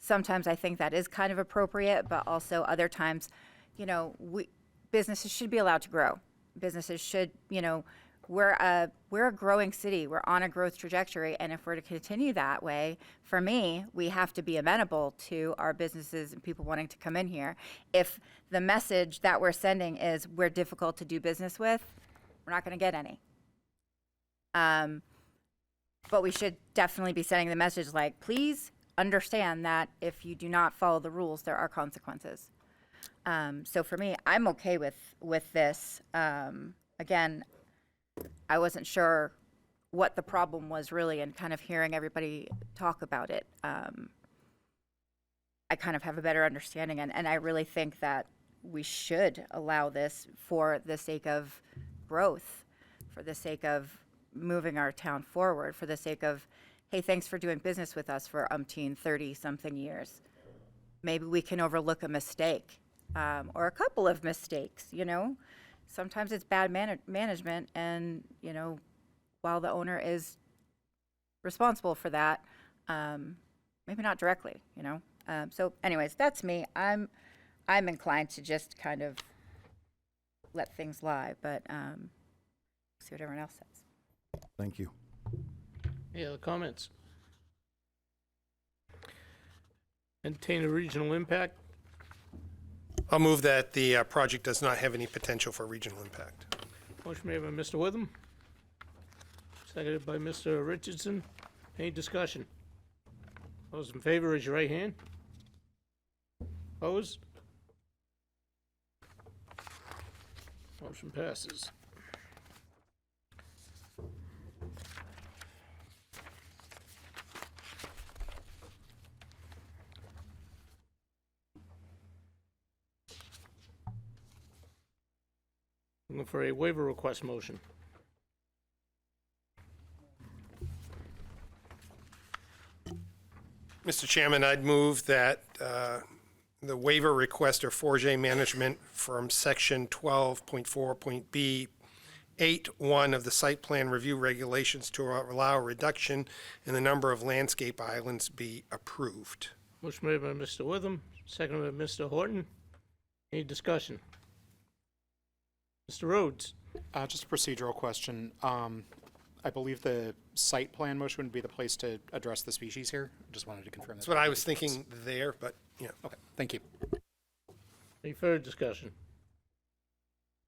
Sometimes I think that is kind of appropriate, but also other times, businesses should be allowed to grow. Businesses should, we're a growing city. We're on a growth trajectory, and if we're to continue that way, for me, we have to be amenable to our businesses and people wanting to come in here. If the message that we're sending is we're difficult to do business with, we're not going to get any. But we should definitely be sending the message like, please understand that if you do not follow the rules, there are consequences. So for me, I'm okay with this. Again, I wasn't sure what the problem was really, and kind of hearing everybody talk about it, I kind of have a better understanding, and I really think that we should allow this for the sake of growth, for the sake of moving our town forward, for the sake of, hey, thanks for doing business with us for 30-something years. Maybe we can overlook a mistake, or a couple of mistakes, Sometimes it's bad management, and, while the owner is responsible for that, maybe not directly, So anyways, that's me. I'm inclined to just kind of let things lie, but see what everyone else says. Thank you. Any other comments? Entertain a regional impact. I'll move that the project does not have any potential for regional impact. Motion made by Mr. Witham, seconded by Mr. Richardson. Any discussion? Those in favor, raise your right hand. Opposed? Motion passes. Looking for a waiver request motion. Mr. Chairman, I'd move that the waiver request of Forget Management from Section 12.4.B 8.1 of the Site Plan Review Regulations to allow a reduction in the number of landscape islands be approved. Motion made by Mr. Witham, seconded by Mr. Horton. Any discussion? Mr. Rhodes? Just a procedural question. I believe the site plan motion would be the place to address the species here. Just wanted to confirm that. That's what I was thinking there, but, Okay, thank you. Any further discussion?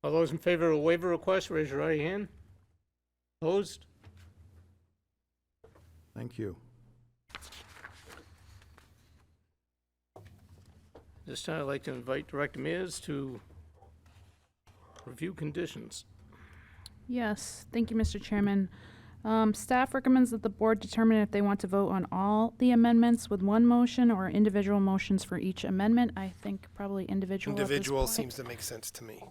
All those in favor of a waiver request, raise your right hand. Opposed? Thank you. This time I'd like to invite Director Mears to review conditions. Yes, thank you, Mr. Chairman. Staff recommends that the board determine if they want to vote on all the amendments with one motion or individual motions for each amendment. I think probably individual. individual seems to make sense to me.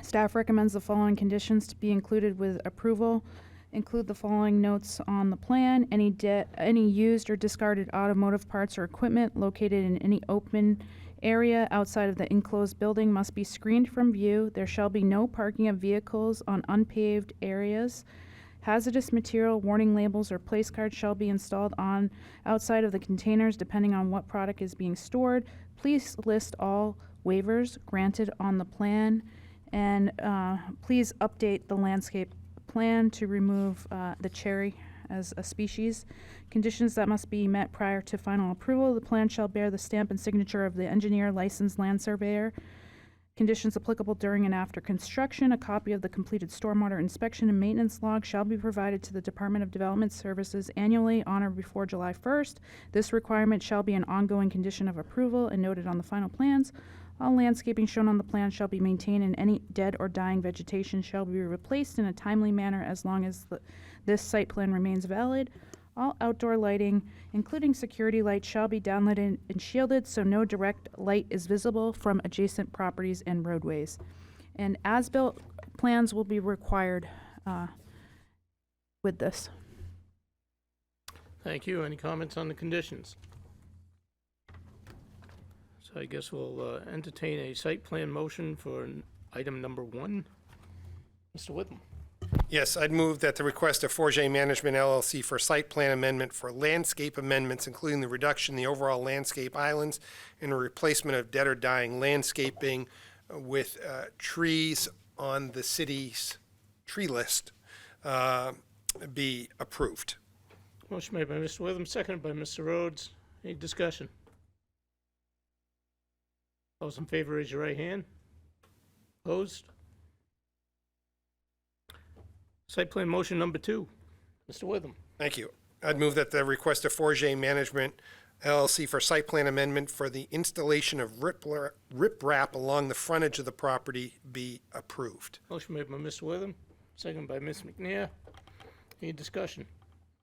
Staff recommends the following conditions to be included with approval. Include the following notes on the plan. Any used or discarded automotive parts or equipment located in any open area outside of the enclosed building must be screened from view. There shall be no parking of vehicles on unpaved areas. Hazardous material warning labels or place cards shall be installed on outside of the containers depending on what product is being stored. Please list all waivers granted on the plan, and please update the landscape plan to remove the cherry as a species. Conditions that must be met prior to final approval. The plan shall bear the stamp and signature of the engineer, licensed land surveyor, conditions applicable during and after construction. A copy of the completed stormwater inspection and maintenance log shall be provided to the Department of Development Services annually on or before July 1st. This requirement shall be an ongoing condition of approval and noted on the final plans. All landscaping shown on the plan shall be maintained, and any dead or dying vegetation shall be replaced in a timely manner as long as this site plan remains valid. All outdoor lighting, including security lights, shall be downlit and shielded so no direct light is visible from adjacent properties and roadways. And as-built plans will be required with this. Thank you. Any comments on the conditions? So I guess we'll entertain a site plan motion for item number 1. Mr. Witham. Yes, I'd move that the request of Forget Management LLC for site plan amendment for landscape amendments, including the reduction in the overall landscape islands and a replacement of dead or dying landscaping with trees on the city's tree list, be approved. Motion made by Mr. Witham, seconded by Mr. Rhodes. Any discussion? Those in favor, raise your right hand. Opposed? Site plan motion number 2. Mr. Witham. Thank you. I'd move that the request of Forget Management LLC for site plan amendment for the installation of riprap along the frontage of the property be approved. Motion made by Mr. Witham, seconded by Ms. McNair. Any discussion?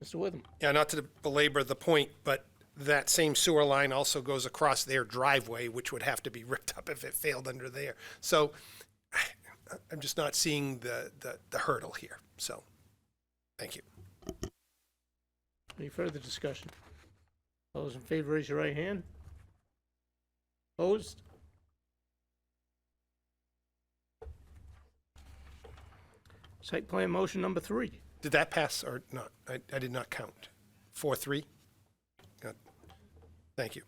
Mr. Witham. Yeah, not to belabor the point, but that same sewer line also goes across their driveway, which would have to be ripped up if it failed under there. So I'm just not seeing the hurdle here. So, thank you. Any further discussion? Those in favor, raise your right hand. Opposed? Site plan motion number 3. Did that pass or not? I did not count. 4-3? Good. Thank you.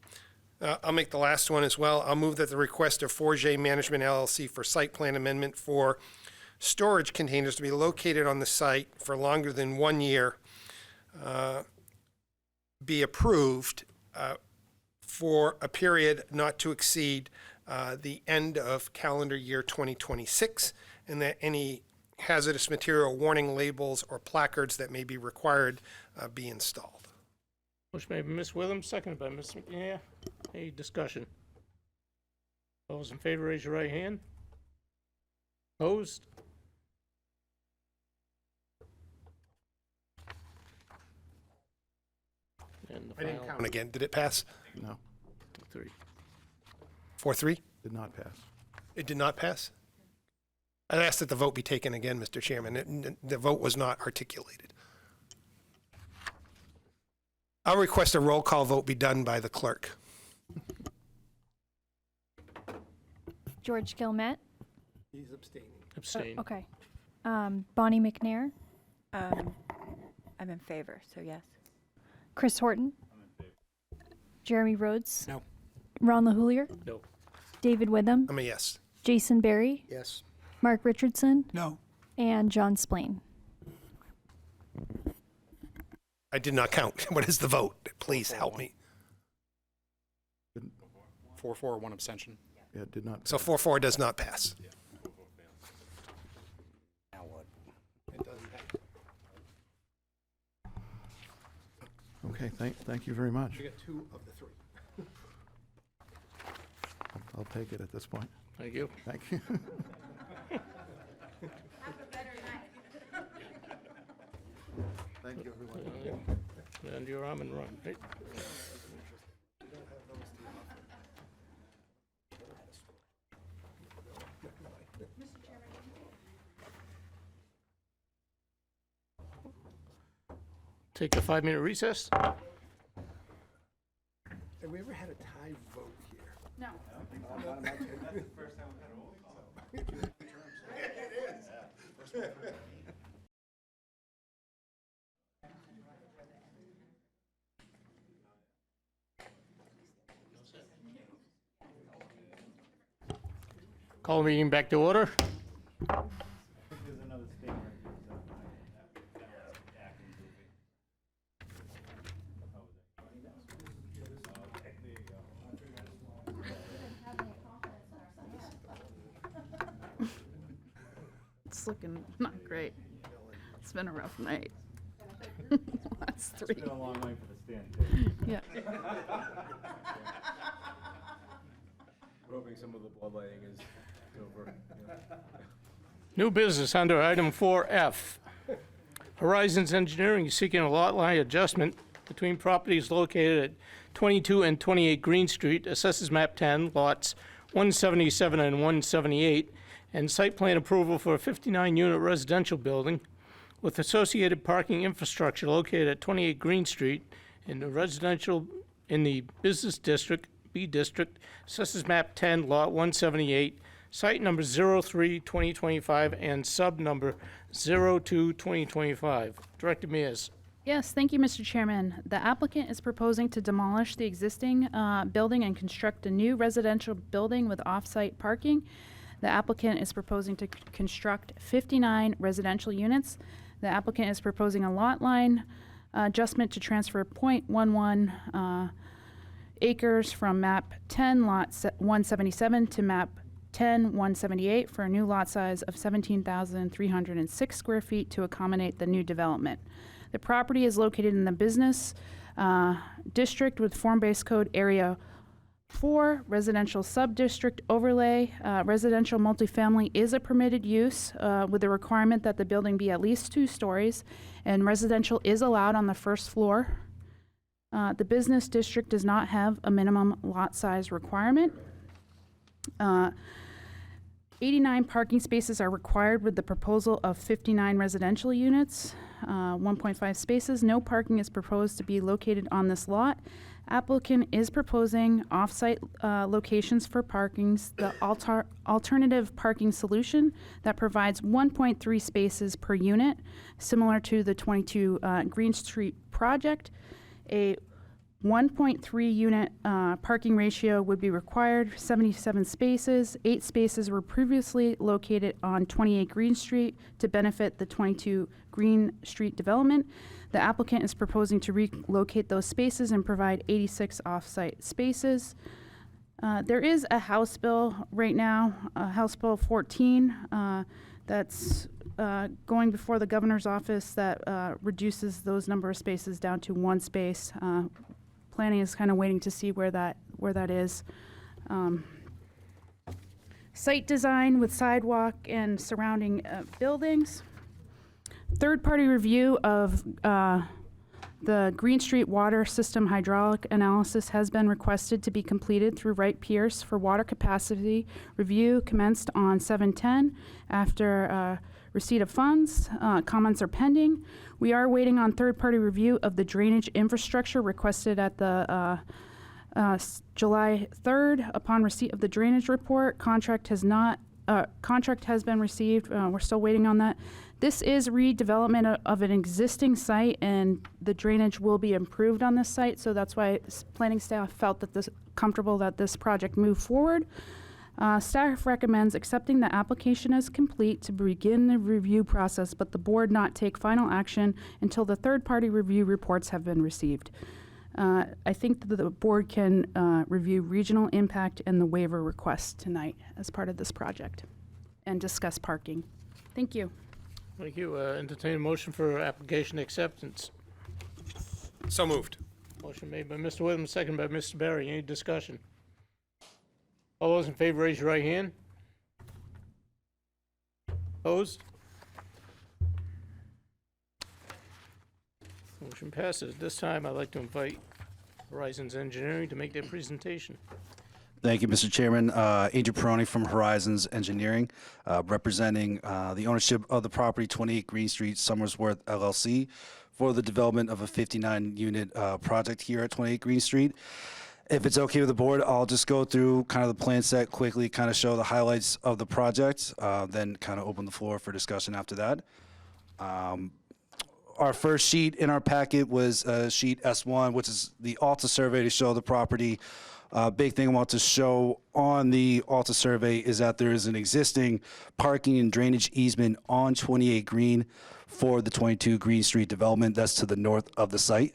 I'll make the last one as well. I'll move that the request of Forget Management LLC for site plan amendment for storage containers to be located on the site for longer than 1 year be approved for a period not to exceed the end of calendar year 2026, and that any hazardous material warning labels or placards that may be required be installed. Motion made by Ms. Witham, seconded by Ms. McNair. Any discussion? Those in favor, raise your right hand. Opposed? And the I didn't final count again. Did it pass? No, 3. 4-3? did not pass. It did not pass? I asked that the vote be taken again, Mr. Chairman. The vote was not articulated. I'll request a roll call vote be done by the clerk. George Gilmet. He's abstaining. Abstain. Okay. Bonnie McNair. I'm in favor, so yes. Chris Horton. Jeremy Rhodes. No. Ron LaHoulier. No. David Witham. I'm a yes. Jason Berry. Yes. Mark Richardson. No. And John Splain. I did not count. What is the vote? Please help me. 4-4, 1 abstention. Yeah, it did not. So 4-4 does not pass. Now what? Okay, thank you very much. You got 2 of the 3. I'll take it at this point. Thank you. Thank you. Thank you, everyone. Bend your arm and run, right? Take a 5-minute recess. Have we ever had a tie vote here? No. Call the meeting back to order. It's looking not great. It's been a rough night. Last 3. It's been a long night for the stand. Yeah. We're hoping some of the blood lighting is over. New business under item 4F. Horizons Engineering is seeking a lot line adjustment between properties located at 22 and 28 Green Street, assesses map 10, lots 177 and 178, and site plan approval for a 59-unit residential building with associated parking infrastructure located at 28 Green Street in the business district, B district, assesses map 10, lot 178, site number 03-2025 and sub number 02-2025. Director Mears. Yes, thank you, Mr. Chairman. The applicant is proposing to demolish the existing building and construct a new residential building with off-site parking. The applicant is proposing to construct 59 residential units. The applicant is proposing a lot line adjustment to transfer .11 acres from map 10, lot 177 to map 10, 178 for a new lot size of 17,306 square feet to accommodate the new development. The property is located in the business district with form-based code area 4, residential sub-district overlay. Residential multifamily is a permitted use with the requirement that the building be at least 2 stories, and residential is allowed on the first floor. The business district does not have a minimum lot size requirement. 89 parking spaces are required with the proposal of 59 residential units, 1.5 spaces. No parking is proposed to be located on this lot. Applicant is proposing off-site locations for parkings, the alternative parking solution that provides 1.3 spaces per unit, similar to the 22 Green Street project. A 1.3 unit parking ratio would be required, 77 spaces. 8 spaces were previously located on 28 Green Street to benefit the 22 Green Street development. The applicant is proposing to relocate those spaces and provide 86 off-site spaces. There is a House bill right now, House Bill 14, that's going before the governor's office that reduces those number of spaces down to 1 space. Planning is kind of waiting to see where that is. Site design with sidewalk and surrounding buildings. Third-party review of the Green Street water system hydraulic analysis has been requested to be completed through Wright Pierce for water capacity review commenced on 7/10 after receipt of funds. Comments are pending. We are waiting on third-party review of the drainage infrastructure requested at the July 3rd. Upon receipt of the drainage report, contract has been received. We're still waiting on that. This is redevelopment of an existing site, and the drainage will be improved on this site. So that's why planning staff felt that comfortable that this project move forward. Staff recommends accepting the application as complete to begin the review process, but the board not take final action until the third-party review reports have been received. I think that the board can review regional impact and the waiver request tonight as part of this project and discuss parking. Thank you. Thank you. Entertain a motion for application acceptance. So moved. Motion made by Mr. Witham, second by Mr. Berry. Any discussion? All those in favor, raise your right hand. Opposed? Motion passes. This time, I'd like to invite Horizons Engineering to make their presentation. Thank you, Mr. Chairman. Adrian Peroni from Horizons Engineering, representing the ownership of the property 28 Green Street, Somersworth, LLC, for the development of a 59-unit project here at 28 Green Street. If it's okay with the board, I'll just go through kind of the plan set quickly, kind of show the highlights of the project, then kind of open the floor for discussion after that. Our first sheet in our packet was sheet S1, which is the Alta survey to show the property. Big thing I want to show on the Alta survey is that there is an existing parking and drainage easement on 28 Green for the 22 Green Street development. That's to the north of the site.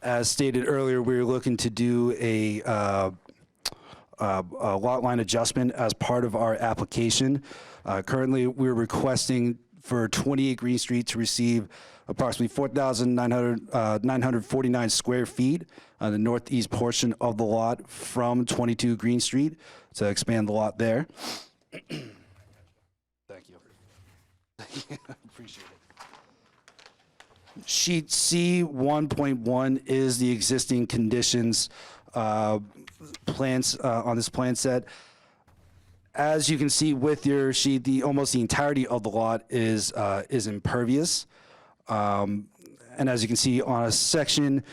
As stated earlier, we're looking to do a lot line adjustment as part of our application. Currently, we're requesting for 28 Green Street to receive approximately 4,949 square feet on the northeast portion of the lot from 22 Green Street to expand the lot there. Thank you. Appreciate it. Sheet C 1.1 is the existing conditions plans on this plan set. As you can see with your sheet, almost the entirety of the lot is impervious. And as you can see on a section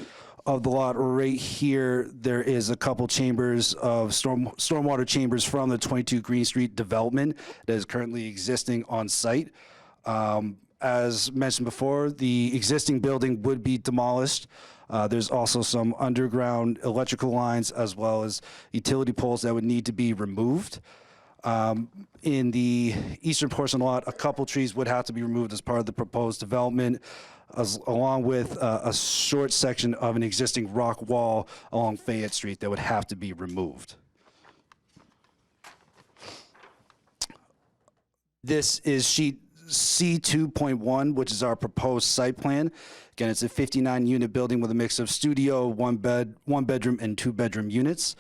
of the lot right here, there is a couple chambers of stormwater chambers from the 22 Green Street development that is currently existing on site. As mentioned before, the existing building would be demolished. There's also some underground electrical lines as well as utility poles that would need to be removed. In the eastern portion of the lot, a couple trees would have to be removed as part of the proposed development, along with a short section of an existing rock wall along Fayette Street that would have to be removed. This is sheet C 2.1, which is our proposed site plan. Again, it's a 59-unit building with a mix of studio, one bedroom, and 2-bedroom units.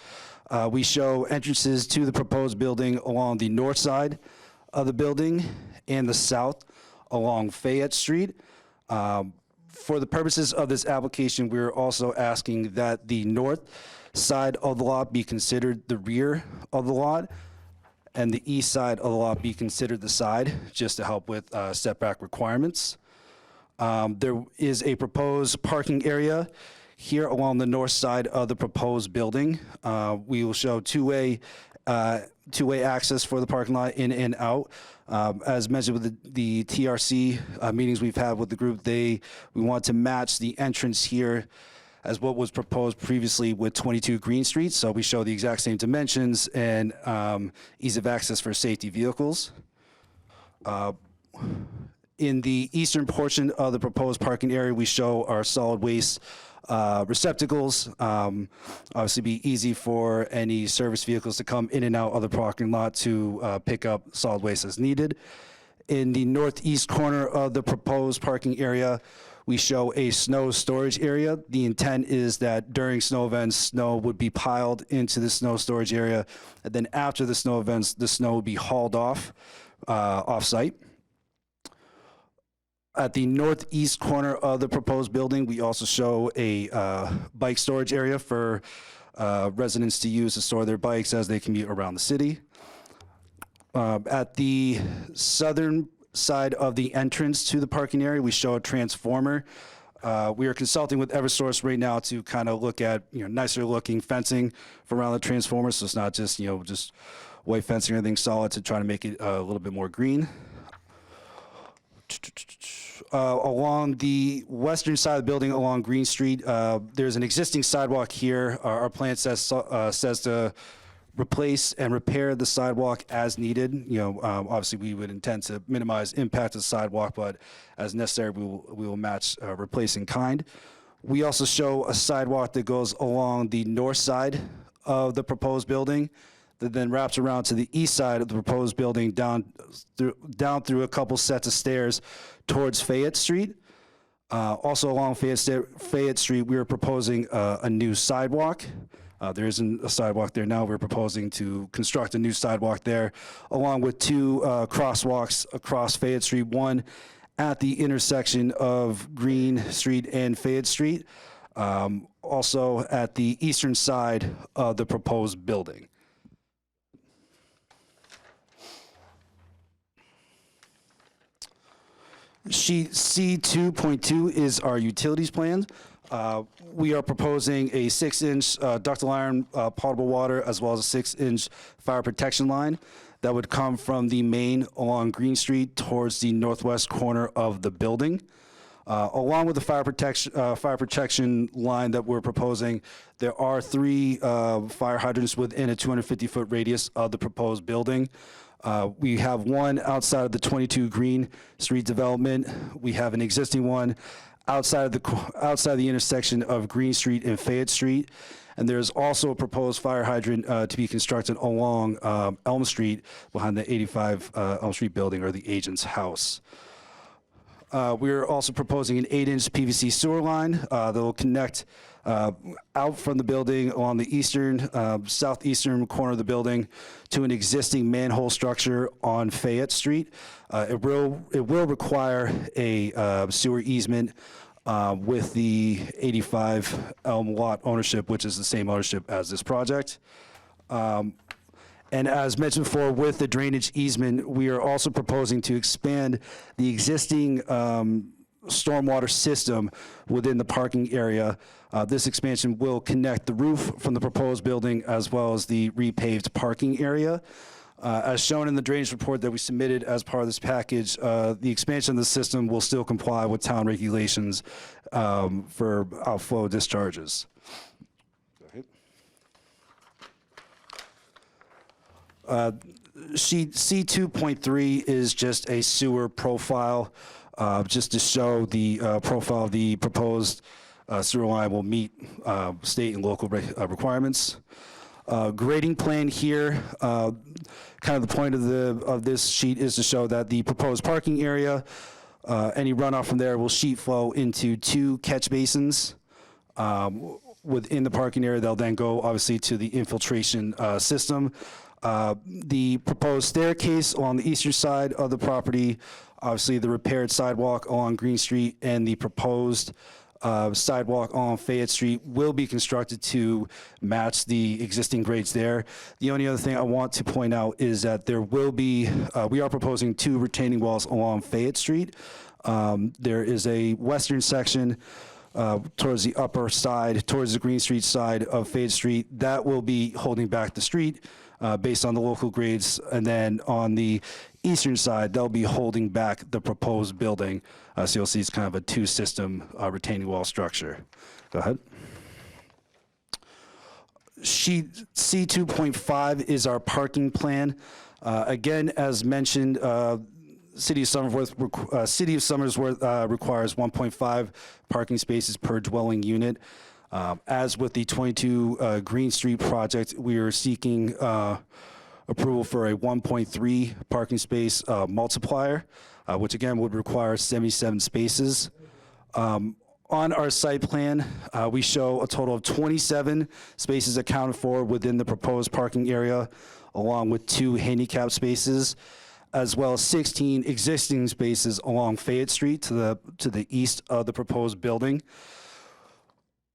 We show entrances to the proposed building along the north side of the building and the south along Fayette Street. For the purposes of this application, we're also asking that the north side of the lot be considered the rear of the lot, and the east side of the lot be considered the side, just to help with setback requirements. There is a proposed parking area here along the north side of the proposed building. We will show two-way access for the parking lot in and out. As mentioned with the TRC meetings we've had with the group, we want to match the entrance here as what was proposed previously with 22 Green Street. So we show the exact same dimensions and ease of access for safety vehicles. In the eastern portion of the proposed parking area, we show our solid waste receptacles. Obviously be easy for any service vehicles to come in and out of the parking lot to pick up solid waste as needed. In the northeast corner of the proposed parking area, we show a snow storage area. The intent is that during snow events, snow would be piled into the snow storage area, and then after the snow events, the snow would be hauled off-site. At the northeast corner of the proposed building, we also show a bike storage area for residents to use to store their bikes as they commute around the city. At the southern side of the entrance to the parking area, we show a transformer. We are consulting with Eversource right now to kind of look at nicer looking fencing for around the transformer, so it's not just just white fencing or anything solid, to try to make it a little bit more green. Along the western side of the building, along Green Street, there's an existing sidewalk here. Our plan says to replace and repair the sidewalk as needed. Obviously, we would intend to minimize impact of the sidewalk, but as necessary, we will match replace in kind. We also show a sidewalk that goes along the north side of the proposed building, that then wraps around to the east side of the proposed building, down through a couple sets of stairs towards Fayette Street. Also along Fayette Street, we are proposing a new sidewalk. There isn't a sidewalk there now. We're proposing to construct a new sidewalk there, along with two crosswalks across Fayette Street, one at the intersection of Green Street and Fayette Street, also at the eastern side of the proposed building. Sheet C 2.2 is our utilities plan. We are proposing a 6-inch ductile iron potable water, as well as a 6-inch fire protection line that would come from the main along Green Street towards the northwest corner of the building. Along with the fire protection line that we're proposing, there are 3 fire hydrants within a 250-foot radius of the proposed building. We have one outside of the 22 Green Street development. We have an existing one outside the intersection of Green Street and Fayette Street. And there's also a proposed fire hydrant to be constructed along Elm Street behind the 85 Elm Street building, or the agent's house. We're also proposing an 8-inch PVC sewer line that will connect out from the building along the southeastern corner of the building to an existing manhole structure on Fayette Street. It will require a sewer easement with the 85 Elm lot ownership, which is the same ownership as this project. And as mentioned before, with the drainage easement, we are also proposing to expand the existing stormwater system within the parking area. This expansion will connect the roof from the proposed building as well as the repaved parking area. As shown in the drainage report that we submitted as part of this package, the expansion of the system will still comply with town regulations for outflow discharges. Sheet C2.3 is just a sewer profile, just to show the profile of the proposed sewer line will meet state and local requirements. Grading plan here, kind of the point of this sheet is to show that the proposed parking area, any runoff from there will sheet flow into 2 catch basins. Within the parking area, they'll then go obviously to the infiltration system. The proposed staircase along the eastern side of the property, obviously the repaired sidewalk along Green Street, and the proposed sidewalk on Fayette Street will be constructed to match the existing grades there. The only other thing I want to point out is that there will be, we are proposing 2 retaining walls along Fayette Street. There is a western section towards the upper side, towards the Green Street side of Fayette Street, that will be holding back the street based on the local grades. And then on the eastern side, they'll be holding back the proposed building. So you'll see it's kind of a 2-system retaining wall structure. Go ahead. Sheet C2.5 is our parking plan. Again, as mentioned, City of Somersworth requires 1.5 parking spaces per dwelling unit. As with the 22 Green Street project, we are seeking approval for a 1.3 parking space multiplier, which again would require 77 spaces. On our site plan, we show a total of 27 spaces accounted for within the proposed parking area, along with 2 handicap spaces, as well as 16 existing spaces along Fayette Street to the east of the proposed building.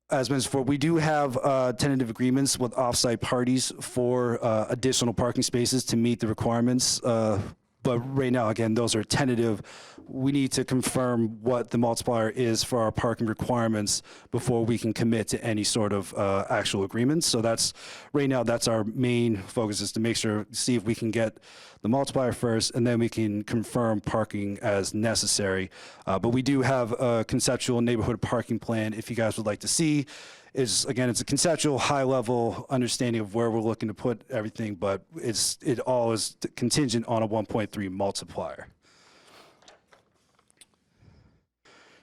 As mentioned before, we do have tentative agreements with off-site parties for additional parking spaces to meet the requirements. But right now, again, those are tentative. We need to confirm what the multiplier is for our parking requirements before we can commit to any sort of actual agreements. So that's, right now, that's our main focus, is to make sure, see if we can get the multiplier first, and then we can confirm parking as necessary. But we do have a conceptual neighborhood parking plan if you guys would like to see. Again, it's a conceptual, high-level understanding of where we're looking to put everything, but it all is contingent on a 1.3 multiplier.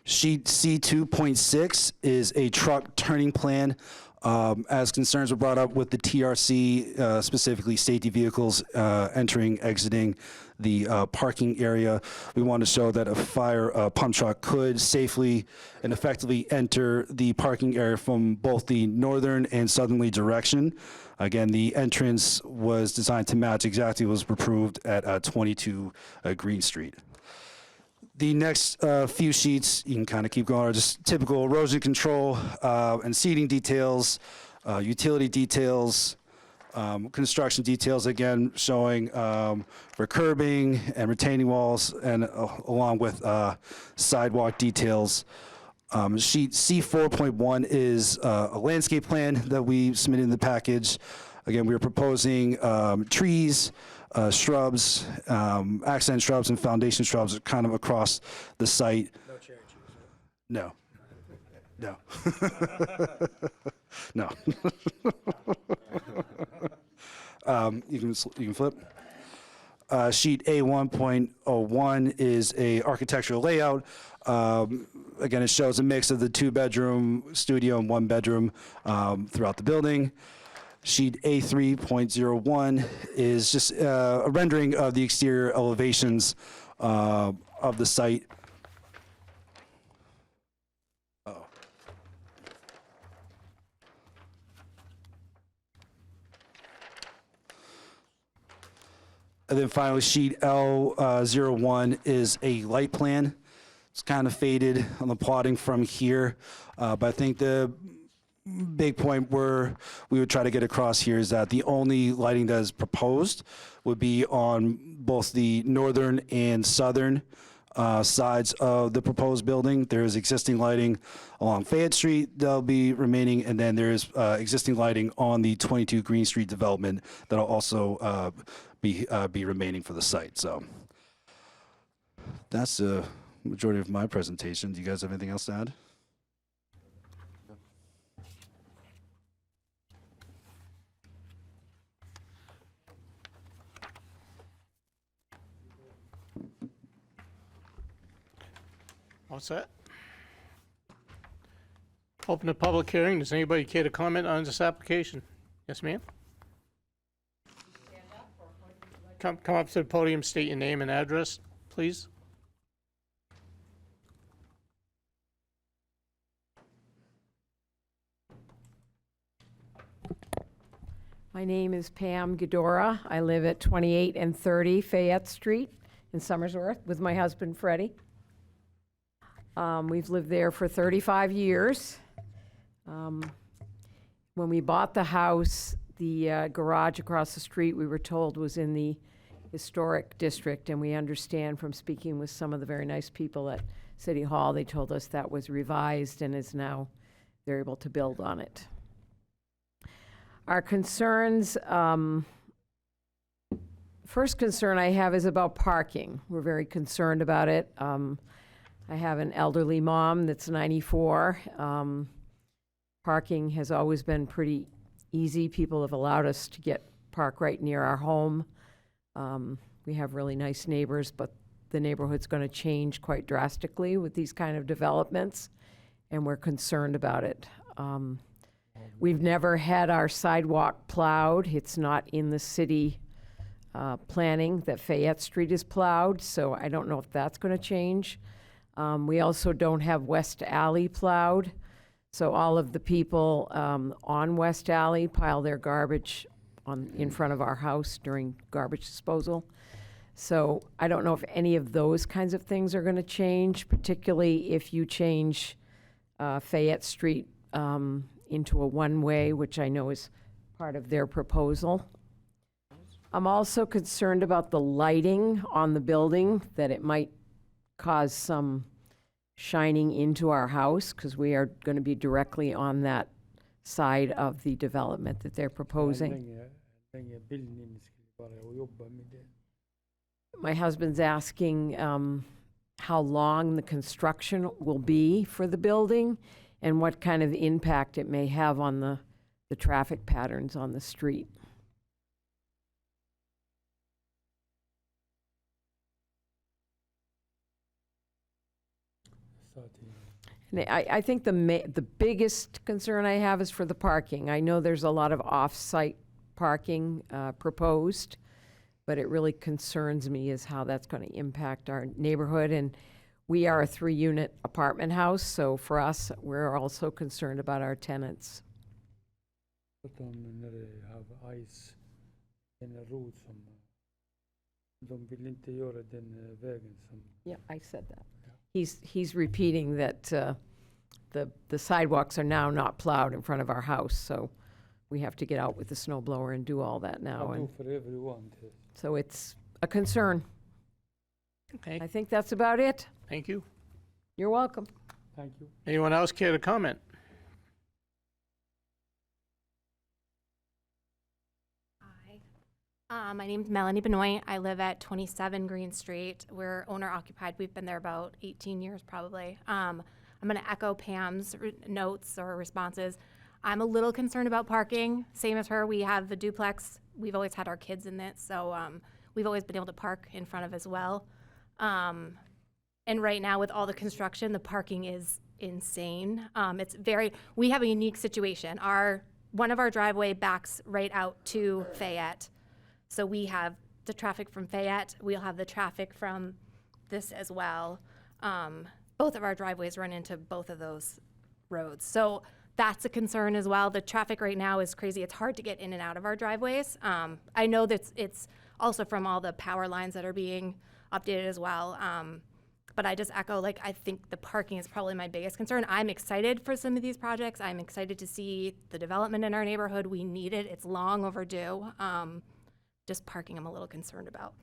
Sheet C2.6 is a truck turning plan. As concerns were brought up with the TRC, specifically safety vehicles entering, exiting the parking area, we want to show that a fire pump truck could safely and effectively enter the parking area from both the northern and southerly direction. Again, the entrance was designed to match exactly what was approved at 22 Green Street. The next few sheets, you can kind of keep going, are just typical erosion control and seating details, utility details, construction details, again, showing for curbing and retaining walls, and along with sidewalk details. Sheet C4.1 is a landscape plan that we submitted in the package. Again, we are proposing trees, shrubs, accent shrubs and foundation shrubs kind of across the site. No cherry trees, No. No. No. You can flip. Sheet A1.01 is a architectural layout. Again, it shows a mix of the 2-bedroom studio and 1-bedroom throughout the building. Sheet A3.01 is just a rendering of the exterior elevations of the site. And then finally, sheet L01 is a light plan. It's kind of faded on the plotting from here, but I think the big point where we would try to get across here is that the only lighting that is proposed would be on both the northern and southern sides of the proposed building. There is existing lighting along Fayette Street that'll be remaining, and then there is existing lighting on the 22 Green Street development that'll also be remaining for the site. So that's the majority of my presentation. Do you guys have anything else to add? All set? Open the public hearing. Does anybody care to comment on this application? Yes, ma'am? Come up to the podium, state your name and address, please. My name is Pam Ghidorah. I live at 28 and 30 Fayette Street in Somersworth with my husband, Freddie. We've lived there for 35 years. When we bought the house, the garage across the street, we were told, was in the historic district, and we understand from speaking with some of the very nice people at City Hall, they told us that was revised and is now, they're able to build on it. Our concerns, first concern I have is about parking. We're very concerned about it. I have an elderly mom that's 94. Parking has always been pretty easy. People have allowed us to park right near our home. We have really nice neighbors, but the neighborhood's going to change quite drastically with these kind of developments, and we're concerned about it. We've never had our sidewalk plowed. It's not in the city planning that Fayette Street is plowed, so I don't know if that's going to change. We also don't have West Alley plowed, so all of the people on West Alley pile their garbage in front of our house during garbage disposal. So I don't know if any of those kinds of things are going to change, particularly if you change Fayette Street into a one-way, which I know is part of their proposal. I'm also concerned about the lighting on the building, that it might cause some shining into our house, because we are going to be directly on that side of the development that they're proposing. My husband's asking how long the construction will be for the building and what kind of impact it may have on the traffic patterns on the street. And I think the biggest concern I have is for the parking. I know there's a lot of off-site parking proposed, but it really concerns me is how that's going to impact our neighborhood. And we are a 3-unit apartment house, so for us, we're also concerned about our tenants. Yeah, I said that. He's repeating that the sidewalks are now not plowed in front of our house, so we have to get out with the snow blower and do all that now. And so it's a concern. Okay, I think that's about it. thank you. You're welcome. Thank you. Anyone else care to comment? My name's Melanie Benoit. I live at 27 Green Street. We're owner occupied. We've been there about 18 years probably. I'm going to echo Pam's notes or responses. I'm a little concerned about parking. Same as her. We have the duplex. We've always had our kids in it, so we've always been able to park in front of as well. And right now with all the construction, the parking is insane. We have a unique situation. One of our driveway backs right out to Fayette. So we have the traffic from Fayette. We'll have the traffic from this as well. Both of our driveways run into both of those roads. So that's a concern as well. The traffic right now is crazy. It's hard to get in and out of our driveways. I know that it's also from all the power lines that are being updated as well. But I just echo, like, I think the parking is probably my biggest concern. I'm excited for some of these projects. I'm excited to see the development in our neighborhood. We need it. It's long overdue. Just parking I'm a little concerned about.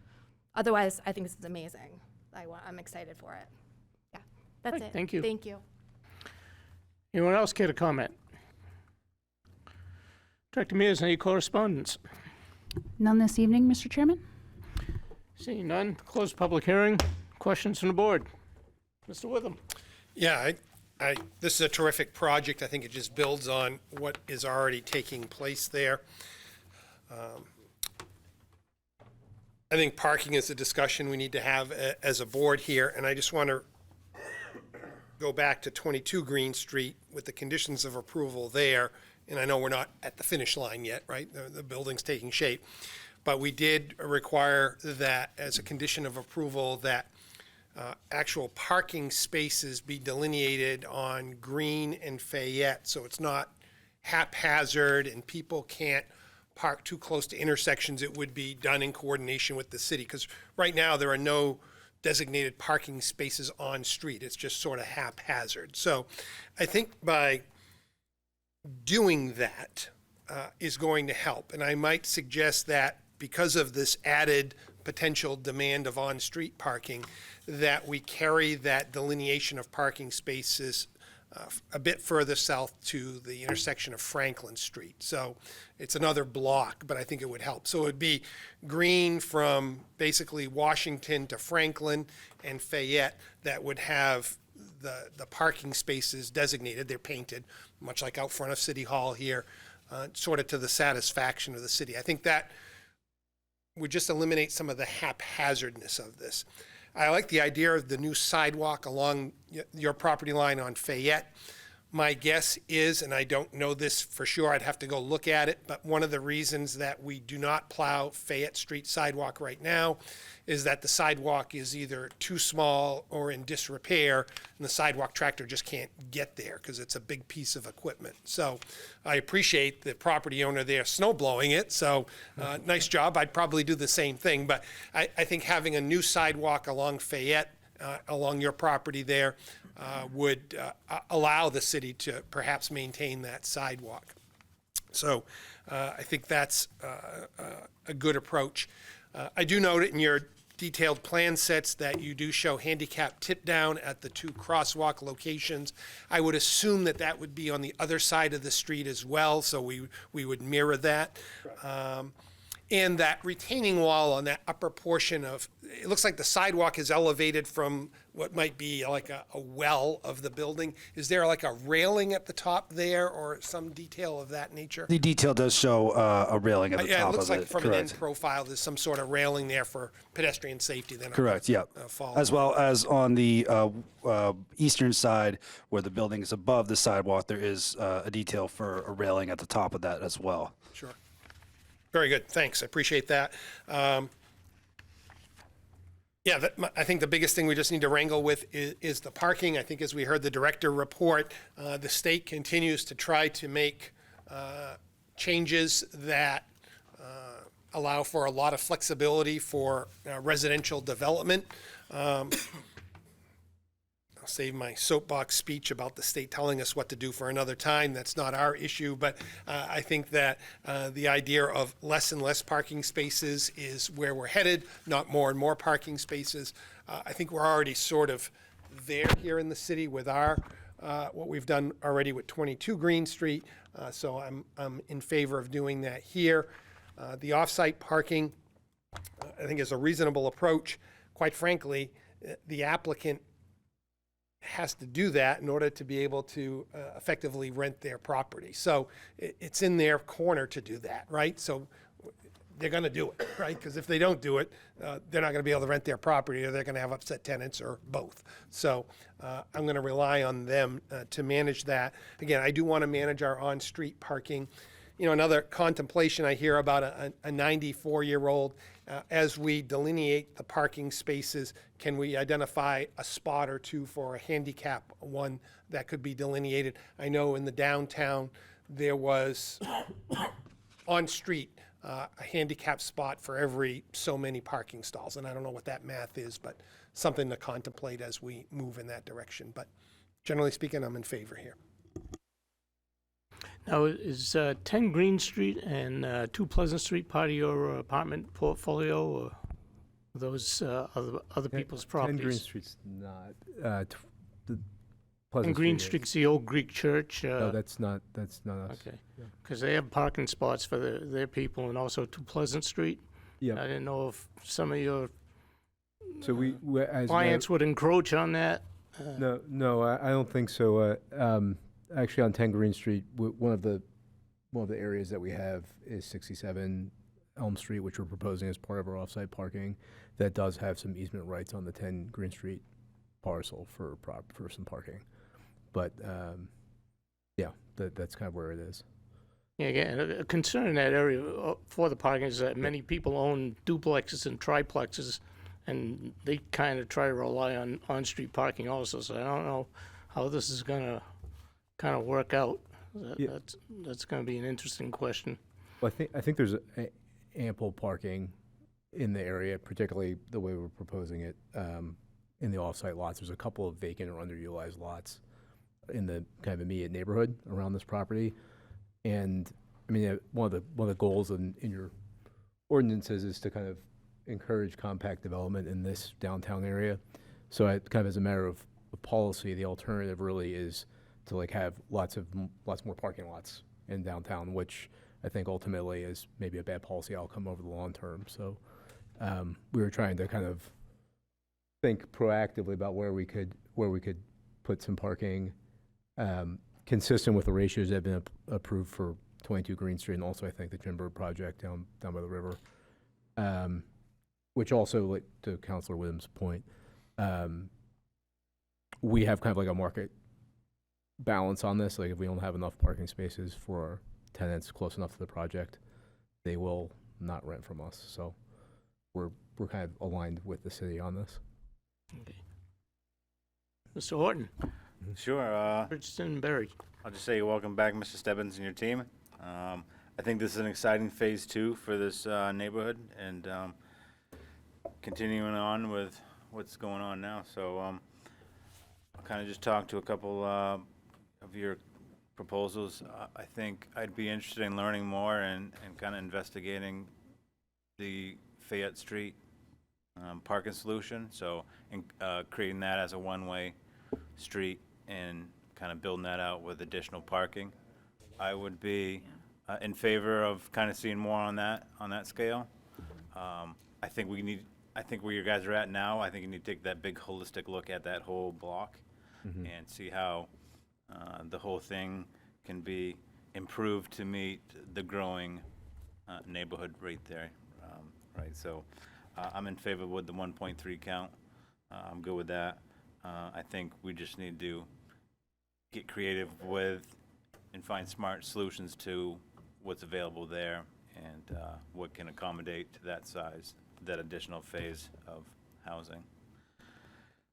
Otherwise, I think this is amazing. I'm excited for it. Yeah, that's Right, it. thank you. Thank you. Anyone else care to comment? Director Mears, any correspondence? None this evening, Mr. Chairman? Seeing none, close public hearing. Questions from the board? Mr. Witham. Yeah, this is a terrific project. I think it just builds on what is already taking place there. I think parking is a discussion we need to have as a board here, and I just want to go back to 22 Green Street with the conditions of approval there. And I know we're not at the finish line yet, right? The building's taking shape. But we did require that as a condition of approval that actual parking spaces be delineated on Green and Fayette, so it's not haphazard and people can't park too close to intersections. It would be done in coordination with the city, because right now there are no designated parking spaces on street. It's just sort of haphazard. So I think by doing that is going to help. And I might suggest that because of this added potential demand of on-street parking, that we carry that delineation of parking spaces a bit further south to the intersection of Franklin Street. So it's another block, but I think it would help. So it would be Green from basically Washington to Franklin and Fayette that would have the parking spaces designated. They're painted, much like out front of City Hall here, sort of to the satisfaction of the city. I think that would just eliminate some of the haphazardness of this. I like the idea of the new sidewalk along your property line on Fayette. My guess is, and I don't know this for sure, I'd have to go look at it, but one of the reasons that we do not plow Fayette Street sidewalk right now is that the sidewalk is either too small or in disrepair, and the sidewalk tractor just can't get there because it's a big piece of equipment. So I appreciate the property owner there snow blowing it, so nice job. I'd probably do the same thing, but I think having a new sidewalk along Fayette, along your property there, would allow the city to perhaps maintain that sidewalk. So I think that's a good approach. I do note in your detailed plan sets that you do show handicap tip down at the two crosswalk locations. I would assume that that would be on the other side of the street as well, so we would mirror that. And that retaining wall on that upper portion of, it looks like the sidewalk is elevated from what might be like a well of the building. Is there like a railing at the top there or some detail of that nature? The detail does show a railing at the Yeah, top it looks of like it. from an Correct. end profile, there's some sort of railing there for pedestrian safety. Then Correct, yeah. As well as on the eastern side where the building is above the sidewalk, there is a detail for a railing at the top of that as well. Sure. Very good, thanks, I appreciate that. Yeah, I think the biggest thing we just need to wrangle with is the parking. I think as we heard the director report, the state continues to try to make changes that allow for a lot of flexibility for residential development. I'll save my soapbox speech about the state telling us what to do for another time. That's not our issue, but I think that the idea of less and less parking spaces is where we're headed, not more and more parking spaces. I think we're already sort of there here in the city with our what we've done already with 22 Green Street, so I'm in favor of doing that here. The off-site parking, I think, is a reasonable approach. Quite frankly, the applicant has to do that in order to be able to effectively rent their property. So it's in their corner to do that, right? So they're going to do it, right? Because if they don't do it, they're not going to be able to rent their property, or they're going to have upset tenants, or both. So I'm going to rely on them to manage that. Again, I do want to manage our on-street parking. You know, another contemplation I hear about a 94-year-old, as we delineate the parking spaces, can we identify a spot or two for a handicap one that could be delineated? I know in the downtown, there was on-street a handicap spot for every so many parking stalls. And I don't know what that math is, but something to contemplate as we move in that direction. But generally speaking, I'm in favor here. Now, is 10 Green Street and 2 Pleasant Street part of your apartment portfolio, or are those other people's properties? 10 Green Street's not. The And Green Street's the old Greek church. No, that's not us. Okay, because they have parking spots for their people, and also 2 Pleasant Street. Yeah. I didn't know if some of your So we as clients would encroach on that. No, I don't think so. Actually, on 10 Green Street, one of the areas that we have is 67 Elm Street, which we're proposing as part of our off-site parking. That does have some easement rights on the 10 Green Street parcel for some parking. But yeah, that's kind of where it is. Yeah, again, a concern in that area for the parking is that many people own duplexes and triplexes, and they kind of try to rely on on-street parking also. So I don't know how this is going to kind of work out. That's going to be an interesting question. Well, I think there's ample parking in the area, particularly the way we're proposing it in the off-site lots. There's a couple of vacant or underutilized lots in the kind of immediate neighborhood around this property. And I mean, one of the goals in your ordinances is to kind of encourage compact development in this downtown area. So kind of as a matter of policy, the alternative really is to like have lots more parking lots in downtown, which I think ultimately is maybe a bad policy outcome over the long term. So we were trying to kind of think proactively about where we could put some parking consistent with the ratios that have been approved for 22 Green Street, and also I think the Jim Bird project down by the river, which also, like to Councilor Williams' point, we have kind of like a market balance on this. Like if we don't have enough parking spaces for our tenants close enough to the project, they will not rent from us. So we're kind of aligned with the city on this. Okay. Mr. Horton. Sure. Richardson and Berry. I'll just say welcome back, Mr. Stebbins and your team. I think this is an exciting phase 2 for this neighborhood, and continuing on with what's going on now. So I'll kind of just talk to a couple of your proposals. I think I'd be interested in learning more and kind of investigating the Fayette Street parking solution. So creating that as a one-way street and kind of building that out with additional parking. I would be in favor of kind of seeing more on that scale. I think where you guys are at now, I think you need to take that big holistic look at that whole block and see how the whole thing can be improved to meet the growing neighborhood right there. Right, so I'm in favor with the 1.3 count. I'm good with that. I think we just need to get creative with and find smart solutions to what's available there and what can accommodate to that size, that additional phase of housing.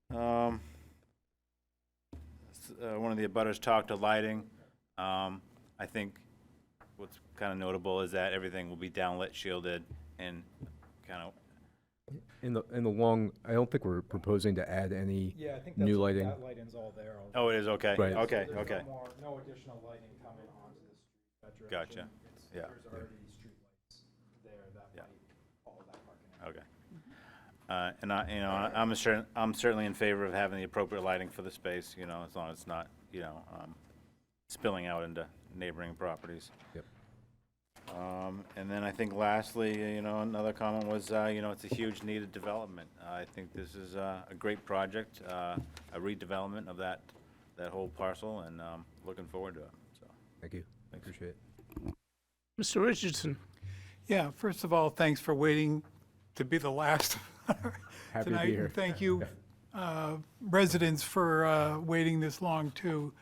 One of the abutters talked to lighting. I think what's kind of notable is that everything will be downlit, shielded, and kind of in the long, I don't think we're proposing to add any Yeah, I think new lighting. that lighting's all there. Oh, it is, okay. Right. Okay, There's okay. no additional lighting coming onto the street. That direction. Gotcha. Yeah. There's already street lights there that might follow that parking. Okay. And I'm certainly in favor of having the appropriate lighting for the space, as long as it's not, spilling out into neighboring properties. Yep. And then I think lastly, another comment was, it's a huge needed development. I think this is a great project, a redevelopment of that whole parcel, and looking forward to it. So Thank you. I appreciate it. Mr. Richardson. Yeah, first of all, thanks for waiting to be the last Happy to be tonight. here. And thank you, residents, for waiting this long, too.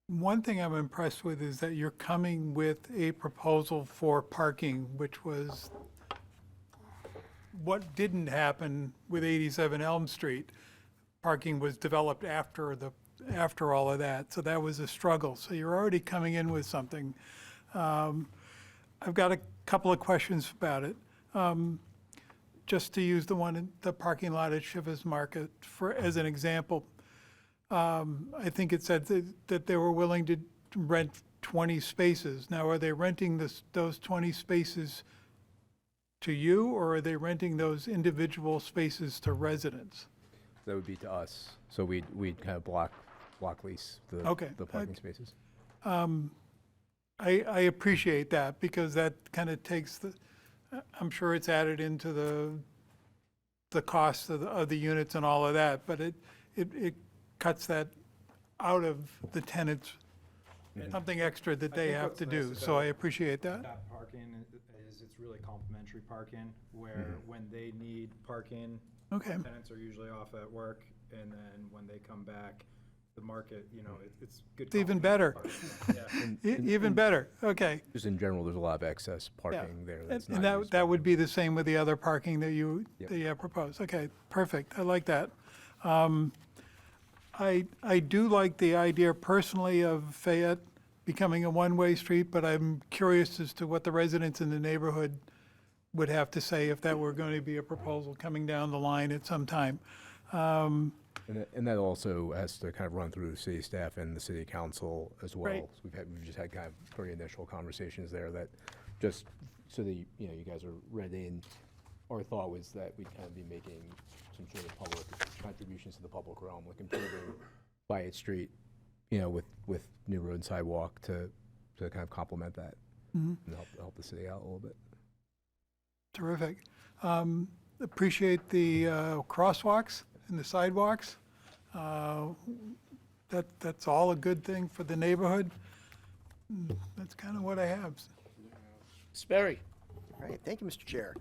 One thing I'm impressed with is that you're coming with a proposal for parking, which was what didn't happen with 87 Elm Street. Parking was developed after all of that, so that was a struggle. So you're already coming in with something. I've got a couple of questions about it. Just to use the parking lot at Shivers Market as an example, I think it said that they were willing to rent 20 spaces. Now, are they renting those 20 spaces to you, or are they renting those individual spaces to residents? That would be to us. So we'd kind of block lease the parking spaces. I appreciate that, because that kind of takes I'm sure it's added into the cost of the units and all of that, but it cuts that out of the tenants, something extra that they have to do, so I appreciate that. That parking is, it's really complimentary parking, where when they need parking, Okay. tenants are usually off at work, and then when they come back, the market, it's good. It's even better. Parking. Yeah. Even better, okay. Just in general, there's a lot of excess parking there. That's And not used. that would be the same with the other parking that you Yep. propose. Okay, perfect, I like that. I do like the idea personally of Fayette becoming a one-way street, but I'm curious as to what the residents in the neighborhood would have to say if that were going to be a proposal coming down the line at some time. And that also has to kind of run through the city staff and the city council as well. Right. So we've just had kind of very initial conversations there that just so that you guys are ready. And our thought was that we'd kind of be making some sort of public contributions to the public realm, like improving Wyatt Street, with new road and sidewalk to kind of complement that and help the city out a little bit. Terrific. Appreciate the crosswalks and the sidewalks. That's all a good thing for the neighborhood. That's kind of what I have. Sperry. All right, thank you, Mr. Chair.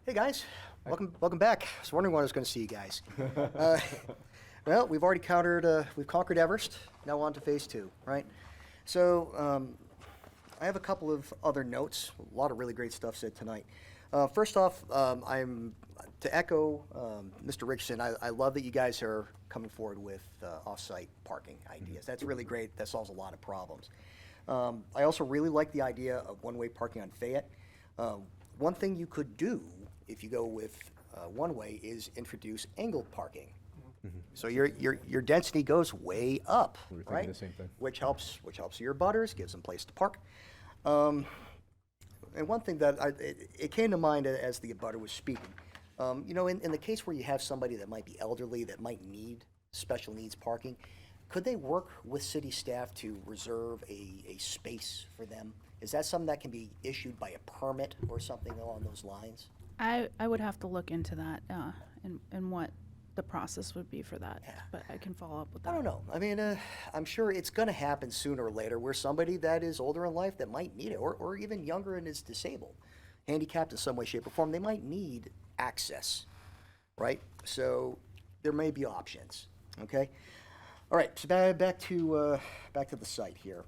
Hey, guys, welcome back. I was wondering when I was going to see you guys. Well, we've already conquered Everest. Now on to phase 2, right? So I have a couple of other notes. A lot of really great stuff said tonight. First off, to echo Mr. Richardson, I love that you guys are coming forward with off-site parking ideas. That's really great. That solves a lot of problems. I also really like the idea of one-way parking on Fayette. One thing you could do if you go with one-way is introduce angled parking. So your density goes way up, We were thinking right? the same thing. Which helps your butters, gives them place to park. And one thing that it came to mind as the abutter was speaking. In the case where you have somebody that might be elderly, that might need special needs parking, could they work with city staff to reserve a space for them? Is that something that can be issued by a permit or something along those lines? I would have to look into that and what the process would be for that, but I can follow up with that. I don't know. I mean, I'm sure it's going to happen sooner or later where somebody that is older in life that might need it, or even younger and is disabled, handicapped in some way, shape, or form, they might need access, right? So there may be options, okay? All right, so back to the site here.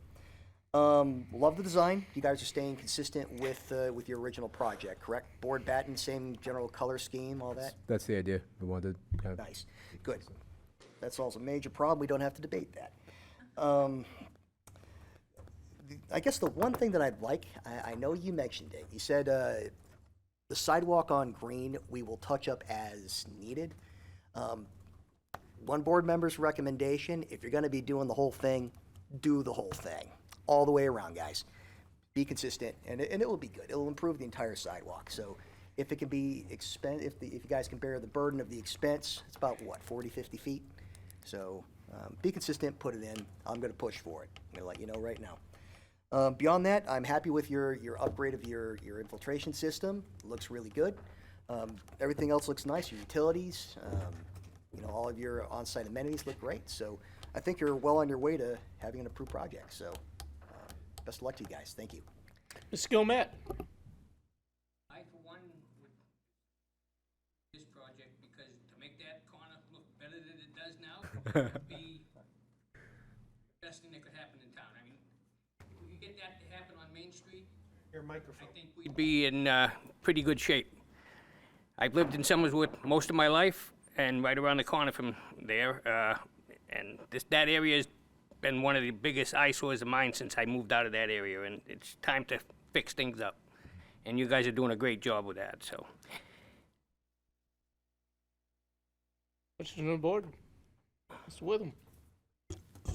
Love the design. You guys are staying consistent with your original project, correct? Board batten, same general color scheme, all that? That's the idea. We wanted to kind of Nice, good. That solves a major problem. We don't have to debate that. I guess the one thing that I'd like, I know you mentioned it. You said the sidewalk on Green, we will touch up as needed. One board member's recommendation, if you're gonna be doing the whole thing, do the whole thing, all the way around, guys. Be consistent, and it will be good. It'll improve the entire sidewalk. So if it can be if you guys can bear the burden of the expense, it's about what, 40, 50 feet? So be consistent, put it in. I'm gonna push for it. I'm gonna let you know right now. Beyond that, I'm happy with your upgrade of your infiltration system. It looks really good. Everything else looks nice. Your utilities, all of your on-site amenities look great. So I think you're well on your way to having an approved project. So Best of luck to you guys. Thank you. Mr. Gilmet? I, for one, would this project because to make that corner look better than it does now would be the best thing that could happen in town. I mean, if we could get that to happen on Main Street, Your microphone. I think we'd be in pretty good shape. I've lived in Somersworth most of my life, and right around the corner from there, and that area has been one of the biggest eyesores of mine since I moved out of that area, and it's time to fix things up. And you guys are doing a great job with that, so. Questions on the board? Mr. Witham?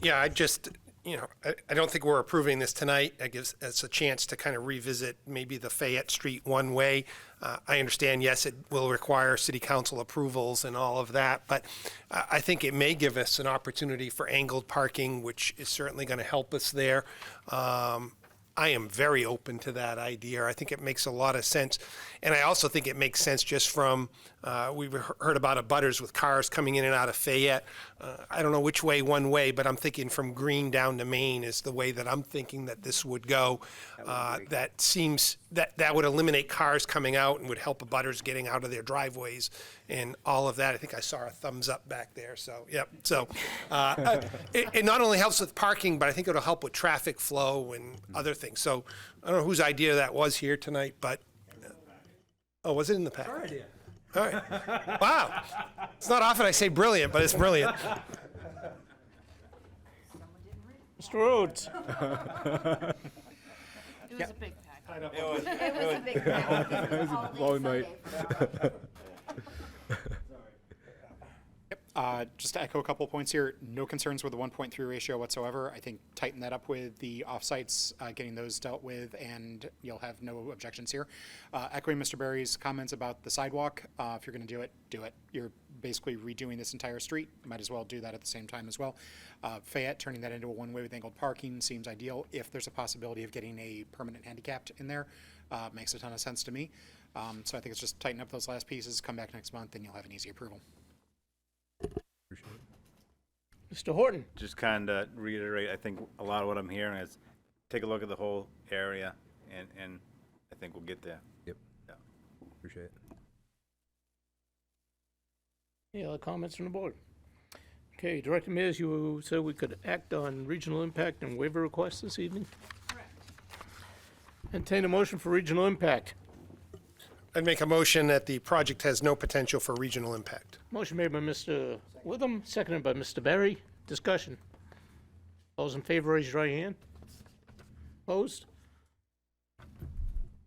Yeah, I just, I don't think we're approving this tonight. It gives us a chance to kind of revisit maybe the Fayette Street one-way. I understand, yes, it will require city council approvals and all of that, but I think it may give us an opportunity for angled parking, which is certainly going to help us there. I am very open to that idea. I think it makes a lot of sense. And I also think it makes sense just from, we've heard about abutters with cars coming in and out of Fayette. I don't know which way one way, but I'm thinking from Green down to Maine is the way that I'm thinking that this would go. That seems, that would eliminate cars coming out and would help abutters getting out of their driveways and all of that. I think I saw a thumbs up back there, so, yep. So it not only helps with parking, but I think it'll help with traffic flow and other things. So I don't know whose idea that was here tonight, but, oh, was it in the pack? Our idea. All right. Wow. It's not often I say brilliant, but it's brilliant. Mr. Rhodes? It was a big pack. It was a big pack. It was a holiday Sunday. Just to echo a couple of points here, no concerns with the 1.3 ratio whatsoever. I think tighten that up with the offsites, getting those dealt with, and you'll have no objections here. Echoing Mr. Berry's comments about the sidewalk, if you're going to do it, do it. You're basically redoing this entire street. Might as well do that at the same time as well. Fayette, turning that into a one-way with angled parking seems ideal. If there's a possibility of getting a permanent handicapped in there, makes a ton of sense to me. So I think it's just tighten up those last pieces, come back next month, and you'll have an easy approval. Mr. Horton? Just kind of reiterate, I think a lot of what I'm hearing is take a look at the whole area, and I think we'll get there. Yep. Yeah. Appreciate it. Any other comments from the board? Okay, Director Mears, you said we could act on regional impact and waiver requests this evening? Correct. Entertain a motion for regional impact. I'd make a motion that the project has no potential for regional impact. Motion made by Mr. Witham, seconded by Mr. Berry. Discussion. Those in favor, raise your right hand. Opposed?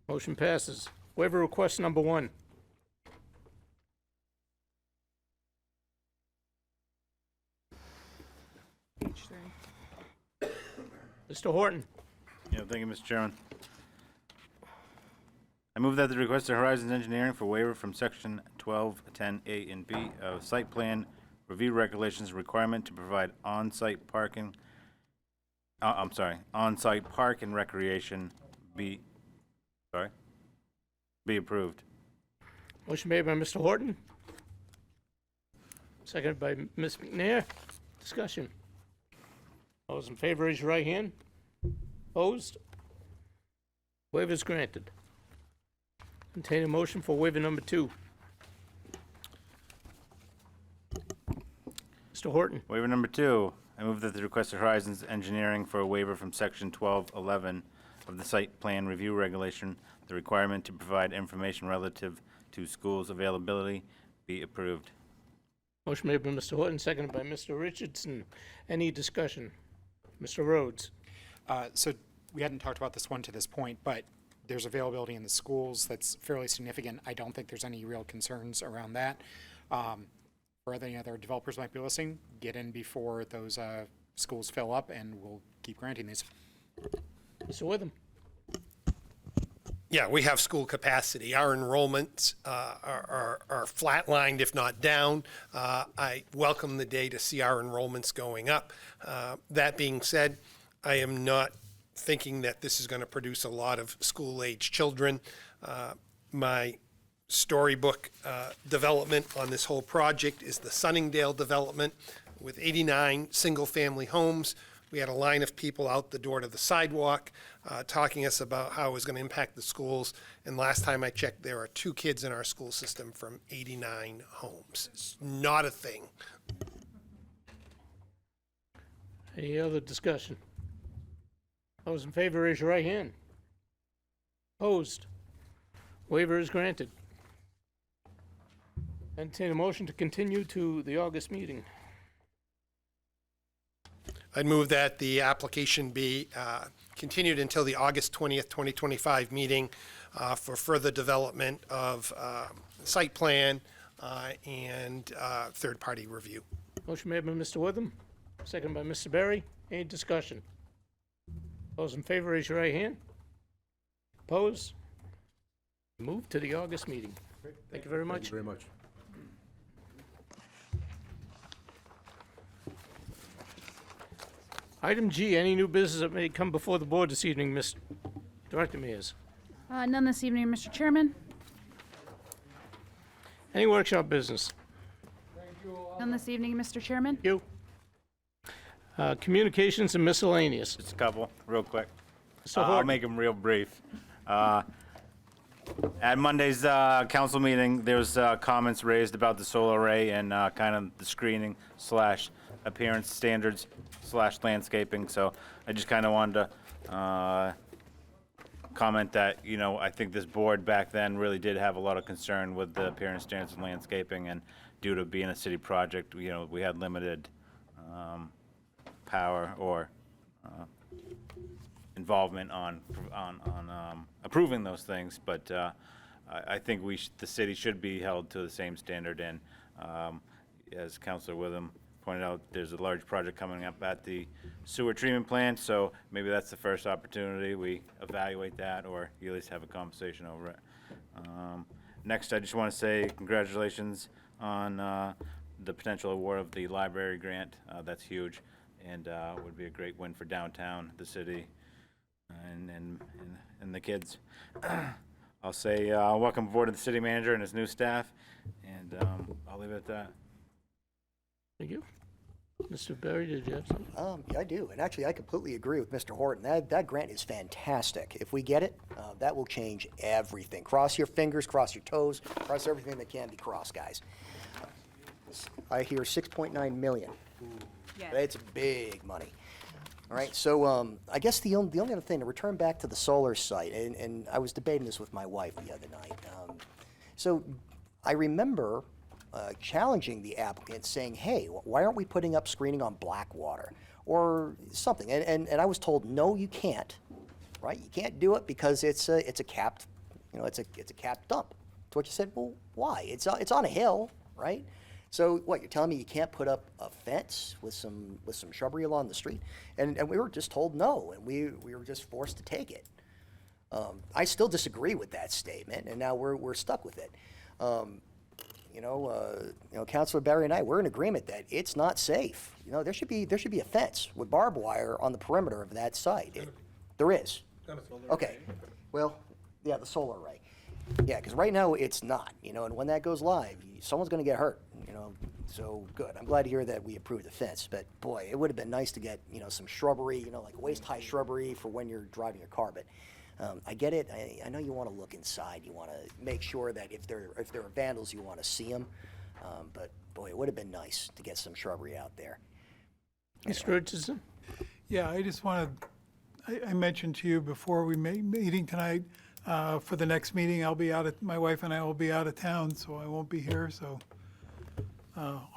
Motion passes. Waiver request number 1. Mr. Horton? Yeah, thank you, Mr. Chairman. I move that the request of Horizons Engineering for waiver from Section 1210A and B of Site Plan Review Regulations requirement to provide on-site parking, on-site park and recreation be approved. Motion made by Mr. Horton. Seconded by Ms. McNair. Discussion. Those in favor, raise your right hand. Opposed? Waiver is granted. Entertain a motion for waiver number 2. Mr. Horton? Waiver number 2, I move that the request of Horizons Engineering for a waiver from Section 1211 of the Site Plan Review Regulation, the requirement to provide information relative to schools' availability, be approved. Motion made by Mr. Horton, seconded by Mr. Richardson. Any discussion? Mr. Rhodes? So we hadn't talked about this one to this point, but there's availability in the schools that's fairly significant. I don't think there's any real concerns around that. For any other developers might be listening, get in before those schools fill up, and we'll keep granting these. Mr. Witham? Yeah, we have school capacity. Our enrollments are flatlined, if not down. I welcome the day to see our enrollments going up. That being said, I am not thinking that this is going to produce a lot of school-age children. My storybook development on this whole project is the Sunningdale development with 89 single-family homes. We had a line of people out the door to the sidewalk talking to us about how it was going to impact the schools. And last time I checked, there are 2 kids in our school system from 89 homes. It's not a thing. Any other discussion? Those in favor, raise your right hand. Opposed? Waiver is granted. Entertain a motion to continue to the August meeting. I'd move that the application be continued until the August 20th, 2025 meeting for further development of site plan and third-party review. Motion made by Mr. Witham, second by Mr. Berry. Any discussion? Those in favor, raise your right hand. Opposed? Move to the August meeting. Thank you very much. Thank you very much. Item G, any new business that may come before the board this evening, Ms. Director Mears? None this evening, Mr. Chairman. Any workshop business? None this evening, Mr. Chairman. You. Communications and miscellaneous. Just a couple, real quick. Mr. I'll Horton. make them real brief. At Monday's council meeting, there was comments raised about the solar array and kind of the screening / appearance standards / landscaping. So I just kind of wanted to comment that, you know, I think this board back then really did have a lot of concern with the appearance standards and landscaping, and due to being a city project, you know, we had limited power or involvement on approving those things, but I think the city should be held to the same standard. And as Councilor Witham pointed out, there's a large project coming up at the sewer treatment plant, so maybe that's the first opportunity we evaluate that, or you at least have a conversation over it. Next, I just want to say congratulations on the potential award of the library grant. That's huge, and would be a great win for downtown, the city, and the kids. I'll say welcome aboard to the city manager and his new staff, and I'll leave it at that. Thank you. Mr. Berry, did you have something? Yeah, I do, and actually, I completely agree with Mr. Horton. That grant is fantastic. If we get it, that will change everything. Cross your fingers, cross your toes, cross everything that can be crossed, guys. I hear 6.9 million. Yes. It's big money. All right, so I guess the only other thing, to return back to the solar site, and I was debating this with my wife the other night. So I remember challenging the applicant, saying, hey, why aren't we putting up screening on Blackwater or something? And I was told, no, you can't, right? You can't do it because it's a capped, you know, it's a capped dump. To which I said, well, why? It's on a hill, right? So what, you're telling me you can't put up a fence with some shrubbery along the street? And we were just told no, and we were just forced to take it. I still disagree with that statement, and now we're stuck with it. You know, Councilor Barry and I, we're in agreement that it's not safe. You know, there should be a fence with barbed wire on the perimeter of that site. There is. Okay. Well, yeah, the solar array. Yeah, because right now it's not. You know, and when that goes live, someone's going to get hurt. You know, so good. I'm glad to hear that we approved the fence. But boy, it would have been nice to get, you know, some shrubbery. You know, like waist-high shrubbery for when you're driving your car. But I get it. I know you want to look inside. You want to make sure that if there are vandals, you want to see them. But boy, it would have been nice to get some shrubbery out there. Mr. Richardson? Yeah, I just want to, I mentioned to you before we meeting tonight, for the next meeting, my wife and I will be out of town, so I won't be here, so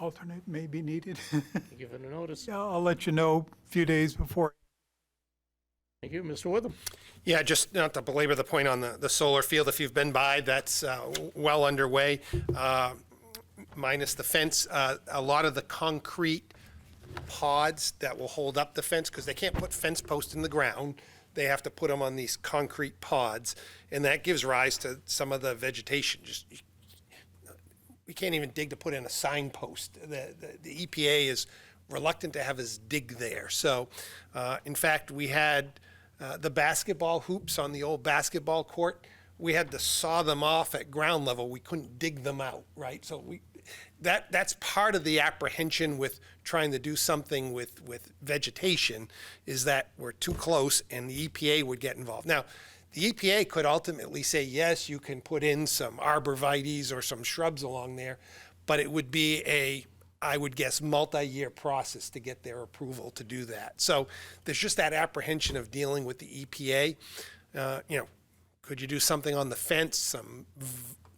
alternate may be needed. Give it a notice. Yeah, I'll let you know a few days before. Thank you. Mr. Witham? Yeah, just not to belabor the point on the solar field, if you've been by, that's well underway, minus the fence. A lot of the concrete pods that will hold up the fence, because they can't put fence posts in the ground, they have to put them on these concrete pods, and that gives rise to some of the vegetation. We can't even dig to put in a signpost. The EPA is reluctant to have us dig there. So, in fact, we had the basketball hoops on the old basketball court. We had to saw them off at ground level. We couldn't dig them out, right? So that's part of the apprehension with trying to do something with vegetation, is that we're too close and the EPA would get involved. Now, the EPA could ultimately say, yes, you can put in some arborvitaes or some shrubs along there, but it would be I would guess, multi-year process to get their approval to do that. So there's just that apprehension of dealing with the EPA. Could you do something on the fence, some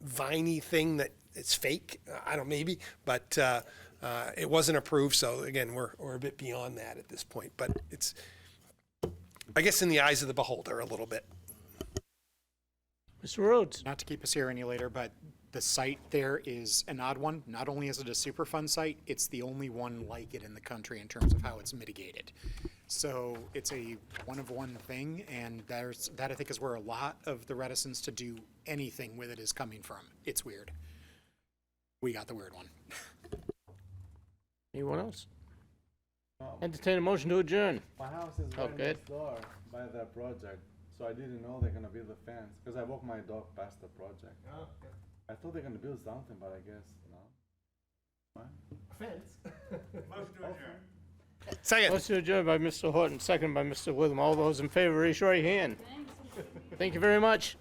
viney thing that it's fake? I don't know, maybe, but it wasn't approved. So again, we're a bit beyond that at this point. But it's, I guess, in the eyes of the beholder a little bit. Mr. Rhodes? Not to keep us here any later, but the site there is an odd one. Not only is it a Superfund site, it's the only one like it in the country in terms of how it's mitigated. So it's a one-of-one thing, and that I think is where a lot of the reticence to do anything with it is coming from. It's weird. We got the weird one. Anyone else? Entertain a motion to adjourn. My house is right next door by the project, so I didn't know they're gonna build a fence, because I walk my dog past the project. Oh, okay. I thought they're gonna build something, but I guess no. Fence? Motion to adjourn. Second. Motion to adjourn by Mr. Horton, second by Mr. Witham. All those in favor, raise your right hand. Thank you very much.